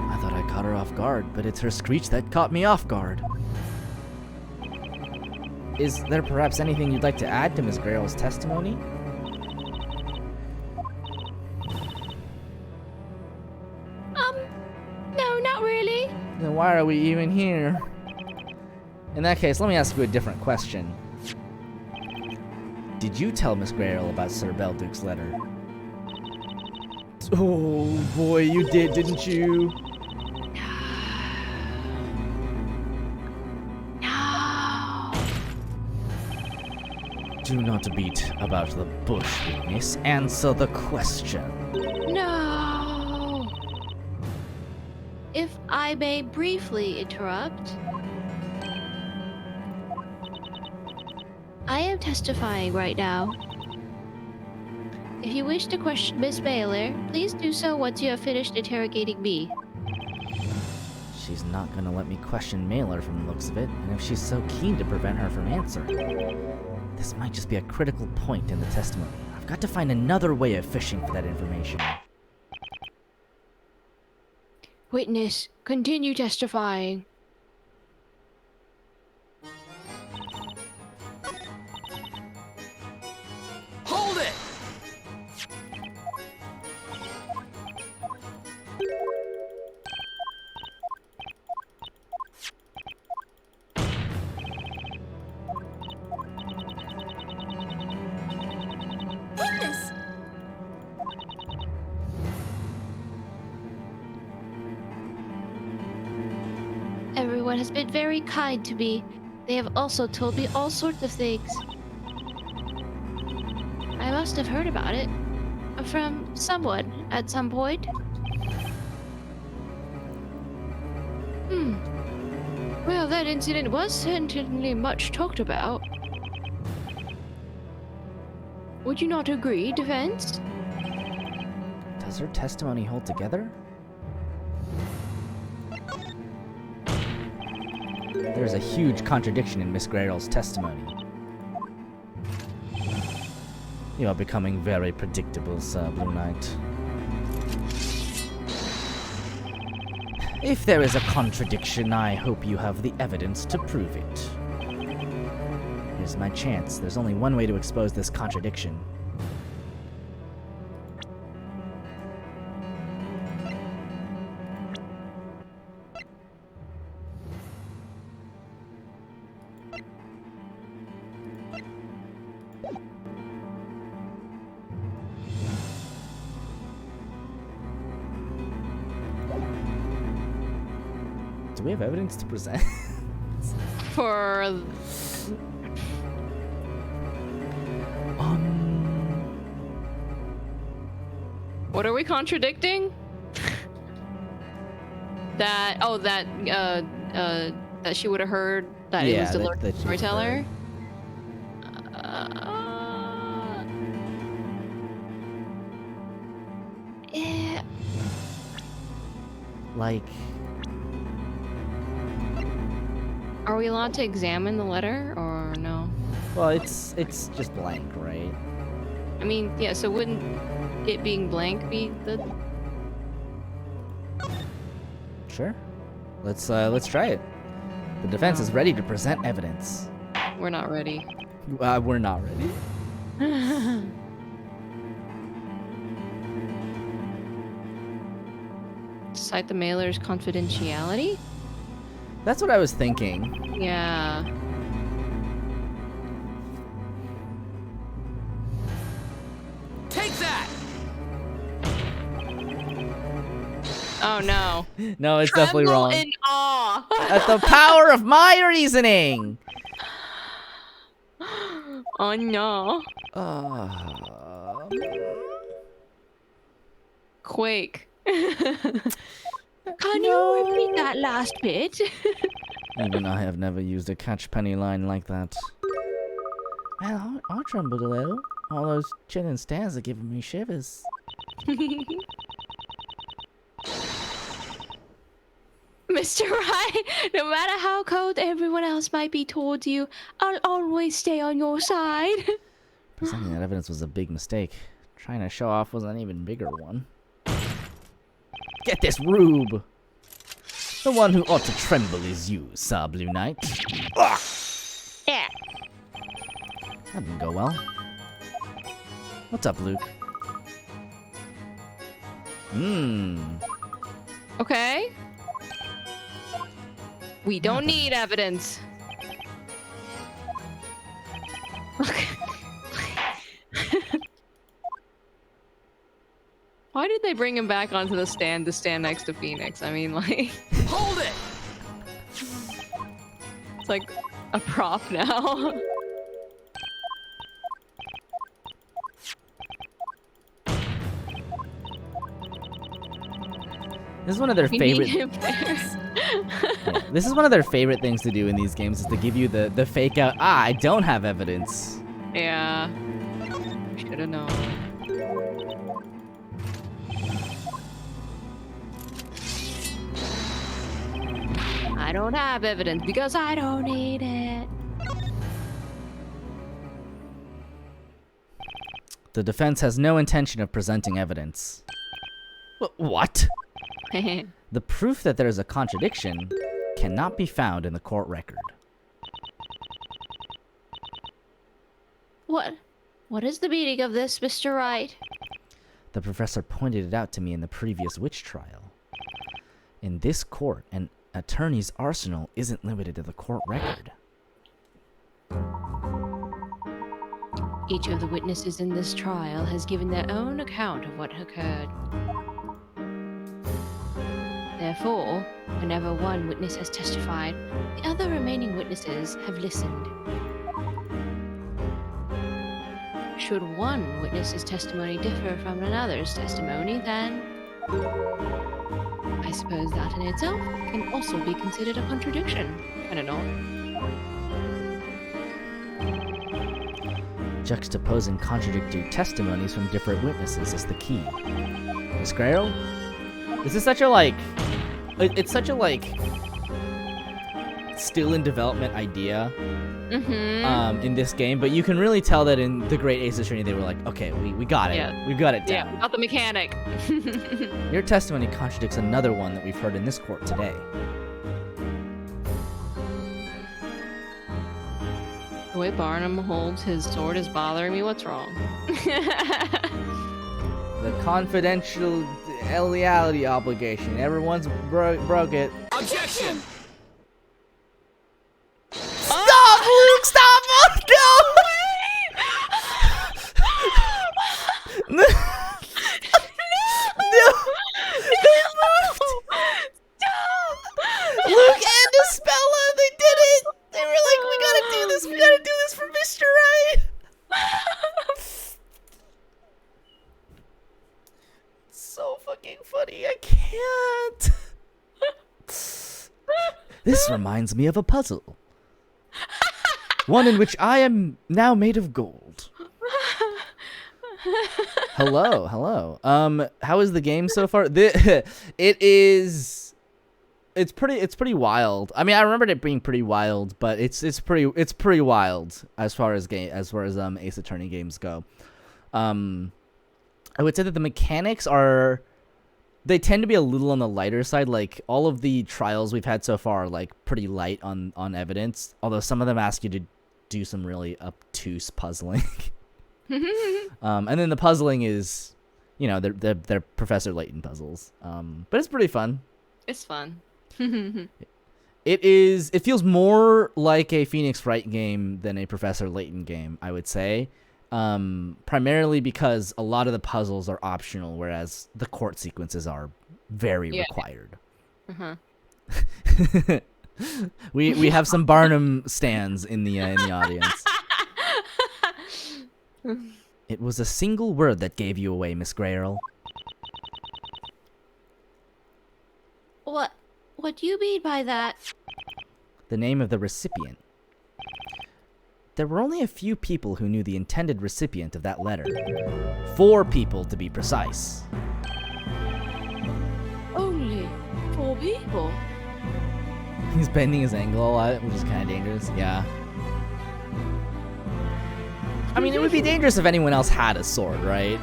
A: I thought I caught her off guard, but it's her screech that caught me off guard. Is there perhaps anything you'd like to add to Miss Grail's testimony?
D: No, not really.
A: Then why are we even here? In that case, let me ask you a different question. Did you tell Miss Grail about Sir Belduke's letter? Oh boy, you did, didn't you?
D: No.
A: Do not beat about the bush, witness. Answer the question.
D: No. If I may briefly interrupt. I am testifying right now. If you wish to question Miss Mailer, please do so once you have finished interrogating me.
A: she's not gonna let me question Mailer from the looks of it, and if she's so keen to prevent her from answering, this might just be a critical point in the testimony. I've got to find another way of fishing for that information.
D: Witness, continue testifying.
I: Hold it!
G: Witness!
C: Everyone has been very kind to me. They have also told me all sorts of things. I must have heard about it from someone at some point.
D: Well, that incident was certainly much talked about. Would you not agree, defense?
A: Does her testimony hold together? There's a huge contradiction in Miss Grayl's testimony. You are becoming very predictable, Sir Blue Knight. If there is a contradiction, I hope you have the evidence to prove it. Here's my chance. There's only one way to expose this contradiction. Do we have evidence to present?
B: For what are we contradicting? that that she would have heard that it was the Lord
A: that she would've
B: storyteller.
C: Yeah.
A: Like,
B: Are we allowed to examine the letter or no?
A: well, it's just blank, right?
B: I mean, yeah. So wouldn't it being blank be the?
A: Sure. Let's try it. The defense is ready to present evidence.
B: We're not ready.
A: We're not ready.
B: Cite the mailer's confidentiality?
A: That's what I was thinking.
B: Yeah.
I: Take that!
B: Oh no.
A: No, it's definitely
B: Tremble
A: wrong.
B: in awe.
A: At the power of my reasoning.
B: Oh no. Quake.
D: Can you repeat that last bit?
A: Even I have never used a catch penny line like that. Well, I trembled a little. All those chin and stands are giving me shivers.
D: Mr. Wright, no matter how cold everyone else might be towards you, I'll always stay on your side.
A: Presenting that evidence was a big mistake. Trying to show off was an even bigger one. Get this, Rube! The one who ought to tremble is you, Sir Blue Knight.
C: Yeah.
A: That didn't go well. What's up, Luke?
B: Okay. We don't need evidence. Why did they bring him back onto the stand to stand next to Phoenix? I mean, like,
I: Hold it!
B: it's like a prop now.
A: This is one of their
B: We
A: favorite.
B: need him there.
A: Yeah, this is one of their favorite things to do in these games is to give you the fake out. Ah, I don't have evidence.
B: Yeah. Should have known.
D: I don't have evidence because I don't need it.
A: The defense has no intention of presenting evidence. What? The proof that there is a contradiction cannot be found in the court record.
C: What is the meaning of this, Mr. Wright?
A: The professor pointed it out to me in the previous witch trial. In this court, an attorney's arsenal isn't limited to the court record.
D: Each of the witnesses in this trial has given their own account of what occurred. Therefore, whenever one witness has testified, the other remaining witnesses have listened. Should one witness's testimony differ from another's testimony, then I suppose that in itself can also be considered a contradiction. I don't know.
A: Juxtaposing contradictory testimonies from different witnesses is the key. Miss Grail? This is such a, like... It's such a, like... still in development idea in this game, but you can really tell that in the Great Ace Attorney they were like, okay, we got it.
D: Yeah.
A: We've got it down.
D: Yeah, got the mechanic.
A: Your testimony contradicts another one that we've heard in this court today.
D: The way Barnum holds his sword is bothering me. What's wrong?
A: The confidentiality obligation. Everyone's broke it.
I: Objection!
A: Stop, Luke! Stop! Oh, no! No! They moved! Luke and Espella, they did it! They were like, we gotta do this for Mr. Right! So fucking funny, I can't! This reminds me of a puzzle. One in which I am now made of gold. Hello. How is the game so far? It's pretty wild. I mean, I remembered it being pretty wild, but it's pretty wild as far as Ace Attorney games go. I would say that the mechanics they tend to be a little on the lighter side. Like, all of the trials we've had so far are, like, pretty light on evidence, although some of them ask you to do some really obtuse puzzling. And then the puzzling is, you know, they're Professor Layton puzzles. But it's pretty fun.
D: It's fun.
A: It feels more like a Phoenix Wright game than a Professor Layton game, I would say. Primarily because a lot of the puzzles are optional, whereas the court sequences are very required. We have some Barnum stands in the audience. It was a single word that gave you away, Miss Grail.
C: What do you mean by that?
A: The name of the recipient. There were only a few people who knew the intended recipient of that letter. 4 people, to be precise.
D: Only 4 people?
A: He's bending his angle a lot, which is kind of dangerous. Yeah. I mean, it would be dangerous if anyone else had a sword, right?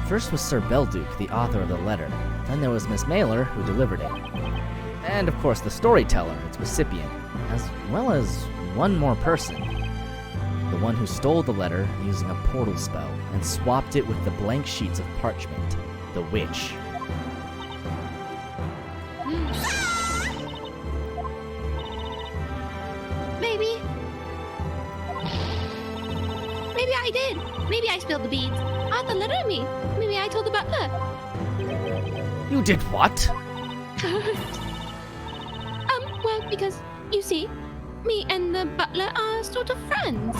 A: First was Sir Belduke, the author of the letter. Then there was Miss Mailer, who delivered it. And, of course, the storyteller, its recipient, as well as one more person. The one who stole the letter using a portal spell and swapped it with the blank sheets of parchment. The witch.
C: Maybe I did. Maybe I spilled the beans. Arthur let at me. Maybe I told the butler.
A: You did what?
C: Well, because, you see, me and the butler are sort of friends.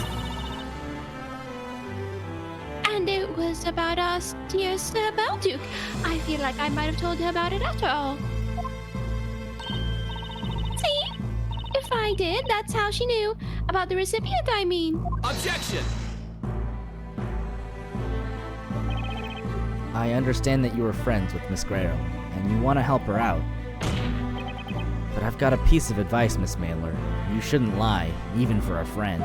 C: And it was about our dear Sir Belduke. I feel like I might have told her about it after all. See? If I did, that's how she knew. About the recipient, I mean.
I: Objection!
A: I understand that you were friends with Miss Grail. and you want to help her out. But I've got a piece of advice, Miss Mailer. You shouldn't lie, even for a friend.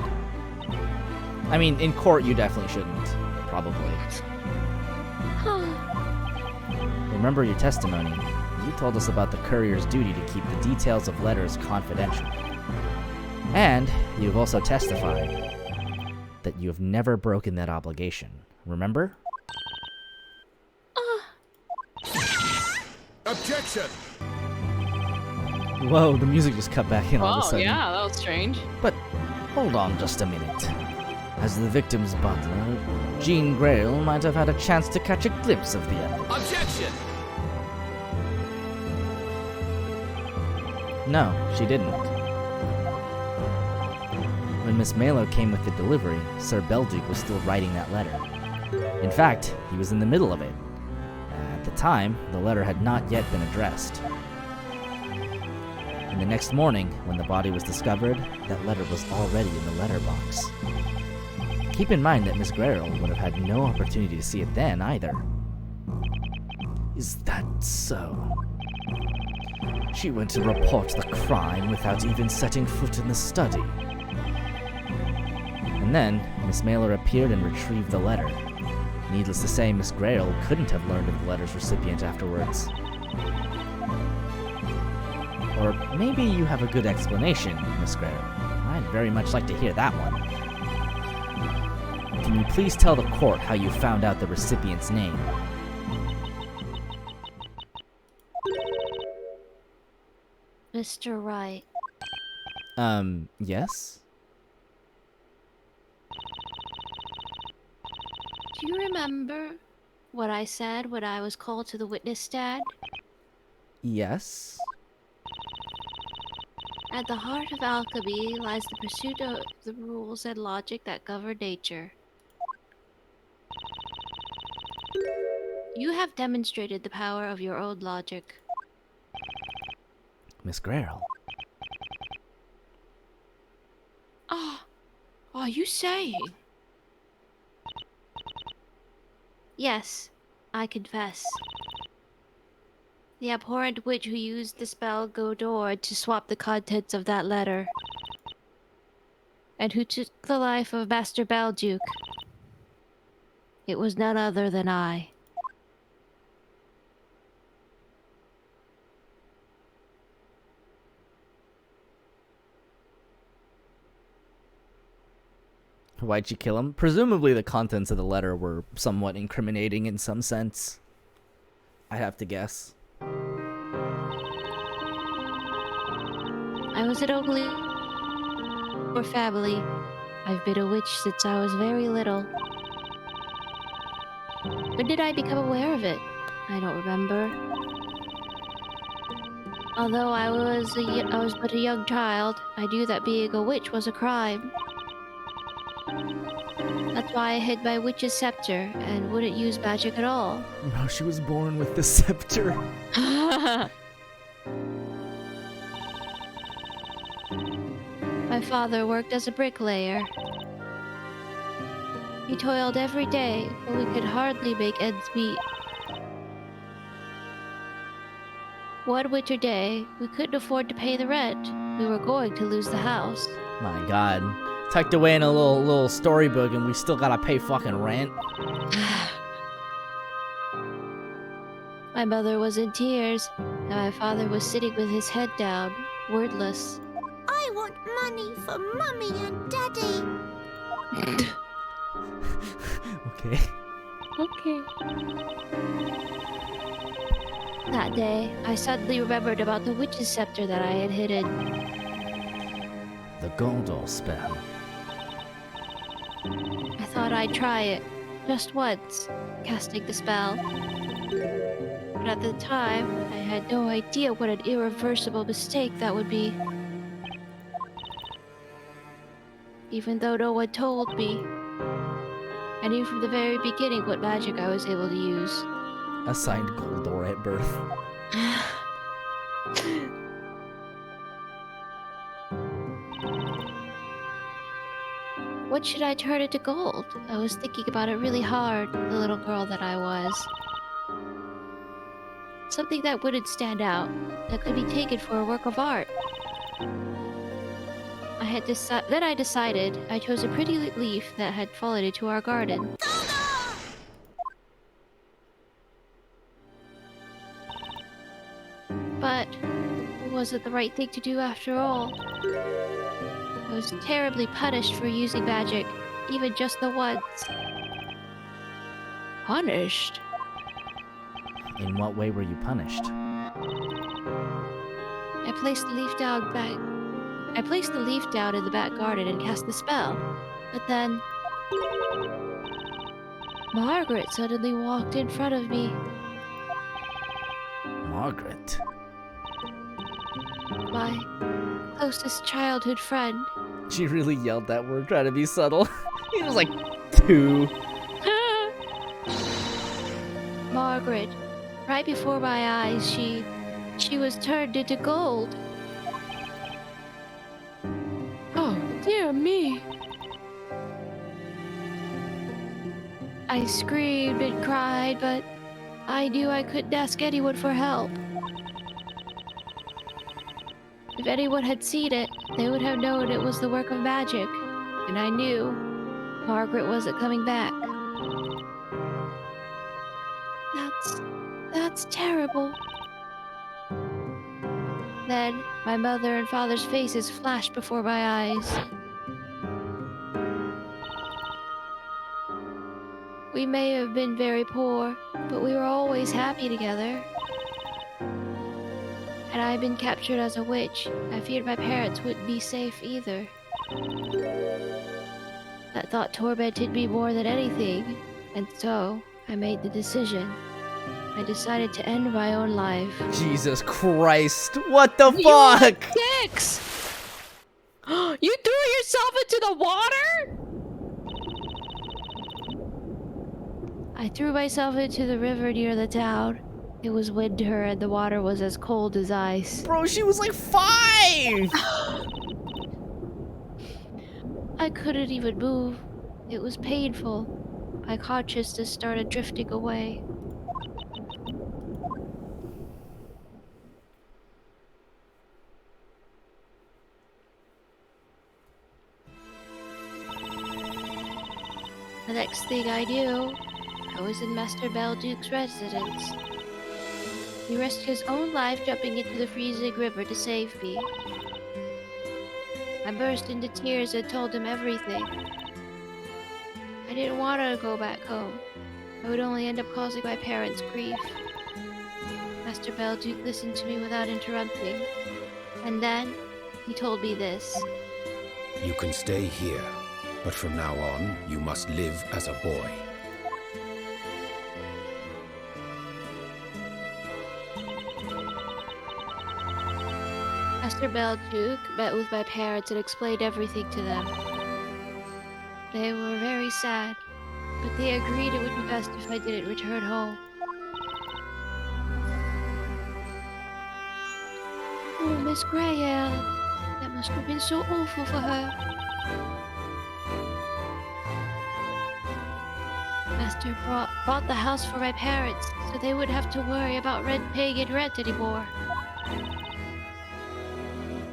A: I mean, in court you definitely shouldn't. Probably. Remember your testimony. You told us about the courier's duty to keep the details of letters confidential. And you've also testified that you have never broken that obligation. Remember?
E: Objection!
A: Whoa, the music just cut back in all of a
B: Oh,
A: sudden.
B: yeah, that was strange.
A: But hold on just a minute. As the victim's butler, Jean Grail might have had a chance to catch a glimpse of the evidence.
I: Objection!
A: No, she didn't. When Miss Mailer came with the delivery, Sir Belduke was still writing that letter. In fact, he was in the middle of it. At the time, the letter had not yet been addressed. And the next morning, when the body was discovered, that letter was already in the letterbox. Keep in mind that Miss Grail would have had no opportunity to see it then, either. Is that so? She went to report the crime without even setting foot in the study. And then, Miss Mailer appeared and retrieved the letter. Needless to say, Miss Grail couldn't have learned of the letter's recipient afterwards. Or maybe you have a good explanation, Miss Grail. I'd very much like to hear that one. Can you please tell the court how you found out the recipient's name?
C: Mr. Wright.
A: Yes?
C: Do you remember what I said when I was called to the witness stand?
A: Yes?
C: At the heart of alchemy lies the pursuit of the rules and logic that govern nature. You have demonstrated the power of your own logic.
A: Miss Grail.
D: Ah, are you saying?
C: Yes, I confess. The abhorrent witch who used the spell Godor to swap the contents of that letter. And who took the life of Master Belduke. It was none other than I.
A: Why'd you kill him? Presumably the contents of the letter were somewhat incriminating in some sense. I have to guess.
C: I was an ugly or family. I've been a witch since I was very little. When did I become aware of it? I don't remember. Although I was but a young child, I knew that being a witch was a crime. That's why I hid my witch's scepter and wouldn't use magic at all.
A: No, she was born with the scepter.
C: My father worked as a bricklayer. He toiled every day, but we could hardly make ends meet. One winter day, we couldn't afford to pay the rent. We were going to lose the house.
A: My god. Tucked away in a little storybook and we still gotta pay fucking rent.
C: My mother was in tears, and my father was sitting with his head down, wordless.
F: I want money for Mummy and Daddy.
A: Okay.
C: Okay. That day, I suddenly remembered about the witch's scepter that I had hidden.
A: The Gondor spell.
C: I thought I'd try it, just once, casting the spell. But at the time, I had no idea what an irreversible mistake that would be. Even though no one told me. I knew from the very beginning what magic I was able to use.
A: Assigned Gondor at birth.
C: What should I turn into gold? I was thinking about it really hard, the little girl that I was. Something that wouldn't stand out, that could be taken for a work of art. Then I decided I chose a pretty leaf that had fallen into our garden. But it wasn't the right thing to do after all. I was terribly punished for using magic, even just the once.
D: Punished?
A: In what way were you punished?
C: I placed the leaf down in the back garden and cast the spell. But then Margaret suddenly walked in front of me.
A: Margaret?
C: My closest childhood friend.
A: She really yelled that word, trying to be subtle. He was like 2.
C: Margaret, right before my eyes, she was turned into gold.
D: Oh, dear me.
C: I screamed and cried, but I knew I couldn't ask anyone for help. If anyone had seen it, they would have known it was the work of magic, and I knew Margaret wasn't coming back. That's terrible. Then, my mother and father's faces flashed before my eyes. We may have been very poor, but we were always happy together. Had I been captured as a witch, I feared my parents wouldn't be safe either. That thought tormented me more than anything, and so I made the decision. I decided to end my own life.
A: Jesus Christ. What the fuck?
D: Dicks! You threw yourself into the water?
C: I threw myself into the river near the town. It was winter and the water was as cold as ice.
A: Bro, she was like 5!
C: I couldn't even move. It was painful. My consciousness started drifting away. The next thing I knew, I was in Master Belduke's residence. He risked his own life jumping into the freezing river to save me. I burst into tears and told him everything. I didn't want to go back home. I would only end up causing my parents grief. Master Belduke listened to me without interrupting. And then, he told me this.
K: You can stay here, but from now on, you must live as a boy.
C: Master Belduke met with my parents and explained everything to them. They were very sad, but they agreed it would be best if I didn't return home. Oh, Miss Grayale, that must have been so awful for her. Master bought the house for my parents, so they wouldn't have to worry about paying in rent anymore.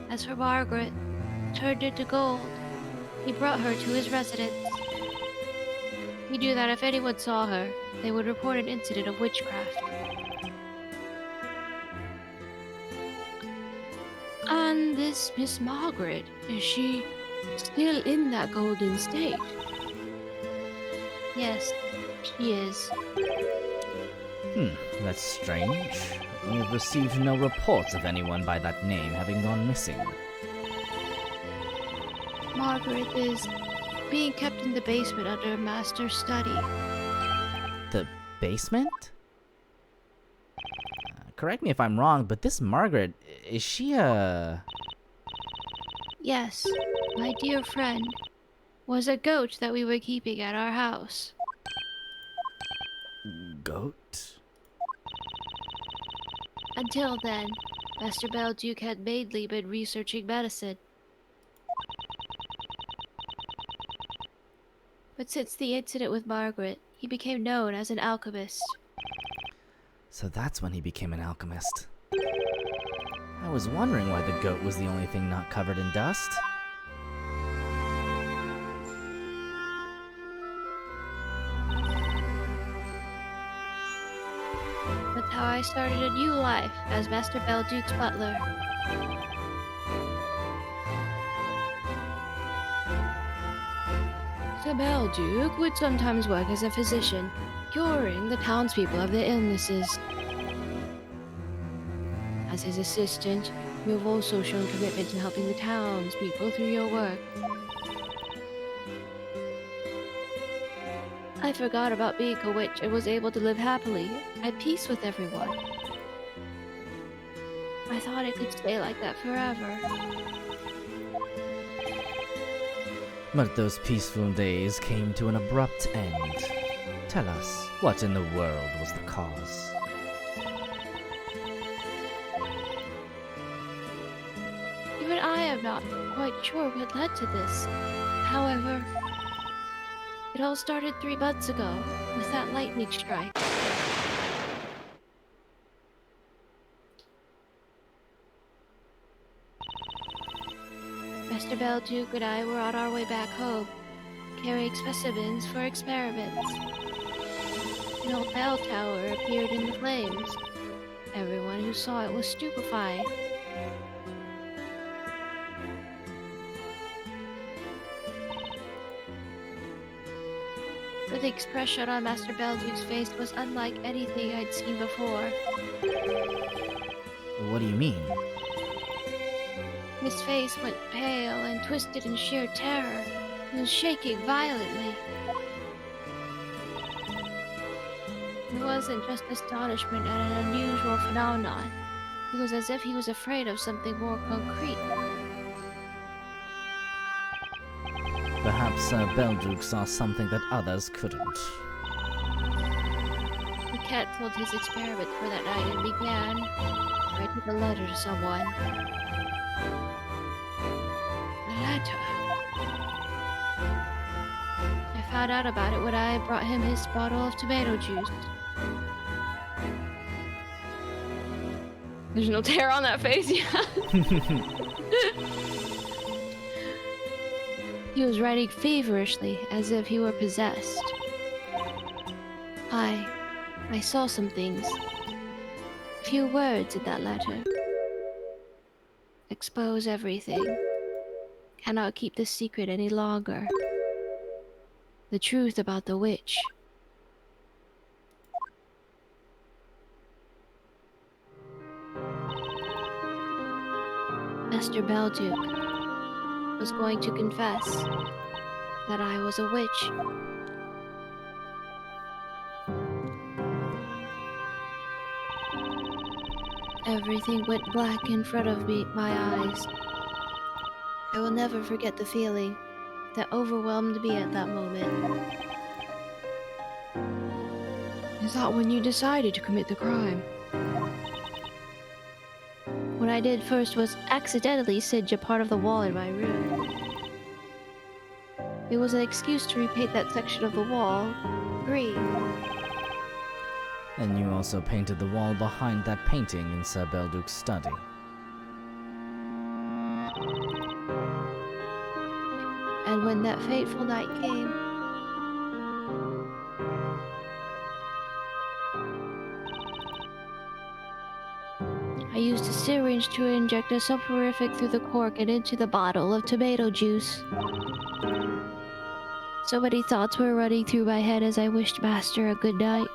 C: As for Margaret, turned into gold, he brought her to his residence. He knew that if anyone saw her, they would report an incident of witchcraft.
D: And this Miss Margaret, is she still in that golden state?
C: Yes, she is.
A: That's strange. We have received no reports of anyone by that name having gone missing.
C: Margaret is being kept in the basement under Master's study.
A: The basement? Correct me if I'm wrong, but this Margaret, is she a...
C: Yes, my dear friend was a goat that we were keeping at our house.
A: goat?
C: Until then, Master Belduke had mainly been researching medicine. But since the incident with Margaret, he became known as an alchemist.
A: So that's when he became an alchemist. I was wondering why the goat was the only thing not covered in dust.
C: That's how I started a new life as Master Belduke's butler.
D: Sir Belduke would sometimes work as a physician, curing the townspeople of their illnesses. As his assistant, you have also shown commitment to helping the townspeople through your work.
C: I forgot about being a witch and was able to live happily, at peace with everyone. I thought it could stay like that forever.
A: But those peaceful days came to an abrupt end. Tell us, what in the world was the cause?
C: Even I am not quite sure what led to this. However, it all started 3 months ago with that lightning strike. Master Belduke and I were on our way back home, carrying specimens for experiments. An old bell tower appeared in the flames. Everyone who saw it was stupefied. But the expression on Master Belduke's face was unlike anything I'd seen before.
A: What do you mean?
C: His face went pale and twisted in sheer terror. He was shaking violently. It wasn't just astonishment at an unusual phenomenon. It was as if he was afraid of something more concrete.
A: Perhaps Sir Belduke saw something that others couldn't.
C: He cancelled his experiment for that night and began writing a letter to someone. A letter. I found out about it when I brought him his bottle of tomato juice.
B: There's no tear on that face yet.
C: He was writing feverishly, as if he were possessed. I saw some things. A few words in that letter. Expose everything. Cannot keep this secret any longer. The truth about the witch. Master Belduke was going to confess that I was a witch. Everything went black in front of my eyes. I will never forget the feeling that overwhelmed me at that moment.
D: Is that when you decided to commit the crime?
C: What I did first was accidentally singe a part of the wall in my room. It was an excuse to repaint that section of the wall green.
A: And you also painted the wall behind that painting in Sir Belduke's study.
C: And when that fateful night came, I used a syringe to inject a soporific through the cork and into the bottle of tomato juice. So many thoughts were running through my head as I wished Master a good night.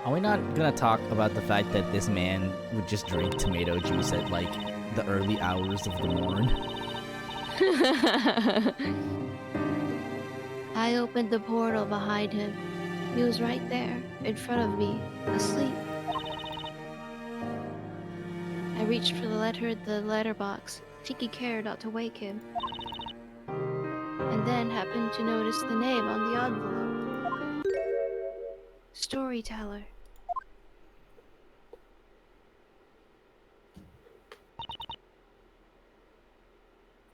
A: Are we not gonna talk about the fact that this man would just drink tomato juice at, like, the early hours of the morn?
C: I opened the portal behind him. He was right there, in front of me, asleep. I reached for the letter in the letterbox, taking care not to wake him. And then happened to notice the name on the envelope. Storyteller.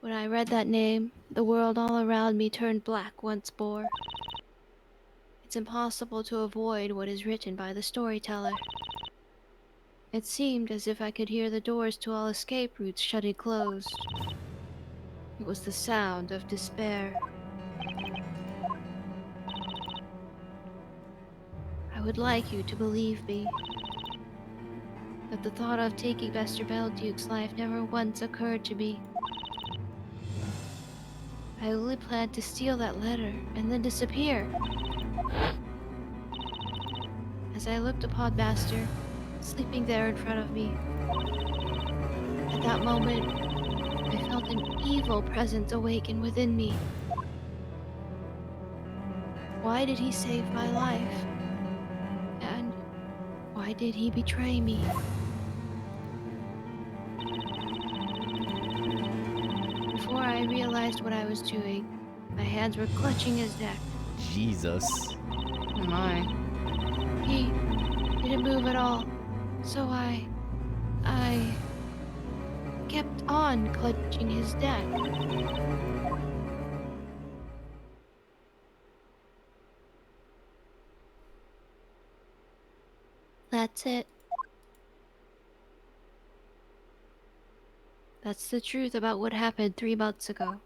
C: When I read that name, the world all around me turned black once more.
D: it's impossible to avoid what is written by the storyteller. It seemed as if I could hear the doors to all escape routes shutting closed. It was the sound of despair. I would like you to believe me, that the thought of taking Master Belduke's life never once occurred to me. I only planned to steal that letter and then disappear. As I looked upon Master, sleeping there in front of me, at that moment, I felt an evil presence awaken within me. Why did he save my life? And why did he betray me? Before I realized what I was doing, my hands were clutching his neck.
A: Jesus.
B: Oh my.
D: He didn't move at all, so I kept on clutching his neck. That's it. That's the truth about what happened 3 months ago.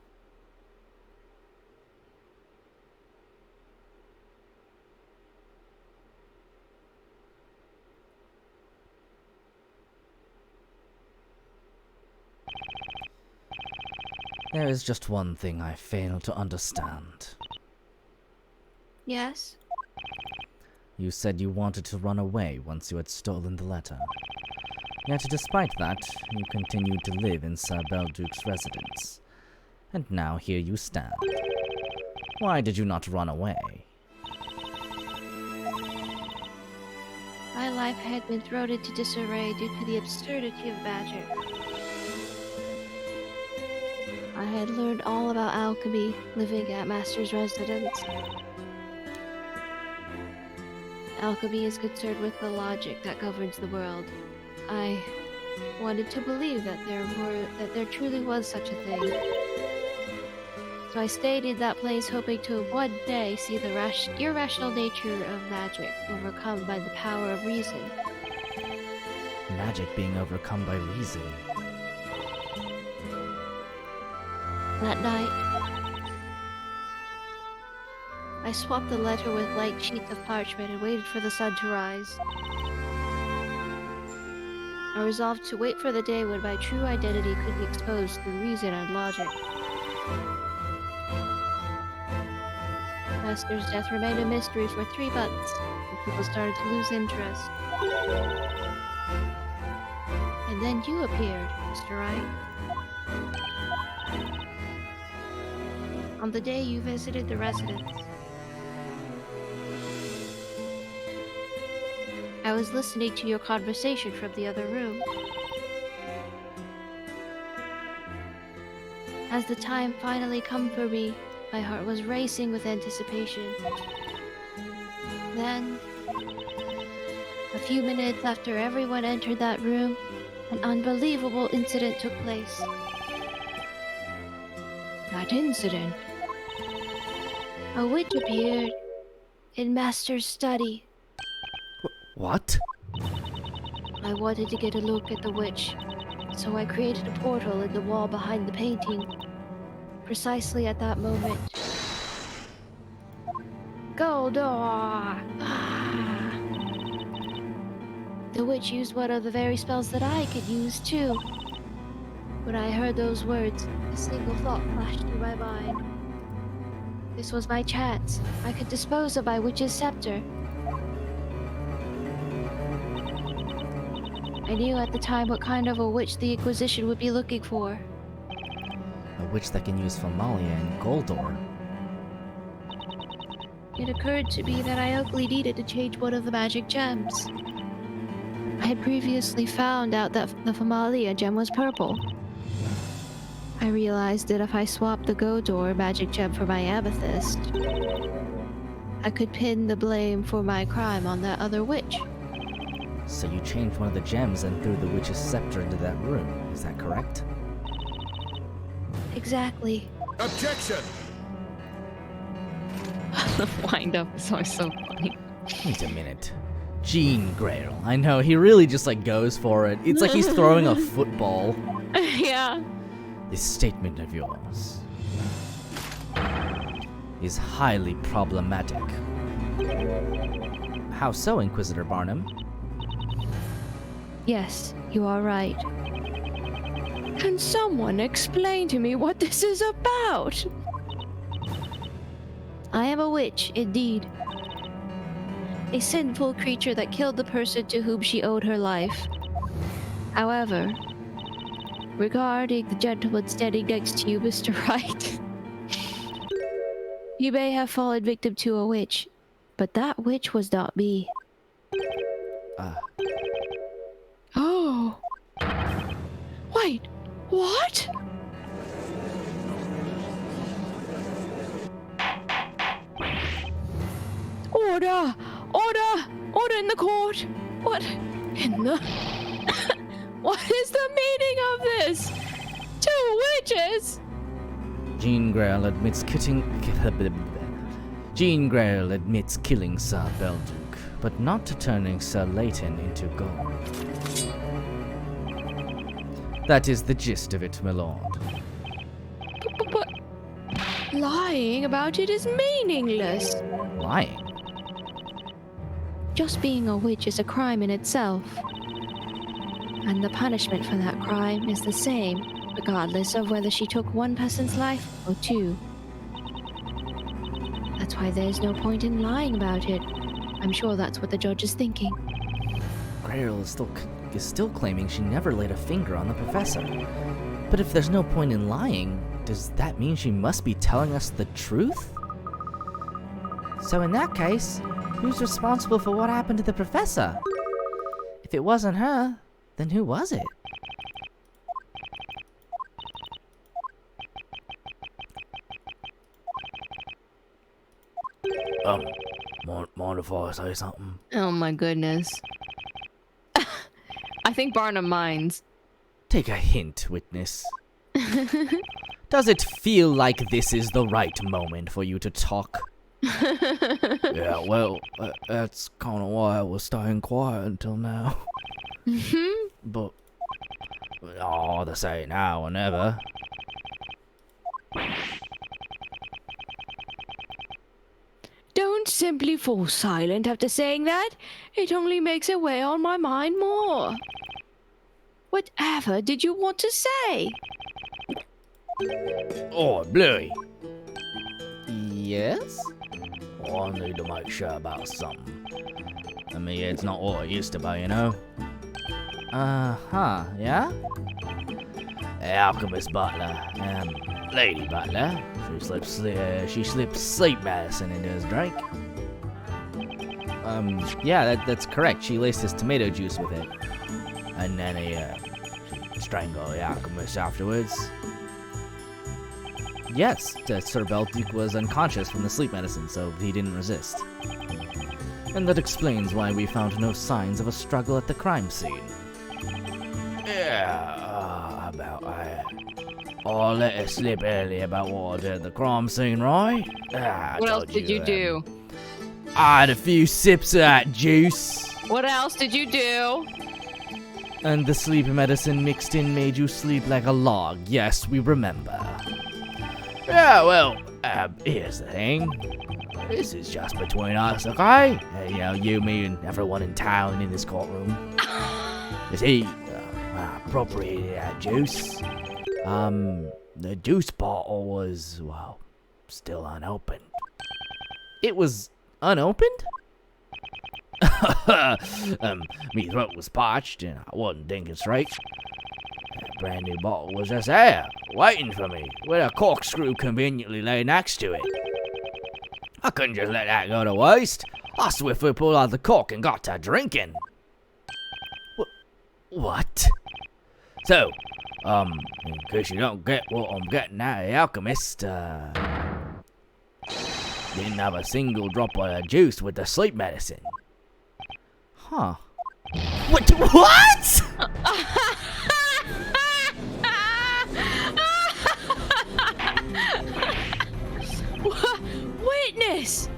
A: There is just one thing I fail to understand.
D: Yes?
A: You said you wanted to run away once you had stolen the letter. Yet despite that, you continued to live in Sir Belduke's residence. And now here you stand. Why did you not run away?
D: My life had been thrown into disarray due to the absurdity of magic. I had learned all about alchemy living at Master's residence. Alchemy is concerned with the logic that governs the world. I wanted to believe that there truly was such a thing. So I stayed in that place hoping to one day see the irrational nature of magic overcome by the power of reason.
A: Magic being overcome by reason.
D: That night, I swapped the letter with light sheets of parchment and waited for the sun to rise. I resolved to wait for the day when my true identity could be exposed through reason and logic. Master's death remained a mystery for 3 months, and people started to lose interest. And then you appeared, Mr. Wright. On the day you visited the residence. I was listening to your conversation from the other room. As the time finally come for me, my heart was racing with anticipation. Then, a few minutes after everyone entered that room, an unbelievable incident took place. That incident? A witch appeared in Master's study.
A: What?
D: I wanted to get a look at the witch, so I created a portal in the wall behind the painting. Precisely at that moment. Goldor! The witch used one of the very spells that I could use too. When I heard those words, a single thought flashed through my mind. This was my chance. I could dispose of my witch's scepter. I knew at the time what kind of a witch the Inquisition would be looking for.
A: A witch that can use Famalia and Goldor.
D: It occurred to me that I only needed to change one of the magic gems. I had previously found out that the Famalia gem was purple. I realized that if I swapped the Goldor magic gem for my amethyst, I could pin the blame for my crime on that other witch.
A: So you changed one of the gems and threw the witch's scepter into that room, is that correct?
D: Exactly.
E: Objection!
B: The wind-up is always so funny.
A: Wait a minute. Jean Grail. I know, he really just like goes for it. It's like he's throwing a football.
B: Yeah.
A: This statement of yours is highly problematic. How so, Inquisitor Barnum?
D: Yes, you are right. Can someone explain to me what this is about? I am a witch, indeed. A sinful creature that killed the person to whom she owed her life. However, regarding the gentleman standing next to you, Mr. Wright, you may have fallen victim to a witch, but that witch was not me. Oh. Wait, what? Order! Order! Order in the court! What in the... What is the meaning of this? 2 witches?
A: Jean Grail admits killing Sir Belduke, but not to turning Sir Leighton into gold. That is the gist of it, my lord.
D: But lying about it is meaningless.
A: Lying?
D: Just being a witch is a crime in itself. And the punishment for that crime is the same, regardless of whether she took one person's life or 2. That's why there's no point in lying about it. I'm sure that's what the judge is thinking.
A: Grail is still claiming she never laid a finger on the professor. But if there's no point in lying, does that mean she must be telling us the truth? So in that case, who's responsible for what happened to the professor? If it wasn't her, then who was it?
J: Mind if I say something?
B: Oh my goodness. I think Barnum minds.
A: Take a hint, witness. Does it feel like this is the right moment for you to talk?
J: Yeah, well, that's kind of why I was staying quiet until now. But, oh, they say now or never.
D: Don't simply fall silent after saying that. It only makes it weigh on my mind more. Whatever did you want to say?
J: Oh, Bluey,
A: Yes?
J: I need to make sure about something. I mean, it's not what it used to be, you know?
A: Yeah?
J: Alchemist Butler, Lady Butler, she slips sleep medicine into his drink.
A: Yeah, that's correct. She laced his tomato juice with it.
J: And then he strangled the alchemist afterwards.
A: Yes, Sir Belduke was unconscious from the sleep medicine, so he didn't resist. And that explains why we found no signs of a struggle at the crime scene.
J: Yeah, about I let it slip earlier about what I did at the crime scene, right?
B: What else did you do?
J: I had a few sips of that juice.
B: What else did you do?
A: And the sleep medicine mixed in made you sleep like a log. Yes, we remember.
J: Yeah, well, here's the thing. This is just between us, okay? You know, you, me, and everyone in town in this courtroom. You see, I appropriated that juice. The juice bottle was, well, still unopened.
A: It was unopened?
J: Me throat was parched and I wasn't thinking straight. That brand new bottle was just there, waiting for me, with a corkscrew conveniently laid next to it. I couldn't just let that go to waste. I swiftly pulled out the cork and got to drinking.
A: What?
J: So, in case you don't get what I'm getting at, the alchemist, didn't have a single drop of the juice with the sleep medicine.
A: Huh. What?
D: Witness!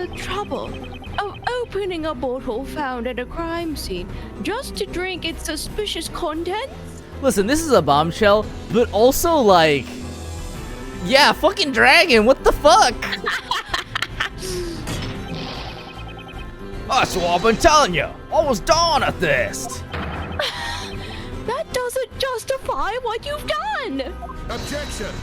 D: the trouble of opening a bottle found at a crime scene just to drink its suspicious contents?
A: Listen, this is a bombshell, but also like, yeah, fucking dragon. What the fuck?
J: That's what I've been telling you. I was darn at this.
D: That doesn't justify what you've done!
E: Objection!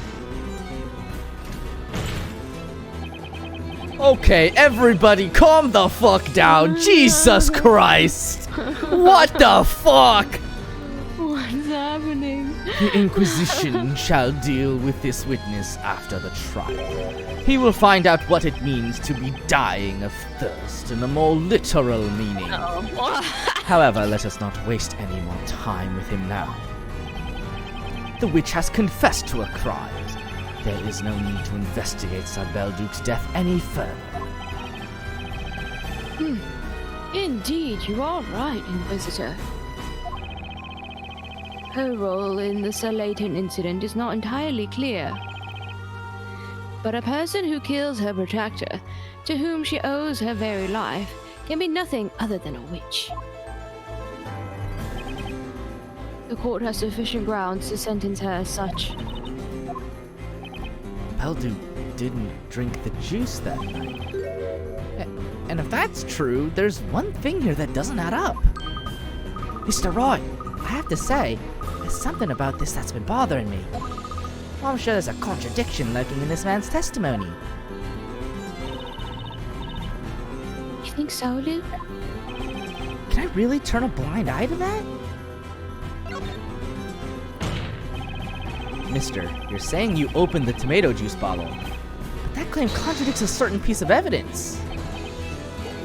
A: Okay, everybody, calm the fuck down. Jesus Christ! What the fuck?
D: What's happening?
A: The Inquisition shall deal with this witness after the trial. He will find out what it means to be dying of thirst in a more literal meaning. However, let us not waste any more time with him now. The witch has confessed to her crimes. There is no need to investigate Sir Belduke's death any further.
D: Indeed, you are right, Inquisitor. Her role in the Sir Leighton incident is not entirely clear. But a person who kills her protector, to whom she owes her very life, can be nothing other than a witch. The court has sufficient grounds to sentence her as such.
A: Belduke didn't drink the juice that night. And if that's true, there's one thing here that doesn't add up. Mr. Roy, I have to say, there's something about this that's been bothering me. I'm sure there's a contradiction lurking in this man's testimony.
D: You think so, Luke?
A: Can I really turn a blind eye to that? Mister, you're saying you opened the tomato juice bottle, but that claim contradicts a certain piece of evidence.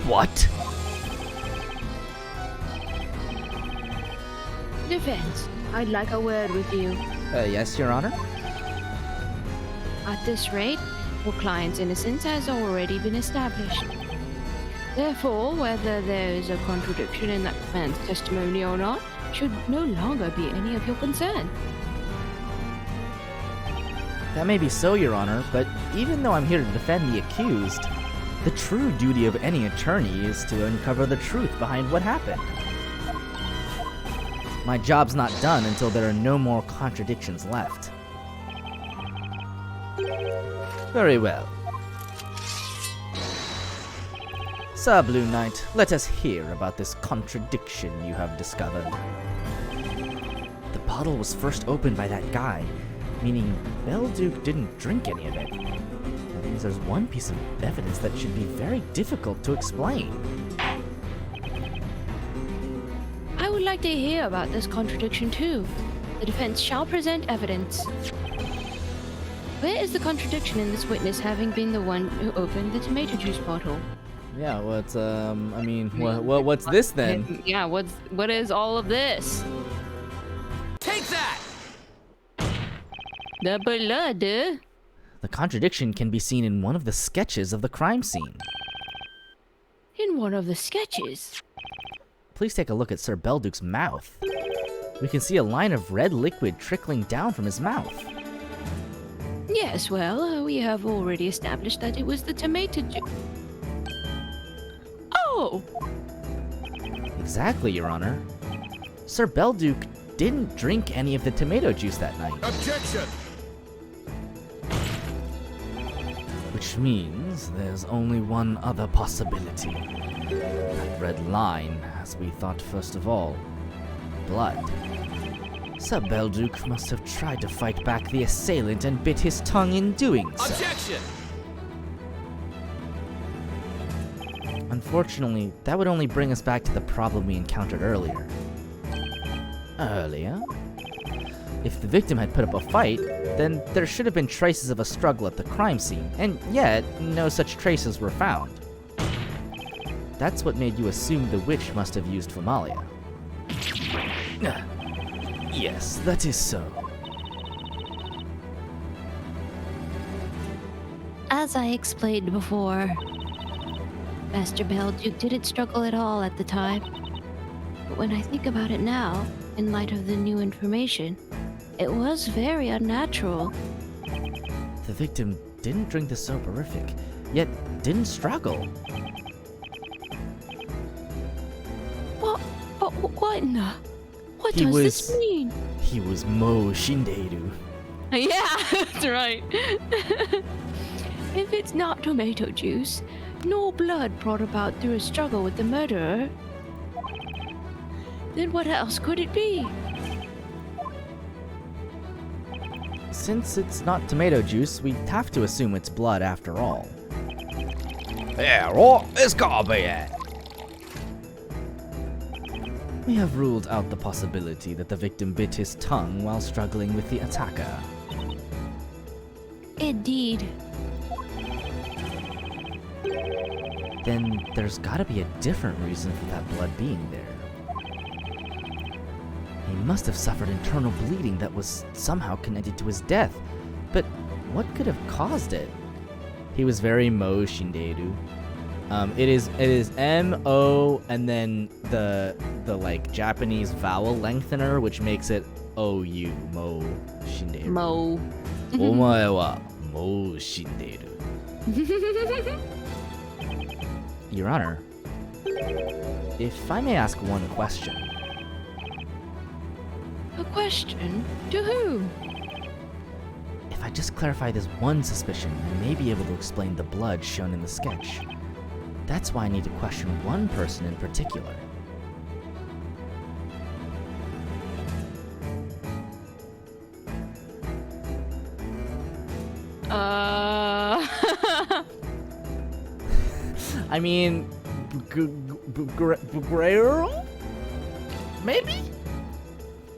A: What?
D: Defense, I'd like a word with you.
A: Yes, Your Honor?
D: At this rate, your client's innocence has already been established. Therefore, whether there is a contradiction in that man's testimony or not, should no longer be any of your concern.
A: That may be so, Your Honor, but even though I'm here to defend the accused, the true duty of any attorney is to uncover the truth behind what happened. My job's not done until there are no more contradictions left. Very well. Sir Blue Knight, let us hear about this contradiction you have discovered. The bottle was first opened by that guy, meaning Belduke didn't drink any of it. That means there's one piece of evidence that should be very difficult to explain.
D: I would like to hear about this contradiction too. The defense shall present evidence. Where is the contradiction in this witness having been the one who opened the tomato juice bottle?
A: Yeah, what's what's this then?
B: Yeah, what is all of this?
I: Take that!
B: The blood.
A: The contradiction can be seen in one of the sketches of the crime scene.
D: In one of the sketches?
A: Please take a look at Sir Belduke's mouth. We can see a line of red liquid trickling down from his mouth.
D: Yes, well, we have already established that it was the tomato juice. Oh!
A: Exactly, Your Honor. Sir Belduke didn't drink any of the tomato juice that night.
E: Objection!
A: Which means there's only one other possibility. That red line, as we thought first of all. Blood. Sir Belduke must have tried to fight back the assailant and bit his tongue in doing so.
I: Objection!
A: Unfortunately, that would only bring us back to the problem we encountered earlier. Earlier? If the victim had put up a fight, then there should have been traces of a struggle at the crime scene, and yet, no such traces were found. That's what made you assume the witch must have used Formalia. Yes, that is so.
C: As I explained before, Master Belduke didn't struggle at all at the time. But when I think about it now, in light of the new information, it was very unnatural.
A: The victim didn't drink the soporific, yet didn't struggle.
D: What in the... What
A: He
D: does
A: was-
D: this mean?
A: He was Mo Shinderu.
D: Yeah, that's right. If it's not tomato juice, nor blood brought about through a struggle with the murderer, then what else could it be?
A: Since it's not tomato juice, we have to assume it's blood after all.
J: Yeah, right. It's gotta be it.
A: We have ruled out the possibility that the victim bit his tongue while struggling with the attacker.
D: Indeed.
A: Then there's gotta be a different reason for that blood being there. He must have suffered internal bleeding that was somehow connected to his death. But what could have caused it? He was very Mo Shinderu. It is M-O and then the like Japanese vowel lengthener, which makes it O-U, Mo Shinderu.
B: Mo.
A: Omae wa Mo Shinderu. Your Honor, if I may ask one question.
D: A question? To who?
A: If I just clarify this one suspicion, I may be able to explain the blood shown in the sketch. That's why I need to question one person in particular. I mean, Grail? Maybe?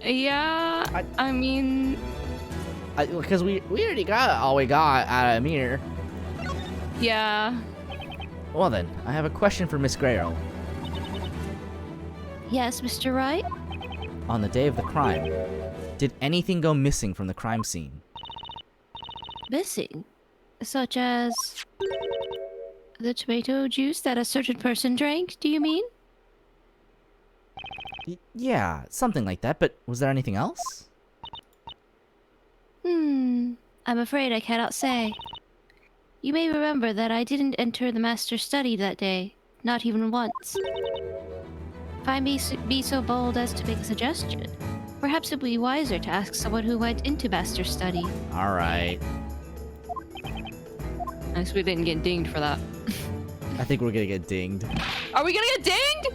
B: Yeah, I mean...
A: Because we already got all we got out of Amir.
B: Yeah.
A: Well then, I have a question for Miss Grail.
D: Yes, Mr. Wright?
A: On the day of the crime, did anything go missing from the crime scene?
D: Missing? Such as... the tomato juice that a certain person drank, do you mean?
A: Yeah, something like that, but was there anything else?
D: I'm afraid I cannot say. You may remember that I didn't enter the master's study that day, not even once. If I may be so bold as to make a suggestion, perhaps it would be wiser to ask someone who went into master's study.
A: Alright.
B: I guess we didn't get dinged for that.
A: I think we're gonna get dinged.
B: Are we gonna get dinged?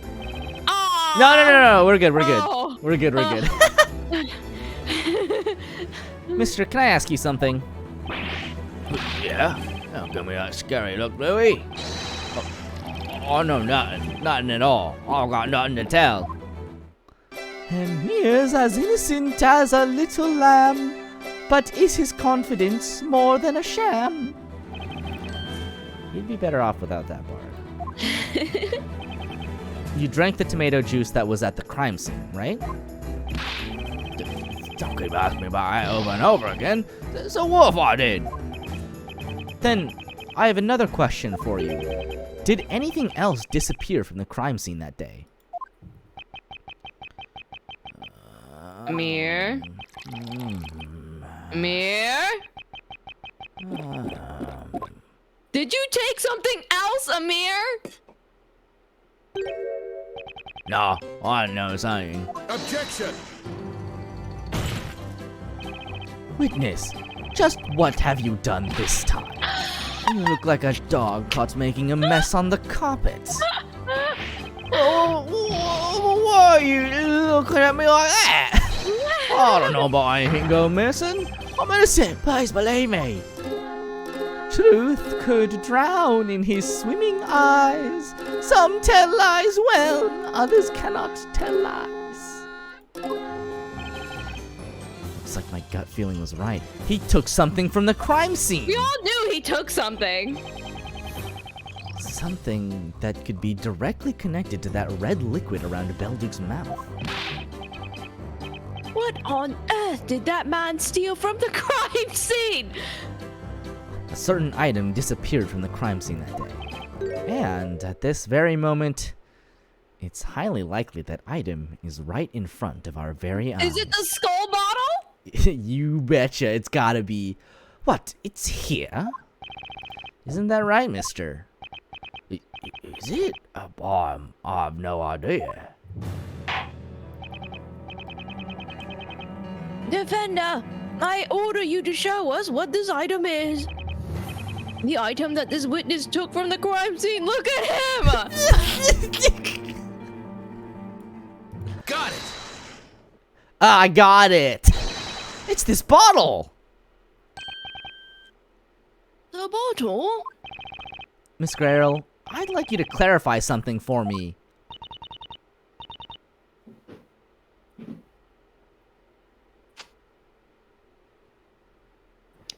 B: Oh!
A: No, we're good, we're good.
B: Oh.
A: We're good, we're good. Mister, can I ask you something?
J: Yeah? How come we that scary look, Louie? Oh, no, nothing. Nothing at all. I got nothing to tell.
A: Amir's as innocent as a little lamb, but is his confidence more than a sham? You'd be better off without that part. You drank the tomato juice that was at the crime scene, right?
J: Don't keep asking me about that over and over again. So what if I did?
A: Then, I have another question for you. Did anything else disappear from the crime scene that day?
B: Amir? Amir? Did you take something else, Amir?
J: No, I didn't know something.
E: Objection!
A: Witness, just what have you done this time? You look like a dog caught making a mess on the carpet.
J: Why are you looking at me like that? I don't know about anything go missing. I'm innocent, please believe me.
A: Truth could drown in his swimming eyes. Some tell lies well, others cannot tell lies. Looks like my gut feeling was right. He took something from the crime scene.
B: We all knew he took something.
A: Something that could be directly connected to that red liquid around Belduk's mouth.
D: What on earth did that man steal from the crime scene?
A: A certain item disappeared from the crime scene that day. And at this very moment, it's highly likely that item is right in front of our very eyes.
B: Is it the skull bottle?
A: You betcha it's gotta be. What, it's here? Isn't that right, mister?
J: Is it? I have no idea.
D: Defender, I order you to show us what this item is. The item that this witness took from the crime scene. Look at him!
I: Got it.
A: I got it. It's this bottle.
D: The bottle?
A: Miss Grail, I'd like you to clarify something for me.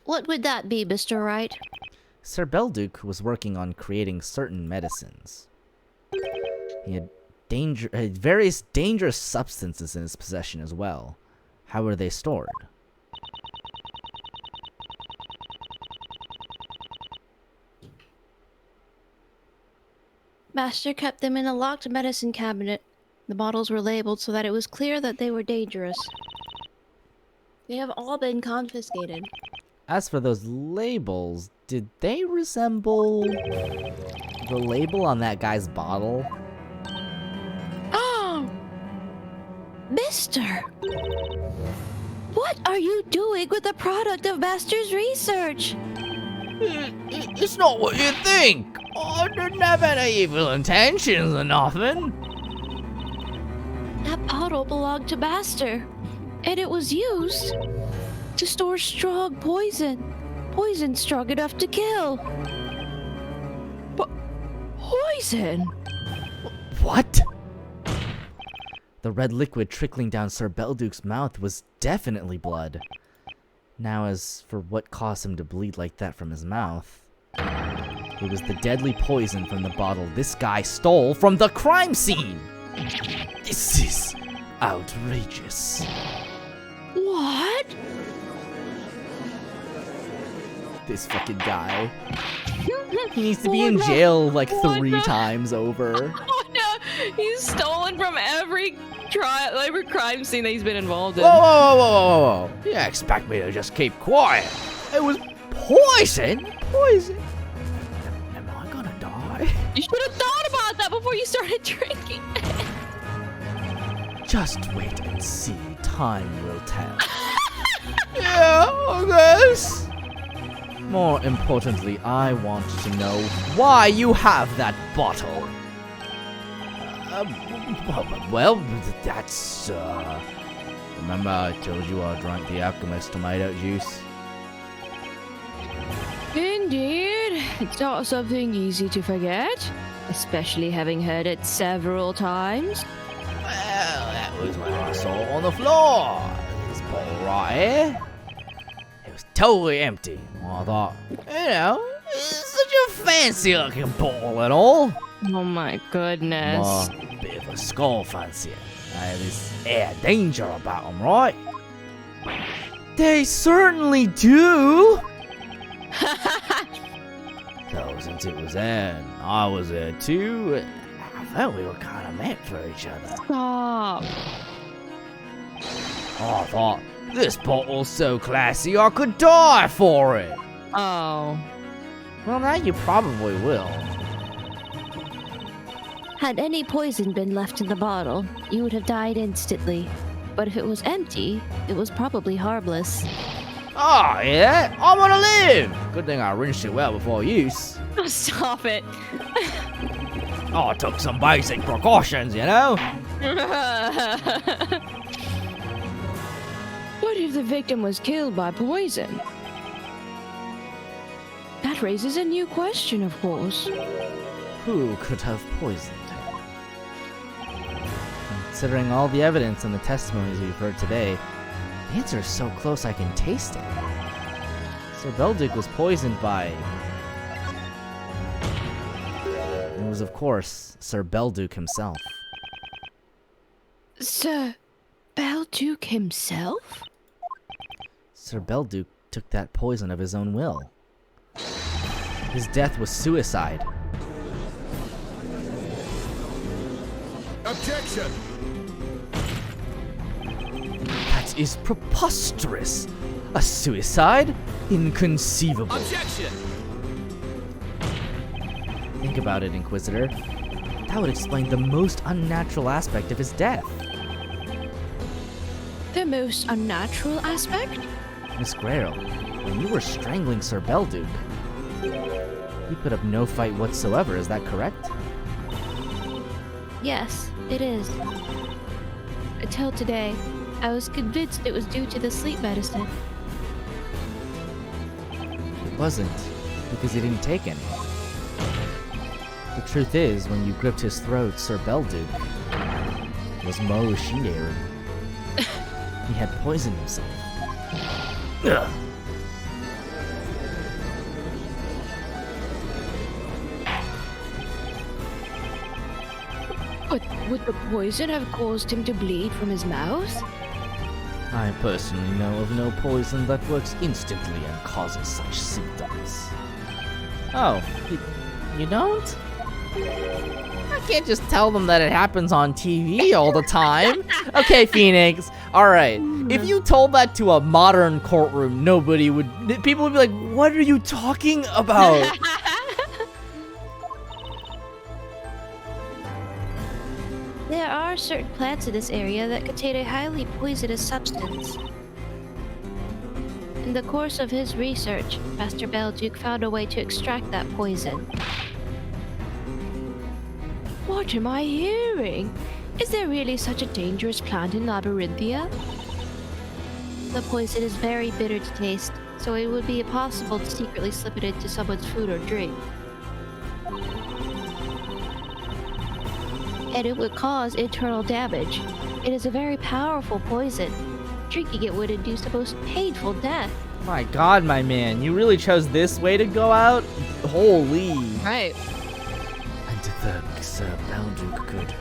C: What would that be, Mr. Wright?
A: Sir Belduke was working on creating certain medicines. He had various dangerous substances in his possession as well. How were they stored?
D: Master kept them in a locked medicine cabinet. The bottles were labeled so that it was clear that they were dangerous. They have all been confiscated.
A: As for those labels, did they resemble the label on that guy's bottle?
D: Oh! Mister! What are you doing with the product of Master's research?
J: It's not what you think. I didn't have any evil intentions or nothing.
D: That bottle belonged to Master, and it was used to store strong poison. Poison strong enough to kill. Poison?
A: What? The red liquid trickling down Sir Belduke's mouth was definitely blood. Now as for what caused him to bleed like that from his mouth, it was the deadly poison from the bottle this guy stole from the crime scene! This is outrageous.
D: What?
A: This fucking guy. He needs to be in jail like 3 times over.
B: Oh no! He's stolen from every crime scene that he's been involved in.
J: Whoa, whoa, whoa, whoa, whoa, whoa. You expect me to just keep quiet? It was poison? Poison? Am I gonna die?
B: You should have thought about that before you started drinking.
A: Just wait and see. Time will tell.
J: Yeah, I guess.
A: More importantly, I want to know why you have that bottle.
J: Well, that's, remember I told you I drank the alchemist's tomato juice?
D: Indeed. It's not something easy to forget, especially having heard it several times.
J: Well, that was when I saw it on the floor. This bottle right here. It was totally empty. Well, I thought, you know, it's such a fancy looking bottle and all.
B: Oh my goodness.
J: Bit of a skull fancier. This air danger about them, right?
A: They certainly do.
J: So since it was there and I was there too, I felt we were kind of meant for each other.
B: Stop.
J: I thought, this bottle's so classy I could die for it.
B: Oh.
A: Well, now you probably will.
D: Had any poison been left in the bottle, you would have died instantly. But if it was empty, it was probably harmless.
J: Oh, yeah? I want to live! Good thing I rinsed it well before use.
B: Oh, stop it.
J: I took some basic precautions, you know?
D: What if the victim was killed by poison? That raises a new question, of course.
A: Who could have poisoned him? Considering all the evidence and the testimonies we've heard today, the answer is so close I can taste it. Sir Belduke was poisoned by... It was, of course, Sir Belduke himself.
D: Sir Belduke himself?
A: Sir Belduke took that poison of his own will. His death was suicide.
E: Objection!
A: That is preposterous! A suicide? Inconceivable.
I: Objection!
A: In think about it, Inquisitor, that would explain the most unnatural aspect of his death.
D: The most unnatural aspect?
A: Miss Grail, when you were strangling Sir Belduke, you put up no fight whatsoever, is that correct?
D: Yes, it is. Until today, I was convinced it was due to the sleep medicine.
A: It wasn't, because he didn't take any. The truth is, when you gripped his throat, Sir Belduke was Mo Ishineru. He had poisoned himself. Ugh.
D: But would the poison have caused him to bleed from his mouth?
A: I personally know of no poison that works instantly and causes such symptoms. Oh, you don't? I can't just tell them that it happens on TV all the time. Okay, Phoenix. Alright. If you told that to a modern courtroom, people would be like, what are you talking about?
D: There are certain plants in this area that contain a highly poisonous substance. In the course of his research, Master Belduke found a way to extract that poison. What am I hearing? Is there really such a dangerous plant in Labyrinthia? The poison is very bitter to taste, so it would be impossible to secretly slip it into someone's food or drink. And it would cause internal damage. It is a very powerful poison. Drinking it would induce the most painful death.
A: My god, my man, you really chose this way to go out? Holy.
B: Right.
A: And to think Sir Belduke could...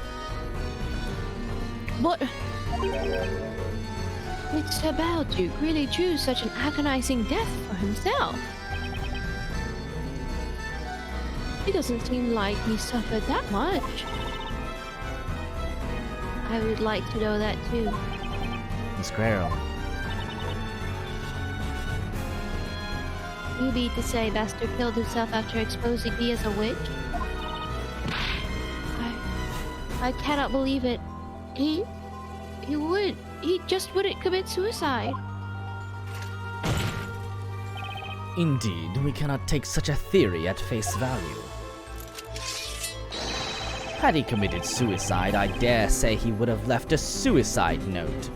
D: What? Did Sir Belduke really choose such an agonizing death for himself? It doesn't seem like he suffered that much. I would like to know that too.
A: Miss Grail.
D: You mean to say Master killed himself after exposing me as a witch? I cannot believe it. He just wouldn't commit suicide.
A: Indeed, we cannot take such a theory at face value. Had he committed suicide, I dare say he would have left a suicide note.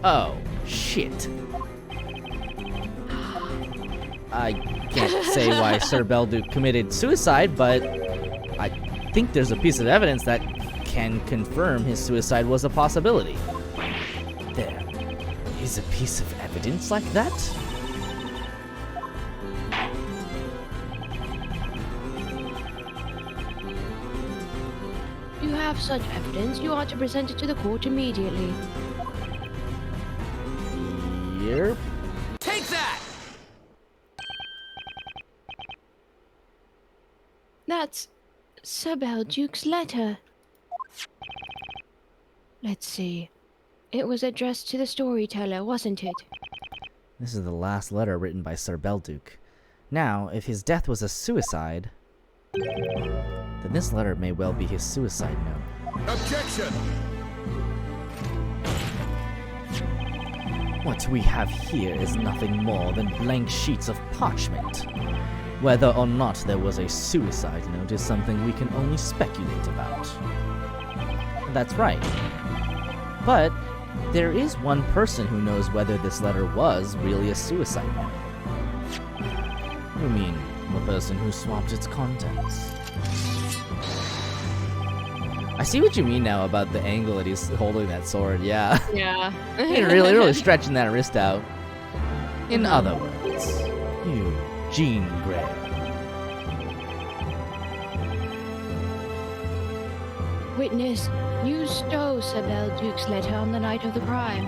A: Oh, shit. I can't say why Sir Belduke committed suicide, but I think there's a piece of evidence that can confirm his suicide was a possibility. There is a piece of evidence like that?
D: You have such evidence, you ought to present it to the court immediately.
A: Yep.
I: Take that!
D: That's Sir Belduke's letter. Let's see. It was addressed to the storyteller, wasn't it?
A: This is the last letter written by Sir Belduke. Now, if his death was a suicide, then this letter may well be his suicide note.
E: Objection!
A: What we have here is nothing more than blank sheets of parchment. Whether or not there was a suicide note is something we can only speculate about. That's right. But there is one person who knows whether this letter was really a suicide note. You mean the person who swapped its contents? I see what you mean now about the angle that he's holding that sword, yeah.
B: Yeah.
A: really stretching that wrist out. In other words, you, Jean Grey.
D: Witness, you stole Sir Belduke's letter on the night of the crime.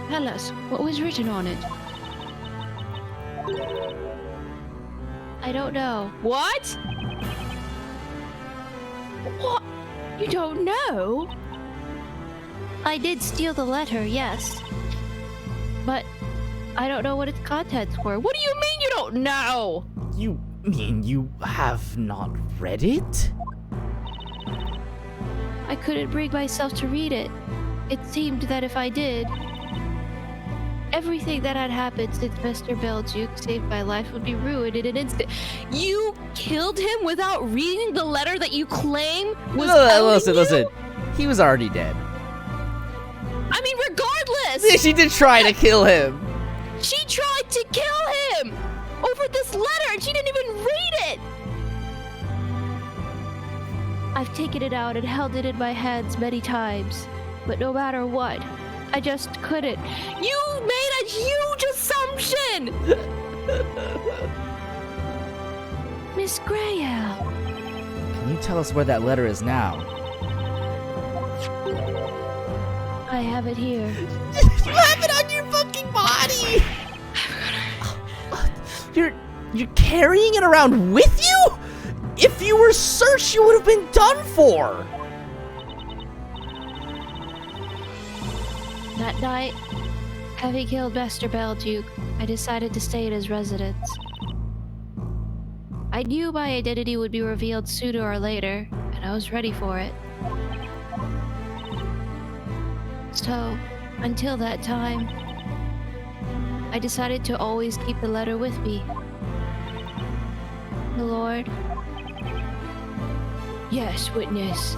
D: Tell us, what was written on it? I don't know.
B: What?
D: What? You don't know? I did steal the letter, yes. But I don't know what its contents were.
B: What do you mean you don't know?
A: You mean you have not read it?
D: I couldn't bring myself to read it. It seemed that if I did, everything that had happened since Mr. Belduke saved my life would be ruined in an instant.
B: You killed him without reading the letter that you claim was
A: Listen. He was already dead.
B: I mean, regardless!
A: She did try to kill him.
B: She tried to kill him over this letter, and she didn't even read it!
D: I've taken it out and held it in my hands many times, but no matter what, I just couldn't.
B: You made a huge assumption!
D: Miss Grayel.
A: Can you tell us where that letter is now?
D: I have it here.
A: You have it on your fucking body! You're carrying it around with you? If you were searched, you would have been done for!
D: That night, having killed Mr. Belduke, I decided to stay at his residence. I knew my identity would be revealed sooner or later, and I was ready for it. So, until that time, I decided to always keep the letter with me. The Lord? Yes, witness.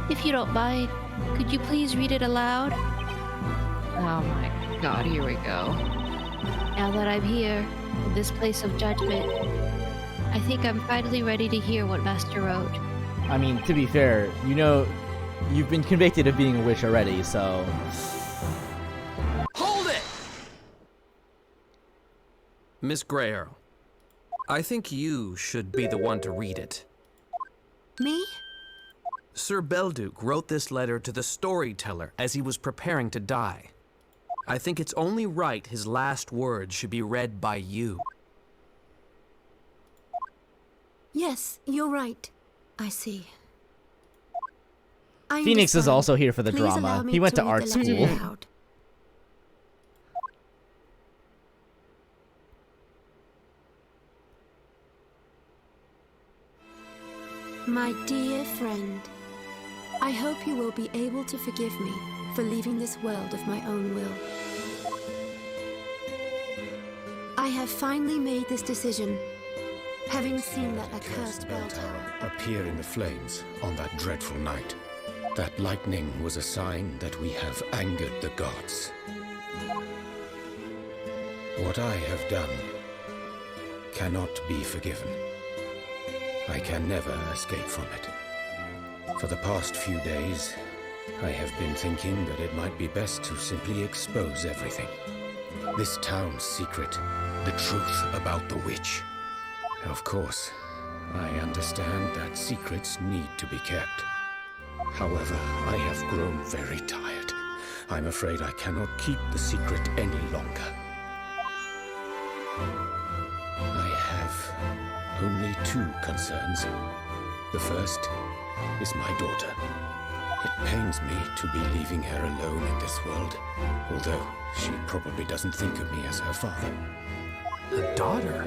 D: If you don't mind, could you please read it aloud?
B: Oh my god, here we go.
D: Now that I'm here, in this place of judgment, I think I'm finally ready to hear what Master wrote.
A: I mean, to be fair, you know, you've been convicted of being a witch already, so...
I: Hold it! Miss Grayel, I think you should be the one to read it.
F: Me?
I: Sir Belduke wrote this letter to the storyteller as he was preparing to die. I think it's only right his last words should be read by you.
F: Yes, you're right. I see. I
A: Phoenix is
F: understand.
A: also here for the
F: Please allow
A: drama.
F: me
A: He went to
F: read
A: art
F: the letter
A: school.
F: aloud. My dear friend, I hope you will be able to forgive me for leaving this world of my own will. I have finally made this decision, having seen that accursed bell tower
K: appear in the flames on that dreadful night. That lightning was a sign that we have angered the gods. What I have done cannot be forgiven. I can never escape from it. For the past few days, I have been thinking that it might be best to simply expose everything. This town's secret, the truth about the witch. Of course, I understand that secrets need to be kept. However, I have grown very tired. I'm afraid I cannot keep the secret any longer. I have only two concerns. The first is my daughter. It pains me to be leaving her alone in this world, although she probably doesn't think of me as her father.
I: A daughter?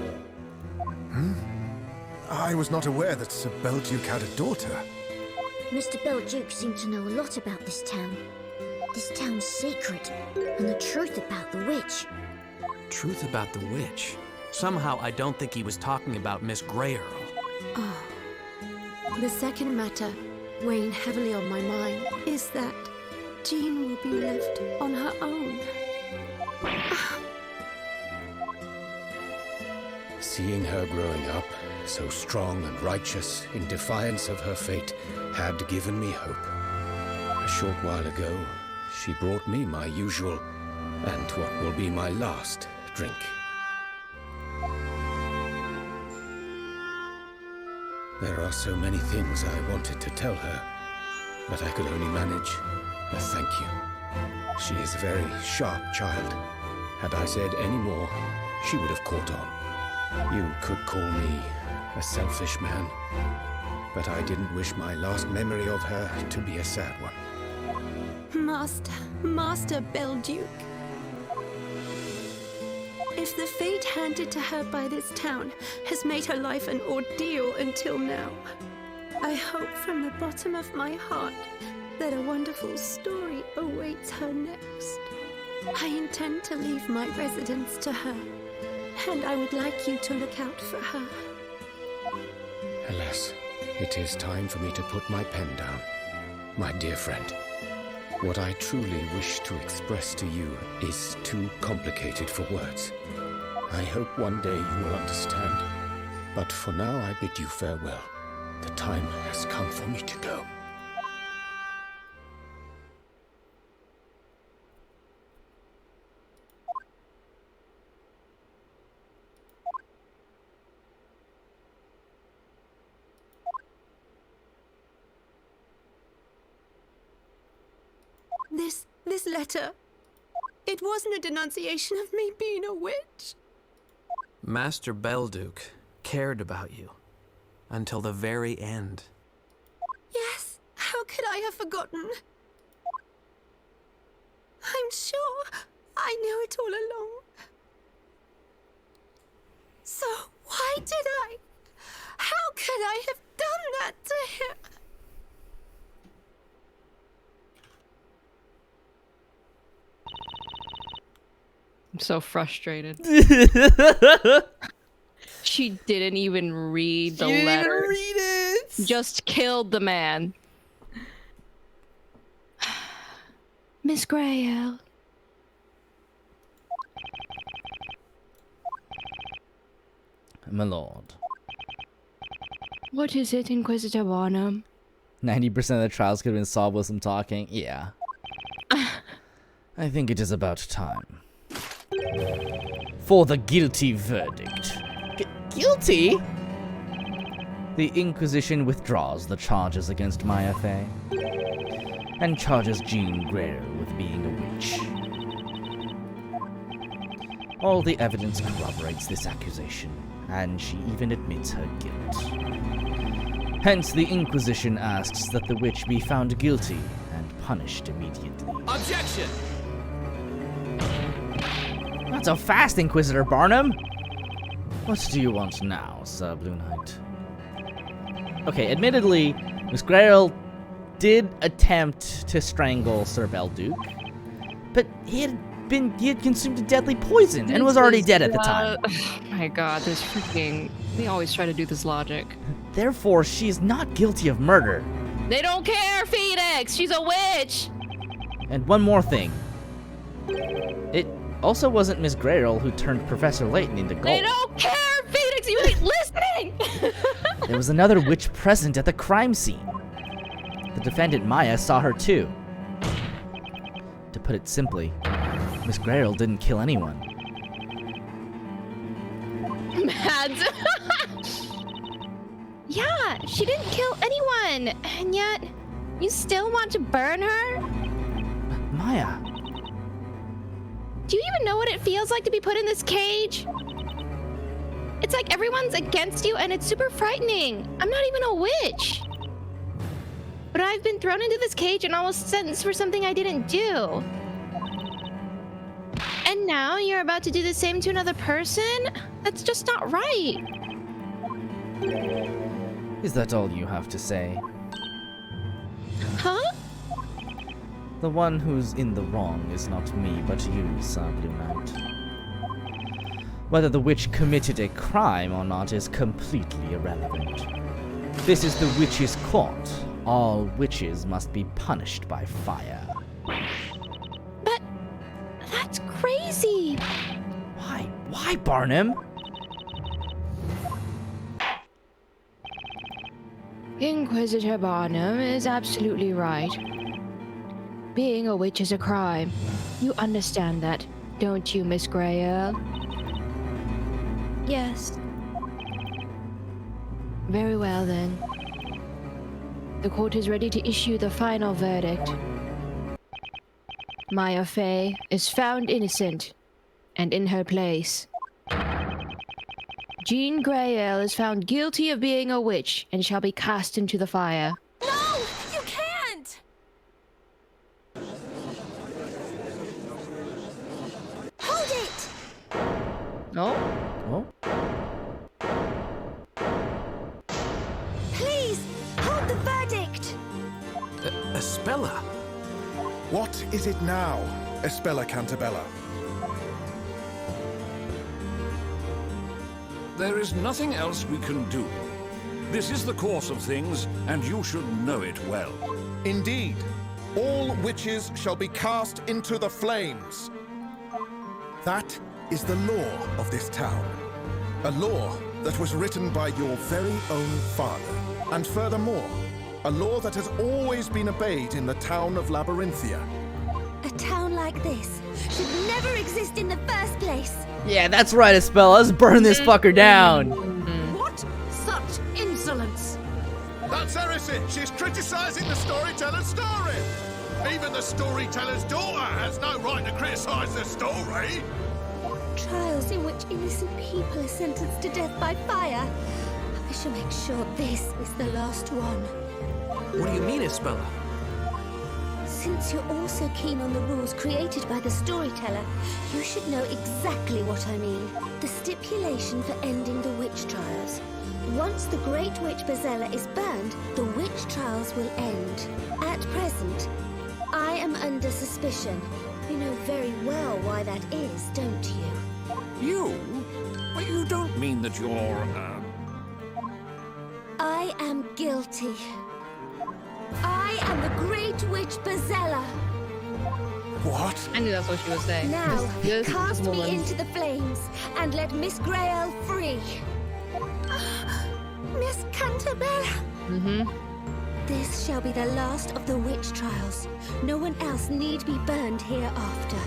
E: I was not aware that Sir Belduke had a daughter.
L: Mr. Belduke seemed to know a lot about this town. This town's secret, and the truth about the witch.
I: Truth about the witch? Somehow I don't think he was talking about Miss Grayel.
F: Oh. The second matter, weighing heavily on my mind, is that Jean will be left on her own.
K: Seeing her growing up, so strong and righteous, in defiance of her fate, had given me hope. A short while ago, she brought me my usual, and what will be my last, drink. There are so many things I wanted to tell her, but I could only manage a thank you. She is a very sharp child. Had I said any more, she would have caught on. You could call me a selfish man, but I didn't wish my last memory of her to be a sad one.
F: Master Belduke. If the fate handed to her by this town has made her life an ordeal until now. I hope from the bottom of my heart that a wonderful story awaits her next. I intend to leave my residence to her, and I would like you to look out for her.
K: Alas, it is time for me to put my pen down. My dear friend, what I truly wish to express to you is too complicated for words. I hope one day you will understand. But for now, I bid you farewell. The time has come for me to go.
F: This letter, it wasn't a denunciation of me being a witch.
I: Master Belduke cared about you until the very end.
F: Yes, how could I have forgotten? I'm sure I knew it all along. So why did I? How could I have done that to him?
B: I'm so frustrated. She didn't even read the letter.
A: Didn't read it.
B: Just killed the man.
D: Miss Grayle.
A: My lord.
D: What is it, Inquisitor Barnum?
A: 90% of the trials could have been solved with some talking. Yeah. I think it is about time. For the guilty verdict. Guilty? The Inquisition withdraws the charges against Maya Fey and charges Jean Greer with being a witch. All the evidence corroborates this accusation, and she even admits her guilt. Hence, the Inquisition asks that the witch be found guilty and punished immediately.
I: Objection!
A: Not so fast, Inquisitor Barnum! What do you want now, Sir Blue Knight? Okay, admittedly, Miss Grayle did attempt to strangle Sir Belduke, but he had consumed a deadly poison and was already dead at the time.
B: Oh my god, this freaking... They always try to do this logic.
A: Therefore, she is not guilty of murder.
B: They don't care, Phoenix! She's a witch!
A: And one more thing. It also wasn't Miss Grayle who turned Professor Layton into gold.
B: They don't care, Phoenix! You ain't listening!
A: There was another witch present at the crime scene. The defendant Maya saw her too. To put it simply, Miss Grayle didn't kill anyone.
B: Mads.
D: Yeah, she didn't kill anyone, and yet you still want to burn her?
A: Maya.
D: Do you even know what it feels like to be put in this cage? It's like everyone's against you, and it's super frightening. I'm not even a witch. But I've been thrown into this cage and almost sentenced for something I didn't do. And now you're about to do the same to another person? That's just not right.
A: Is that all you have to say?
D: Huh?
A: The one who's in the wrong is not me, but you, Sir Blue Knight. Whether the witch committed a crime or not is completely irrelevant. This is the witch's court. All witches must be punished by fire.
D: But that's crazy.
A: Why? Why, Barnum?
D: Inquisitor Barnum is absolutely right. Being a witch is a crime. You understand that, don't you, Miss Grayle? Yes. Very well, then. The court is ready to issue the final verdict. Maya Fey is found innocent, and in her place, Jean Grayle is found guilty of being a witch and shall be cast into the fire.
G: No! You can't!
L: Hold it!
B: No?
A: Oh?
F: Please, hold the verdict!
I: Espella?
E: What is it now, Espella Cantabella?
H: There is nothing else we can do. This is the course of things, and you should know it well.
E: Indeed, all witches shall be cast into the flames. That is the law of this town. A law that was written by your very own father. And furthermore, a law that has always been obeyed in the town of Labyrinthia.
F: A town like this should never exist in the first place.
A: Yeah, that's right, Espella. Let's burn this fucker down.
F: What? Such insolence!
E: That's heresy. She's criticizing the storyteller's story. Even the storyteller's daughter has no right to criticize the story.
F: Trials in which innocent people are sentenced to death by fire. I shall make sure this is the last one.
I: What do you mean, Espella?
F: Since you're all so keen on the rules created by the storyteller, you should know exactly what I mean. The stipulation for ending the witch trials. Once the Great Witch Bazella is burned, the witch trials will end. At present, I am under suspicion. You know very well why that is, don't you?
H: You? Well, you don't mean that you're,
F: I am guilty. I am the Great Witch Bazella.
E: What?
B: I knew that's what she was saying.
F: Now,
B: This
F: cast me
B: woman.
F: into the flames and let Miss Grayle free. Miss Cantabella.
B: Mm-hmm.
F: This shall be the last of the witch trials. No one else need be burned hereafter.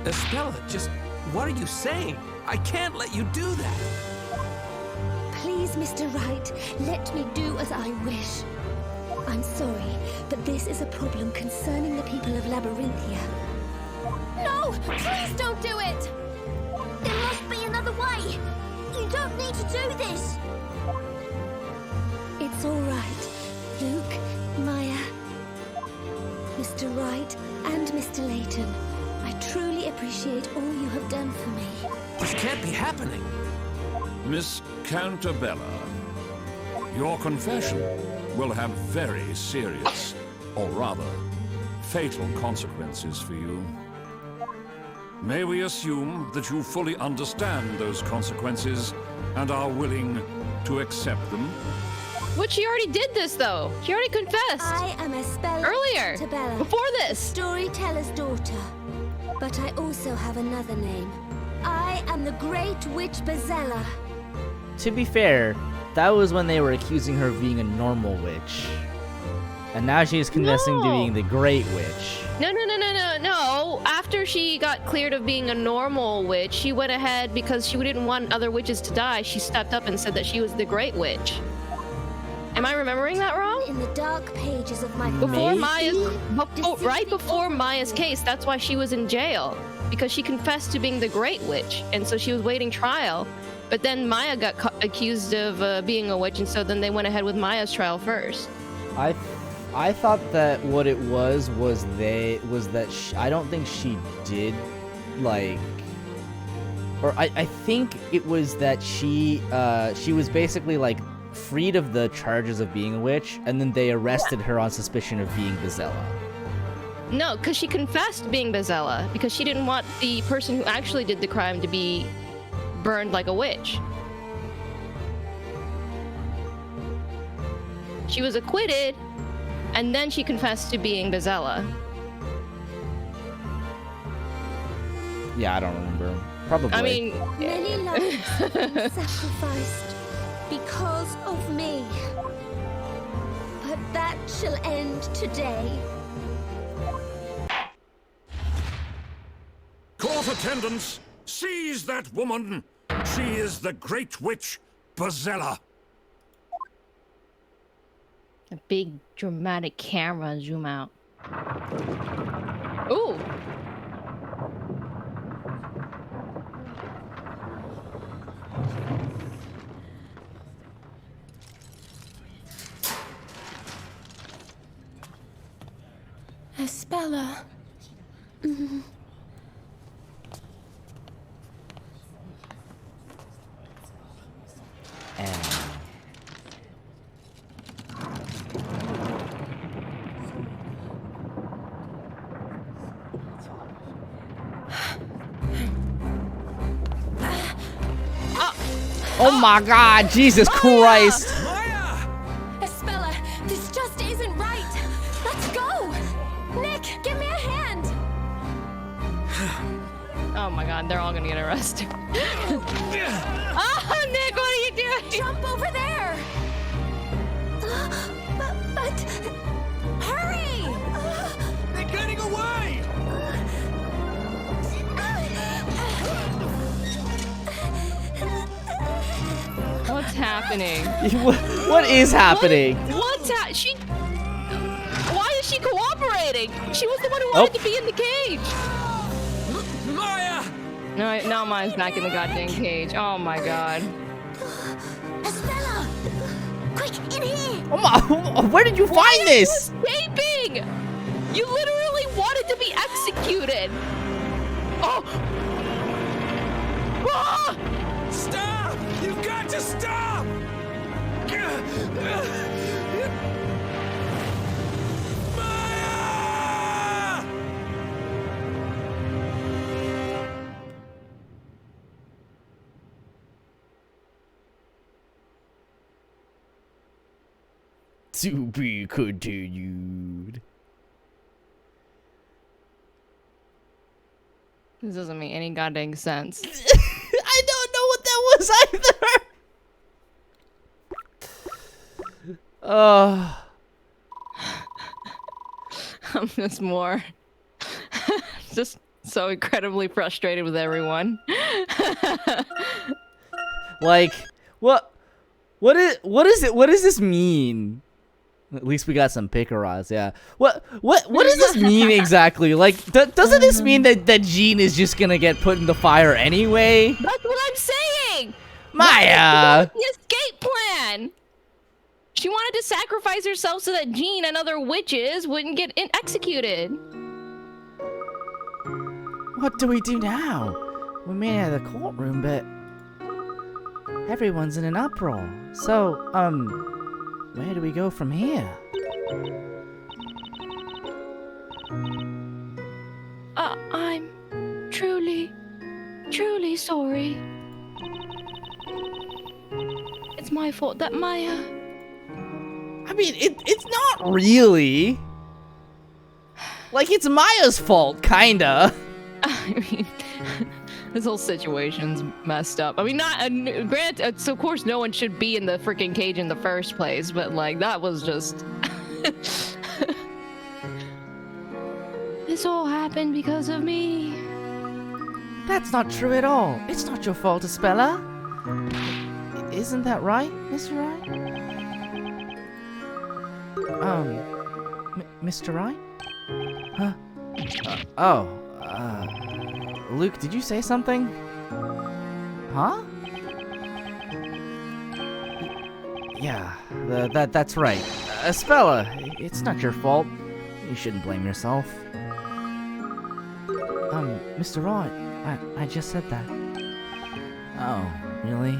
I: Espella, just what are you saying? I can't let you do that.
F: Please, Mr. Wright, let me do as I wish. I'm sorry, but this is a problem concerning the people of Labyrinthia.
G: No! Please don't do it!
L: There must be another way. You don't need to do this.
F: It's all right. Luke, Maya, Mr. Wright, and Mr. Layton. I truly appreciate all you have done for me.
I: This can't be happening.
H: Miss Cantabella, your confession will have very serious, or rather, fatal consequences for you. May we assume that you fully understand those consequences and are willing to accept them?
B: But she already did this, though. She already confessed.
F: I am Espella
B: Earlier.
F: Cantabella,
B: Before this.
F: storyteller's daughter. But I also have another name. I am the Great Witch Bazella.
A: To be fair, that was when they were accusing her of being a normal witch. And now she's confessing to
B: No.
A: being the Great Witch.
B: No. After she got cleared of being a normal witch, she went ahead because she didn't want other witches to die. She stepped up and said that she was the Great Witch. Am I remembering that wrong?
F: In the dark pages of my
B: Before
A: Maybe?
B: Maya's, right before Maya's case, that's why she was in jail, because she confessed to being the Great Witch, and so she was waiting trial. But then Maya got accused of being a witch, and so then they went ahead with Maya's trial first.
A: I thought that what it was that I don't think she did, like, or I think it was that she was basically like freed of the charges of being a witch, and then they arrested her on suspicion of being Bazella.
B: No, because she confessed being Bazella, because she didn't want the person who actually did the crime to be burned like a witch. She was acquitted, and then she confessed to being Bazella.
A: Yeah, I don't remember. Probably.
B: I mean,
F: Many lives have been sacrificed because of me. But that shall end today.
H: Court attendants, seize that woman! She is the Great Witch Bazella.
B: a big dramatic camera zoom out. Ooh.
G: Espella.
A: Oh my God, Jesus Christ!
G: Espella, this just isn't right. Let's go. Nick, give me a hand.
B: Oh my God, they're all gonna get arrested. Oh, Nick, what are you doing?
G: Jump over there. But hurry!
H: They're getting away!
B: What's happening?
A: What is happening?
B: Why is she cooperating? She was the one who wanted to be in the cage.
H: Maya!
B: No, now Maya's back in the goddamn cage. Oh my God.
L: Estella! Quick, in here!
A: Oh my, where did you find this?
B: Escaping! You literally wanted to be executed. Oh! Ah!
H: Stop! You've got to stop! Maya!
A: To be continued.
B: This doesn't make any goddamn sense.
A: I don't know what that was either.
B: I'm just more just so incredibly frustrated with everyone.
A: Like, what does this mean? At least we got some Picaras, yeah. What does this mean exactly? Like, doesn't this mean that Jean is just gonna get put in the fire anyway?
B: That's what I'm saying!
A: Maya!
B: The escape plan! She wanted to sacrifice herself so that Jean and other witches wouldn't get executed.
A: What do we do now? We made it out of the courtroom, but everyone's in an uproar. So, where do we go from here?
D: I'm truly sorry. It's my fault that Maya...
A: I mean, it's not really. Like, it's Maya's fault, kinda.
B: I mean, this whole situation's messed up. I mean, granted, so of course no one should be in the freaking cage in the first place, but like, that was just...
D: This all happened because of me.
A: That's not true at all. It's not your fault, Espella. Isn't that right, Mr. Wright? Mr. Wright? Huh? Luke, did you say something? Huh? Yeah, that's right. Espella, it's not your fault. You shouldn't blame yourself. Mr. Wright, I just said that. Oh, really?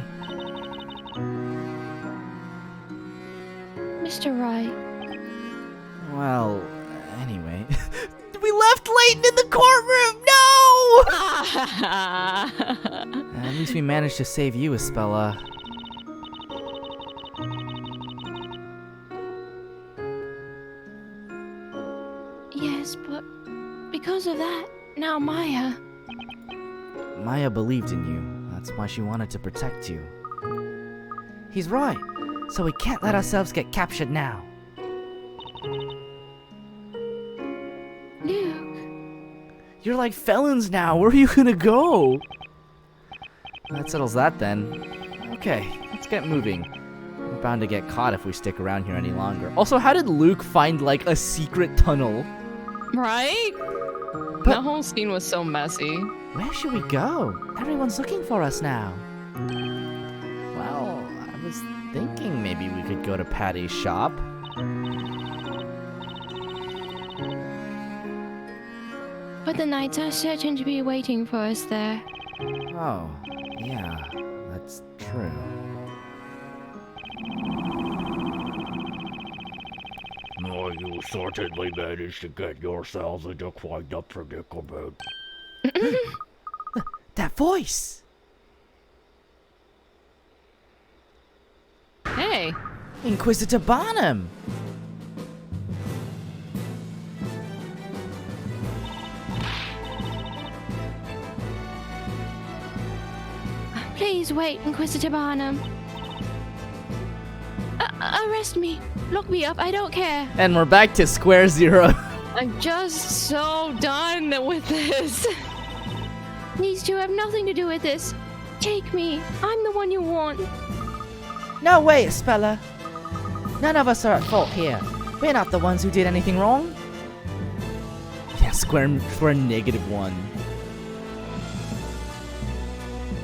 D: Mr. Wright.
A: Well, anyway. We left Layton in the courtroom! No! At least we managed to save you, Espella.
D: Yes, but because of that, now Maya...
A: Maya believed in you. That's why she wanted to protect you. He's right. So we can't let ourselves get captured now.
D: Luke.
A: You're like felons now. Where are you gonna go? That settles that then. Okay, let's get moving. We're bound to get caught if we stick around here any longer. Also, how did Luke find like a secret tunnel?
B: Right? That whole scene was so messy.
A: Where should we go? Everyone's looking for us now. Well, I was thinking maybe we could go to Patty's shop.
D: But the knights are certain to be waiting for us there.
A: Oh, yeah, that's true.
J: Oh, you certainly managed to get yourselves into quite a predicament.
A: That voice!
B: Hey.
A: Inquisitor Barnum!
D: Please wait, Inquisitor Barnum. Arrest me. Lock me up. I don't care.
A: And we're back to square zero.
B: I'm just so done with this.
D: These two have nothing to do with this. Take me. I'm the one you want.
J: No way, Spella. None of us are at fault here. We're not the ones who did anything wrong.
A: Yeah, square -1.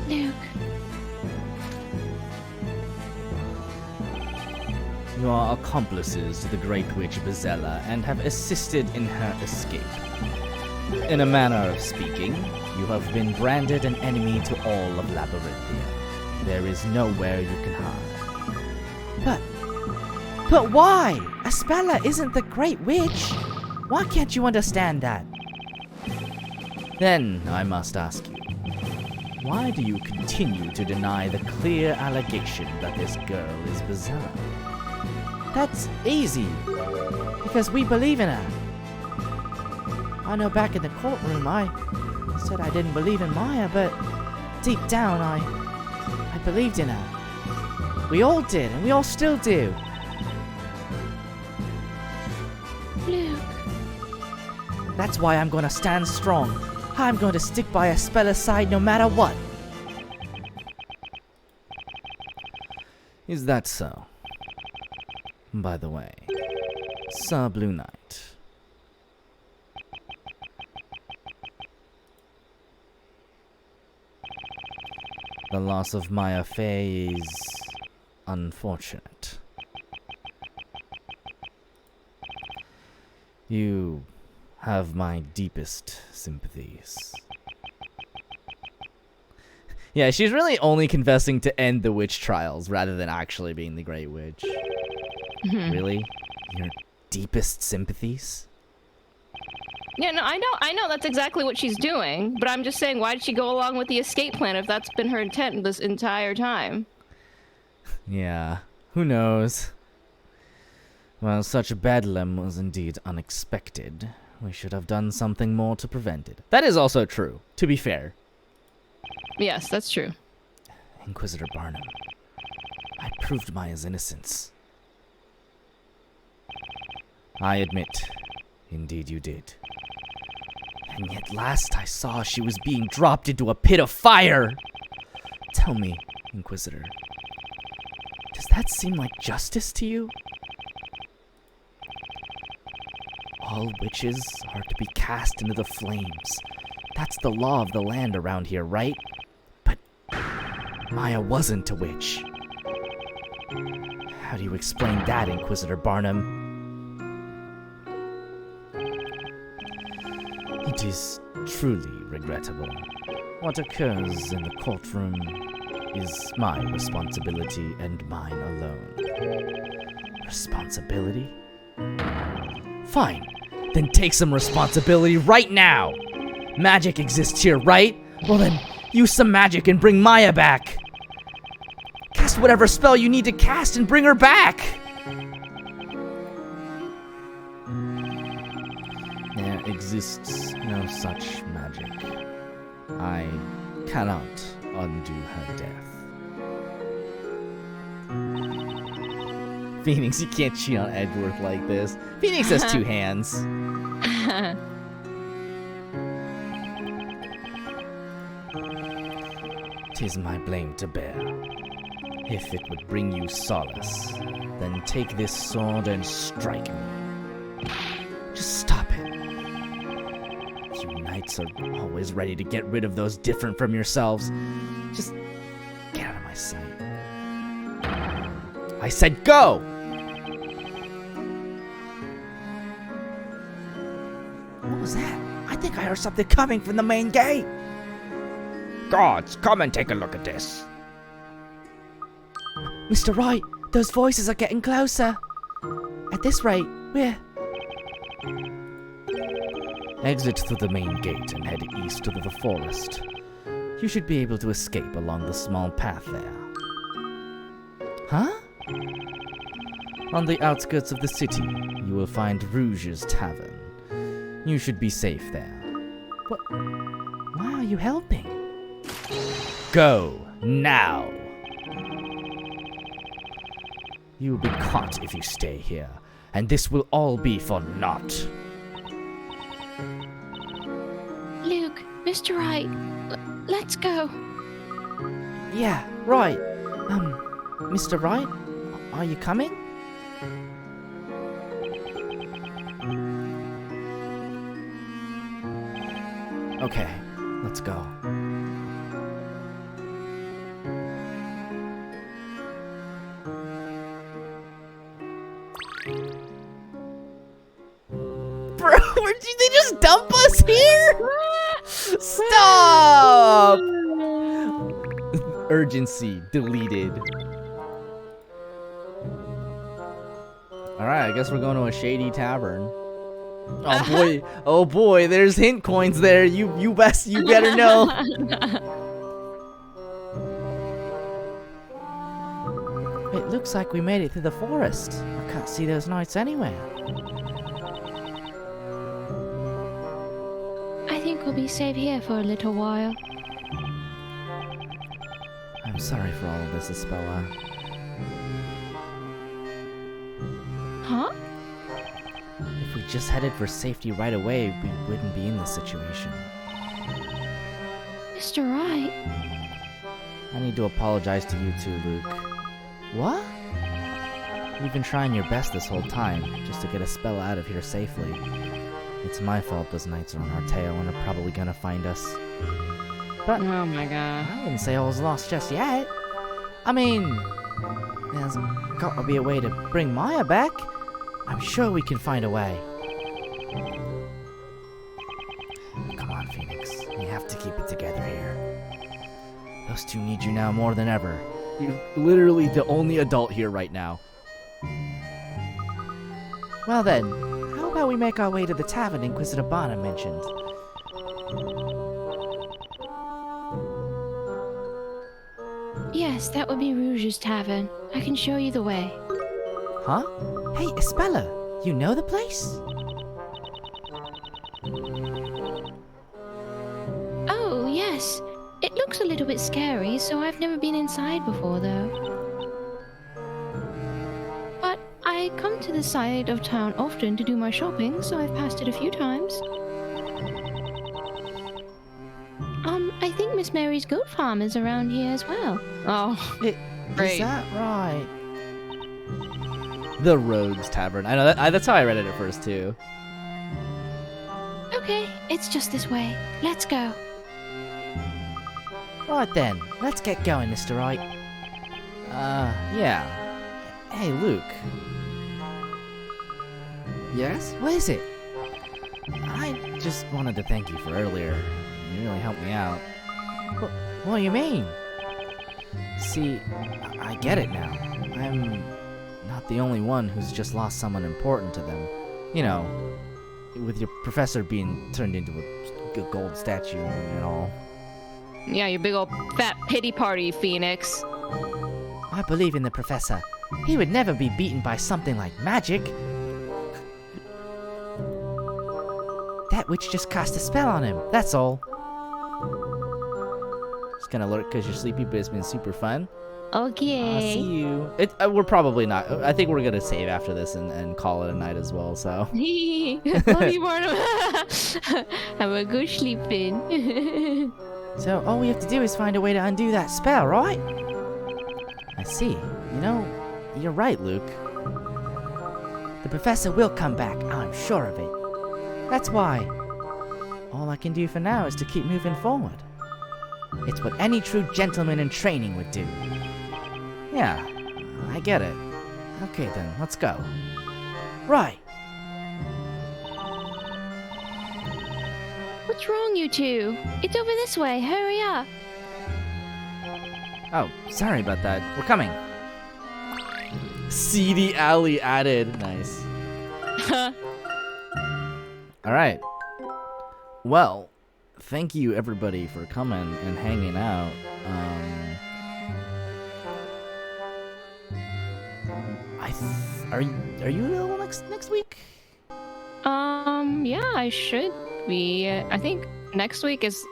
D: Luke.
A: You are accomplices to the Great Witch Bezella and have assisted in her escape. In a manner of speaking, you have been branded an enemy to all of Labyrinthia. There is nowhere you can hide.
J: But why? Aspella isn't the Great Witch. Why can't you understand that?
A: Then I must ask you, why do you continue to deny the clear allegation that this girl is Bezella?
J: That's easy. Because we believe in her. I know back in the courtroom I said I didn't believe in Maya, but deep down I believed in her. We all did, and we all still do.
D: Luke.
J: That's why I'm gonna stand strong. I'm going to stick by Aspella's side no matter what.
A: Is that so? By the way, Sir Blue Knight. The loss of Maya Fey is unfortunate. You have my deepest sympathies. Yeah, she's really only confessing to end the witch trials rather than actually being the Great Witch. Really? Your deepest sympathies?
B: Yeah, no, I know that's exactly what she's doing, but I'm just saying, why did she go along with the escape plan if that's been her intent this entire time?
A: Yeah, who knows? Well, such a bedlam was indeed unexpected. We should have done something more to prevent it. That is also true, to be fair.
B: Yes, that's true.
A: Inquisitor Barnum, I proved Maya's innocence. I admit, indeed you did. And yet last I saw she was being dropped into a pit of fire! Tell me, Inquisitor, does that seem like justice to you? All witches are to be cast into the flames. That's the law of the land around here, right? But Maya wasn't a witch. How do you explain that, Inquisitor Barnum? It is truly regrettable. What occurs in the courtroom is my responsibility and mine alone. Responsibility? Fine. Then take some responsibility right now! Magic exists here, right? Well then, use some magic and bring Maya back! Cast whatever spell you need to cast and bring her back! There exists no such magic. I cannot undo her death. Phoenix, you can't cheat on Edgeworth like this. Phoenix has two hands. 'Tis my blame to bear. If it would bring you solace, then take this sword and strike me. Just stop it. You knights are always ready to get rid of those different from yourselves. Just get out of my sight. I said go!
J: What was that? I think I heard something coming from the main gate.
M: Gods, come and take a look at this.
J: Mr. Wright, those voices are getting closer. At this rate, we're...
A: Exit through the main gate and head east to the forest. You should be able to escape along the small path there.
J: Huh?
A: On the outskirts of the city, you will find Rouge's Tavern. You should be safe there. But why are you helping? Go, now! You will be caught if you stay here, and this will all be for naught.
D: Luke, Mr. Wright, let's go.
A: Yeah, right. Mr. Wright, are you coming? Okay, let's go. Bro, did they just dump us here? Stop! Urgency deleted. Alright, I guess we're going to a shady tavern. Oh boy, there's hint coins there. You better know. It looks like we made it through the forest. I can't see those knights anywhere.
D: I think we'll be safe here for a little while.
A: I'm sorry for all of this, PLvsPWAA.
D: Huh?
A: If we just headed for safety right away, we wouldn't be in this situation.
D: Mr. Wright.
A: I need to apologize to you too, Luke. What? You've been trying your best this whole time, just to get a spell out of here safely. It's my fault those knights are on our tail and are probably gonna find us. But
B: oh my god.
A: I wouldn't say all is lost just yet. I mean, there's got to be a way to bring Maya back. I'm sure we can find a way. Come on, Phoenix. You have to keep it together here. Those two need you now more than ever. You're literally the only adult here right now. Well then, how about we make our way to the tavern Inquisitor Bana mentioned?
D: Yes, that would be Rouge's Tavern. I can show you the way.
A: Huh? Hey, Espella, you know the place?
D: Oh, yes. It looks a little bit scary, so I've never been inside before, though. But I come to this side of town often to do my shopping, so I've passed it a few times. I think Miss Mary's goat farm is around here as well.
B: Oh, great.
A: Is that right? The Rogues Tavern. I know that's how I read it at first too.
D: Okay, it's just this way. Let's go.
A: Right then, let's get going, Mr. Wright. Yeah. Hey, Luke. Yes? What is it? I just wanted to thank you for earlier. You really helped me out. What do you mean? See, I get it now. I'm not the only one who's just lost someone important to them. You know, with your professor being turned into a gold statue and all.
B: Yeah, your big old fat pity party, Phoenix.
A: I believe in the professor. He would never be beaten by something like magic. That witch just cast a spell on him, that's all. Just gonna alert because you're sleepy, but it's been super fun.
D: Okay.
A: I'll see you. We're probably not. I think we're gonna save after this and call it a night as well, so.
D: Love you, Barnum. Have a good sleeping.
A: So all we have to do is find a way to undo that spell, right? I see. You know, you're right, Luke. The professor will come back, I'm sure of it. That's why all I can do for now is to keep moving forward. It's what any true gentleman in training would do. Yeah, I get it. Okay then, let's go. Right.
D: What's wrong, you two? It's over this way. Hurry up.
A: Oh, sorry about that. We're coming. Seedy alley added. Nice. Alright. Well, thank you everybody for coming and hanging out. Are you available next week?
B: Yeah, I should be. I think next week is.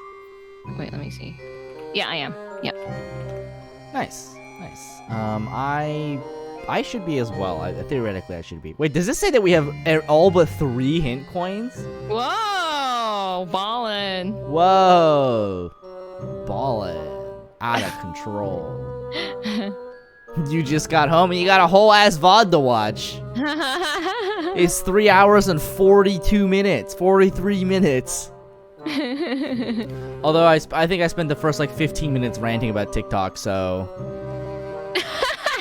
B: Wait, let me see. Yeah, I am. Yeah.
A: Nice. I should be as well. Theoretically, I should be. Wait, does this say that we have all but 3 hint coins?
B: Whoa, ballin'.
A: Whoa, ballin'. Out of control. You just got home and you got a whole ass VOD to watch. It's 3 hours and 42 minutes, 43 minutes. Although I think I spent the first like 15 minutes ranting about TikTok, so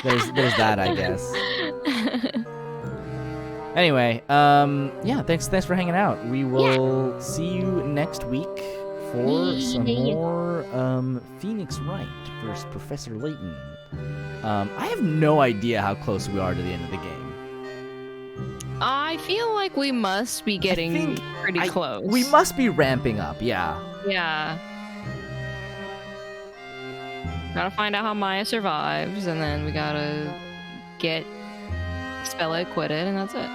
A: there's that, I guess. Anyway, yeah, thanks for hanging out. We will see you next week for some more Phoenix Wright versus Professor Layton. I have no idea how close we are to the end of the game.
B: I feel like we must be getting pretty close.
A: We must be ramping up, yeah.
B: Yeah. Gotta find out how Maya survives, and then we gotta get Spella acquitted, and that's it.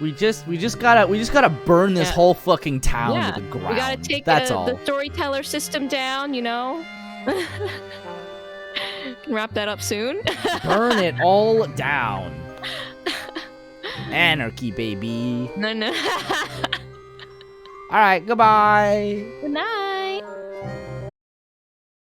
A: We just gotta burn this whole fucking town to the ground.
B: We gotta take the storyteller system down, you know? Can wrap that up soon.
A: Burn it all down. Anarchy, baby.
B: No.
A: Alright, goodbye.
B: Good night.